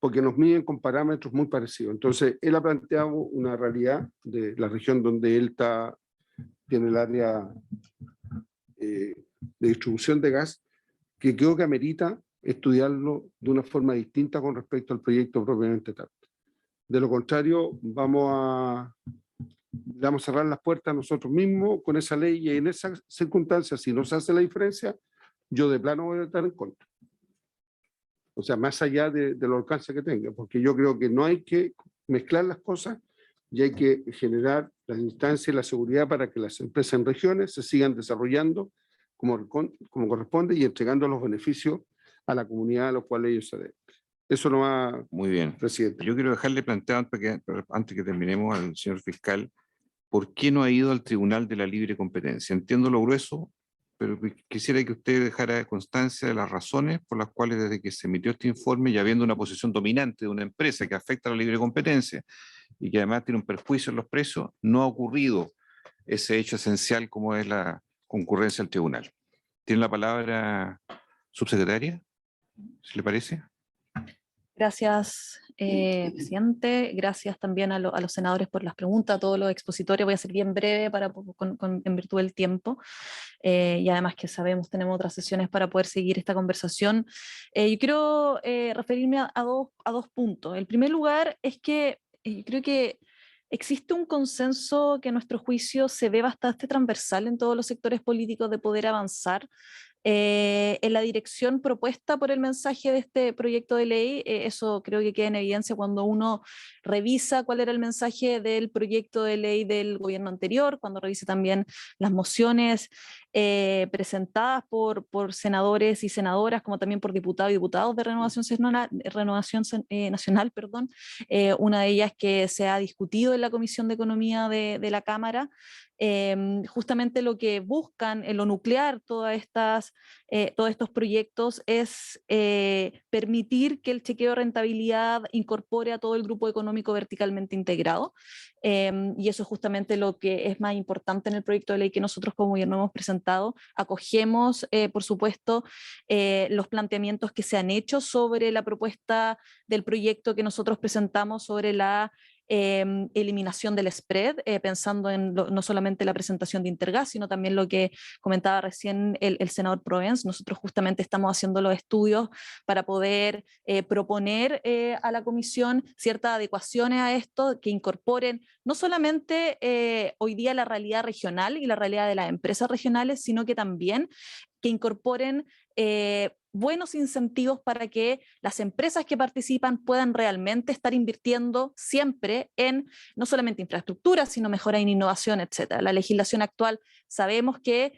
porque nos miden con parámetros muy parecidos. Entonces, él ha planteado una realidad de la región donde él tiene el área de distribución de gas, que creo que amerita estudiarlo de una forma distinta con respecto al proyecto propiamente tal. De lo contrario, vamos a cerrar las puertas nosotros mismos con esa ley, y en esas circunstancias, si no se hace la diferencia, yo de plano voy a estar en contra. O sea, más allá de los alcances que tenga, porque yo creo que no hay que mezclar las cosas y hay que generar las instancias y la seguridad para que las empresas en regiones se sigan desarrollando como corresponde y entregando los beneficios a la comunidad a los cuales ellos se deben. Eso no va. Muy bien, presidente. Yo quiero dejarle planteado, antes que terminemos, al señor fiscal, ¿por qué no ha ido al Tribunal de la Libre Competencia? Entiendo lo grueso, pero quisiera que usted dejara constancia de las razones por las cuales desde que se emitió este informe, y habiendo una posición dominante de una empresa que afecta a la libre competencia y que además tiene un perjuicio en los precios, no ha ocurrido ese hecho esencial como es la concurrencia al tribunal. ¿Tiene la palabra, subsecretaria? ¿Se le parece? Gracias, presidente. Gracias también a los senadores por las preguntas, a todos los expositores. Voy a ser bien breve en virtud del tiempo. Y además que sabemos, tenemos otras sesiones para poder seguir esta conversación. Yo quiero referirme a dos puntos. El primer lugar es que yo creo que existe un consenso que a nuestro juicio se ve bastante transversal en todos los sectores políticos de poder avanzar en la dirección propuesta por el mensaje de este proyecto de ley. Eso creo que queda en evidencia cuando uno revisa cuál era el mensaje del proyecto de ley del gobierno anterior, cuando revisa también las mociones presentadas por senadores y senadoras, como también por diputados y diputados de Renovación Nacional, perdón. Una de ellas que se ha discutido en la Comisión de Economía de la Cámara. Justamente lo que buscan en lo nuclear todos estos proyectos es permitir que el chequeo de rentabilidad incorpore a todo el grupo económico verticalmente integrado, y eso es justamente lo que es más importante en el proyecto de ley que nosotros como gobierno hemos presentado. Acogemos, por supuesto, los planteamientos que se han hecho sobre la propuesta del proyecto que nosotros presentamos sobre la eliminación del spread, pensando en no solamente la presentación de Intergas, sino también lo que comentaba recién el senador Proens. Nosotros justamente estamos haciendo los estudios para poder proponer a la comisión ciertas adecuaciones a esto que incorporen no solamente hoy día la realidad regional y la realidad de las empresas regionales, sino que también que incorporen buenos incentivos para que las empresas que participan puedan realmente estar invirtiendo siempre en no solamente infraestructura, sino mejora en innovación, etc. La legislación actual sabemos que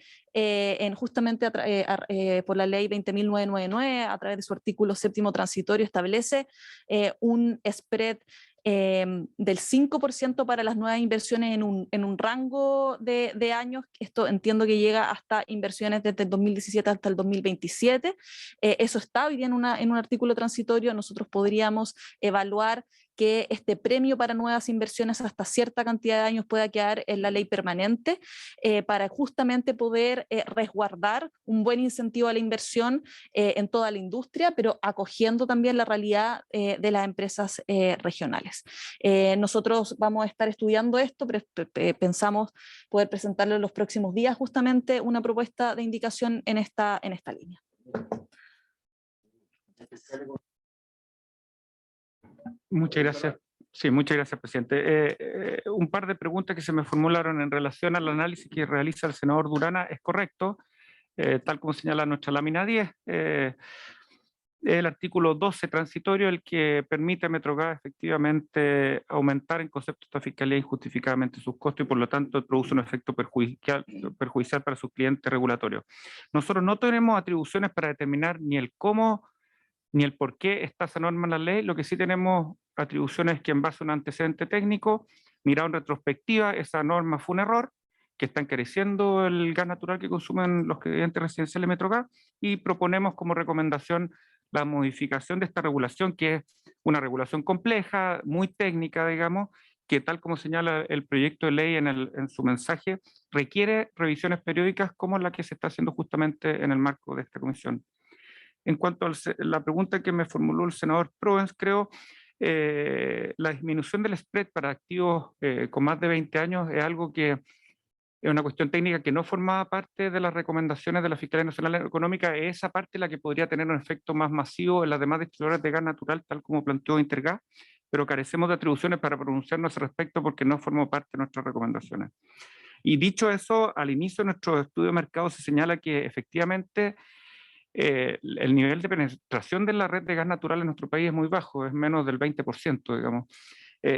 justamente por la ley 20.999, a través de su artículo 7º transitorio, establece un spread del 5% para las nuevas inversiones en un rango de años. Esto entiendo que llega hasta inversiones desde el 2017 hasta el 2027. Eso está hoy día en un artículo transitorio. Nosotros podríamos evaluar que este premio para nuevas inversiones hasta cierta cantidad de años pueda quedar en la ley permanente para justamente poder resguardar un buen incentivo a la inversión en toda la industria, pero acogiendo también la realidad de las empresas regionales. Nosotros vamos a estar estudiando esto, pero pensamos poder presentarlo en los próximos días justamente una propuesta de indicación en esta línea. Muchas gracias. Sí, muchas gracias, presidente. Un par de preguntas que se me formularon en relación al análisis que realiza el senador Durana es correcto, tal como señala nuestra lámina 10. El artículo 12 transitorio, el que permite a Metrogas efectivamente aumentar en concepto de esta fiscalía injustificadamente sus costos y por lo tanto produce un efecto perjudicial para sus clientes regulatorios. Nosotros no tenemos atribuciones para determinar ni el cómo ni el por qué está esa norma en la ley. Lo que sí tenemos atribuciones que en base a un antecedente técnico, mirado en retrospectiva, esa norma fue un error, que está encareciendo el gas natural que consumen los clientes residenciales de Metrogas, y proponemos como recomendación la modificación de esta regulación, que es una regulación compleja, muy técnica, digamos, que tal como señala el proyecto de ley en su mensaje, requiere revisiones periódicas como la que se está haciendo justamente en el marco de esta comisión. En cuanto a la pregunta que me formuló el senador Proens, creo la disminución del spread para activos con más de 20 años es algo que es una cuestión técnica que no formaba parte de las recomendaciones de la Fiscalía Nacional Económica. Es esa parte la que podría tener un efecto más masivo en las demás distribuidoras de gas natural, tal como planteó Intergas, pero carecemos de atribuciones para pronunciarnos al respecto porque no formó parte de nuestras recomendaciones. Y dicho eso, al inicio de nuestro estudio de mercado se señala que efectivamente el nivel de penetración de la red de gas natural en nuestro país es muy bajo, es menos del 20%, digamos.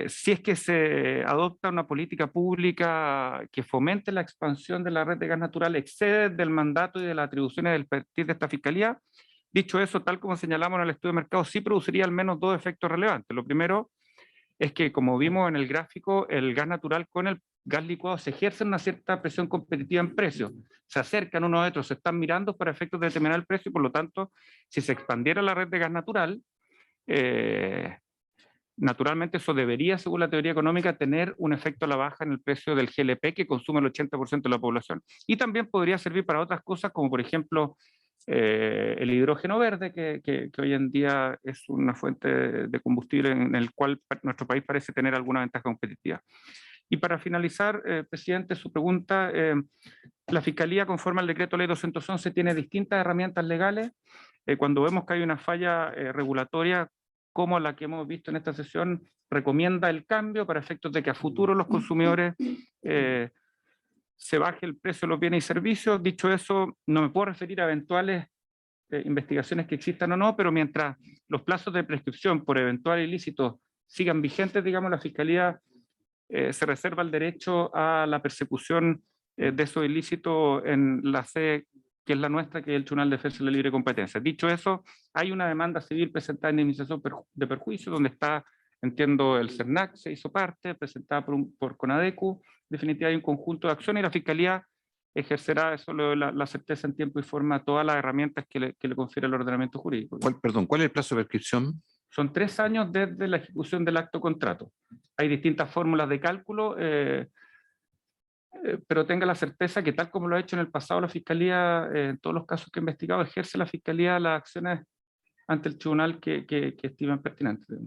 Si es que se adopta una política pública que fomente la expansión de la red de gas natural, excede del mandato y de las atribuciones del partir de esta fiscalía. Dicho eso, tal como señalamos en el estudio de mercado, sí produciría al menos dos efectos relevantes. Lo primero es que, como vimos en el gráfico, el gas natural con el gas licuado se ejerce una cierta presión competitiva en precios, se acercan unos a otros, se están mirando para efectos de determinar el precio, y por lo tanto, si se expandiera la red de gas natural, naturalmente eso debería, según la teoría económica, tener un efecto a la baja en el precio del GLP que consume el 80% de la población. Y también podría servir para otras cosas, como por ejemplo el hidrógeno verde, que hoy en día es una fuente de combustible en el cual nuestro país parece tener alguna ventaja competitiva. Y para finalizar, presidente, su pregunta, la Fiscalía, conforme al decreto ley 211, tiene distintas herramientas legales. Cuando vemos que hay una falla regulatoria, como la que hemos visto en esta sesión, recomienda el cambio para efectos de que a futuro los consumidores se baje el precio de los bienes y servicios. Dicho eso, no me puedo referir a eventuales investigaciones que existan o no, pero mientras los plazos de prescripción por eventuales ilícitos sigan vigentes, digamos, la Fiscalía se reserva el derecho a la persecución de esos ilícitos en la sede que es la nuestra, que es el Tribunal de Defensa de la Libre Competencia. Dicho eso, hay una demanda civil presentada en indemnización de perjuicio, donde está, entiendo, el CERNAC se hizo parte, presentada por CONADECU. En definitiva, hay un conjunto de acciones y la Fiscalía ejercerá eso, la certeza en tiempo y forma, todas las herramientas que le confiere el ordenamiento jurídico. ¿Cuál es el plazo de prescripción? Son 3 años desde la ejecución del acto contrato. Hay distintas fórmulas de cálculo, pero tenga la certeza que, tal como lo ha hecho en el pasado la Fiscalía, en todos los casos que ha investigado, ejerce la Fiscalía las acciones ante el tribunal que estimen pertinentes.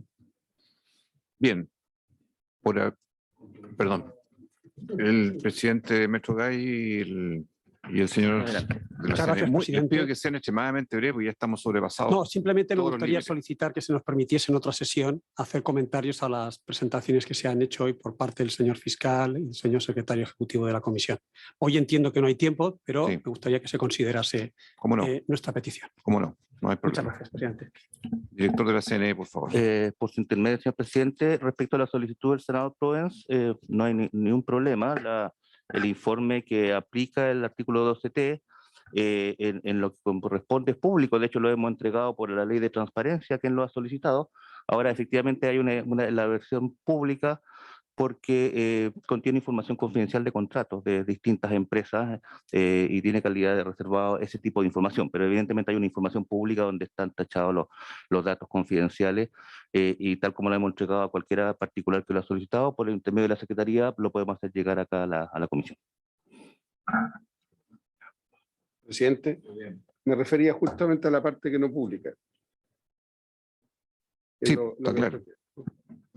Bien. Perdón, el presidente de MetroGuy y el señor Adelante. de la Muchas CNE. gracias, Les presidente. pido que sean extremadamente breves, porque ya estamos sobrepasados. No, simplemente me todos los gustaría límites. solicitar que se nos permitiese en otra sesión hacer comentarios a las presentaciones que se han hecho hoy por parte del señor fiscal y el señor secretario ejecutivo de la comisión. Hoy entiendo que no hay tiempo, pero Sí. me gustaría que se considerase ¿Cómo no? nuestra petición. ¿Cómo no? No hay Muchas problema. gracias, presidente. Director de la CNE, por favor. Por su intermedio, señor presidente, respecto a la solicitud del senador Proens, no hay ningún problema. El informe que aplica el artículo 12T en lo que corresponde es público. De hecho, lo hemos entregado por la ley de transparencia, quien lo ha solicitado. Ahora, efectivamente, hay la versión pública porque contiene información confidencial de contratos de distintas empresas y tiene calidad de reservado ese tipo de información, pero evidentemente hay una información pública donde están tachados los datos confidenciales y tal como lo hemos entregado a cualquiera particular que lo ha solicitado, por el intermedio de la Secretaría lo podemos hacer llegar acá a la comisión. Presidente, me refería justamente a la parte que no publica. Sí, está claro.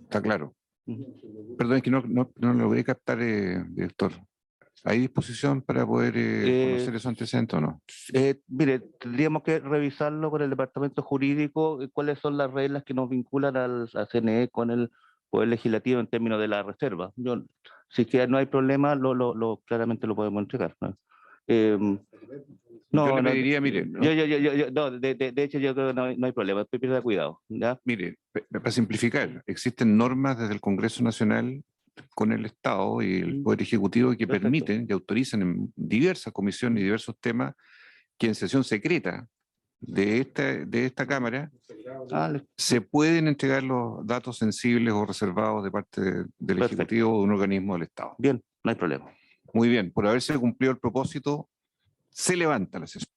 Está claro. Perdón, es que no logré captar, director. ¿Hay disposición para poder conocer esos antecedentes o no? Mire, tendríamos que revisarlo con el departamento jurídico, cuáles son las reglas que nos vinculan a CNE con el Poder Legislativo en términos de la reserva. Si es que no hay problema, claramente lo podemos entregar, ¿no? Yo le pediría, mire, de hecho yo creo que no hay problema, pierda cuidado, ¿ya? Mire, para simplificar, existen normas desde el Congreso Nacional con el Estado y el Poder Ejecutivo que Perfecto. permiten y autorizan en diversas comisiones y diversos temas que en sesión secreta de esta Cámara se pueden entregar los datos sensibles o reservados de parte del Perfecto. Ejecutivo o de un organismo del Estado. Bien, no hay problema. Muy bien, por haberse cumplido el propósito, se levanta la sesión.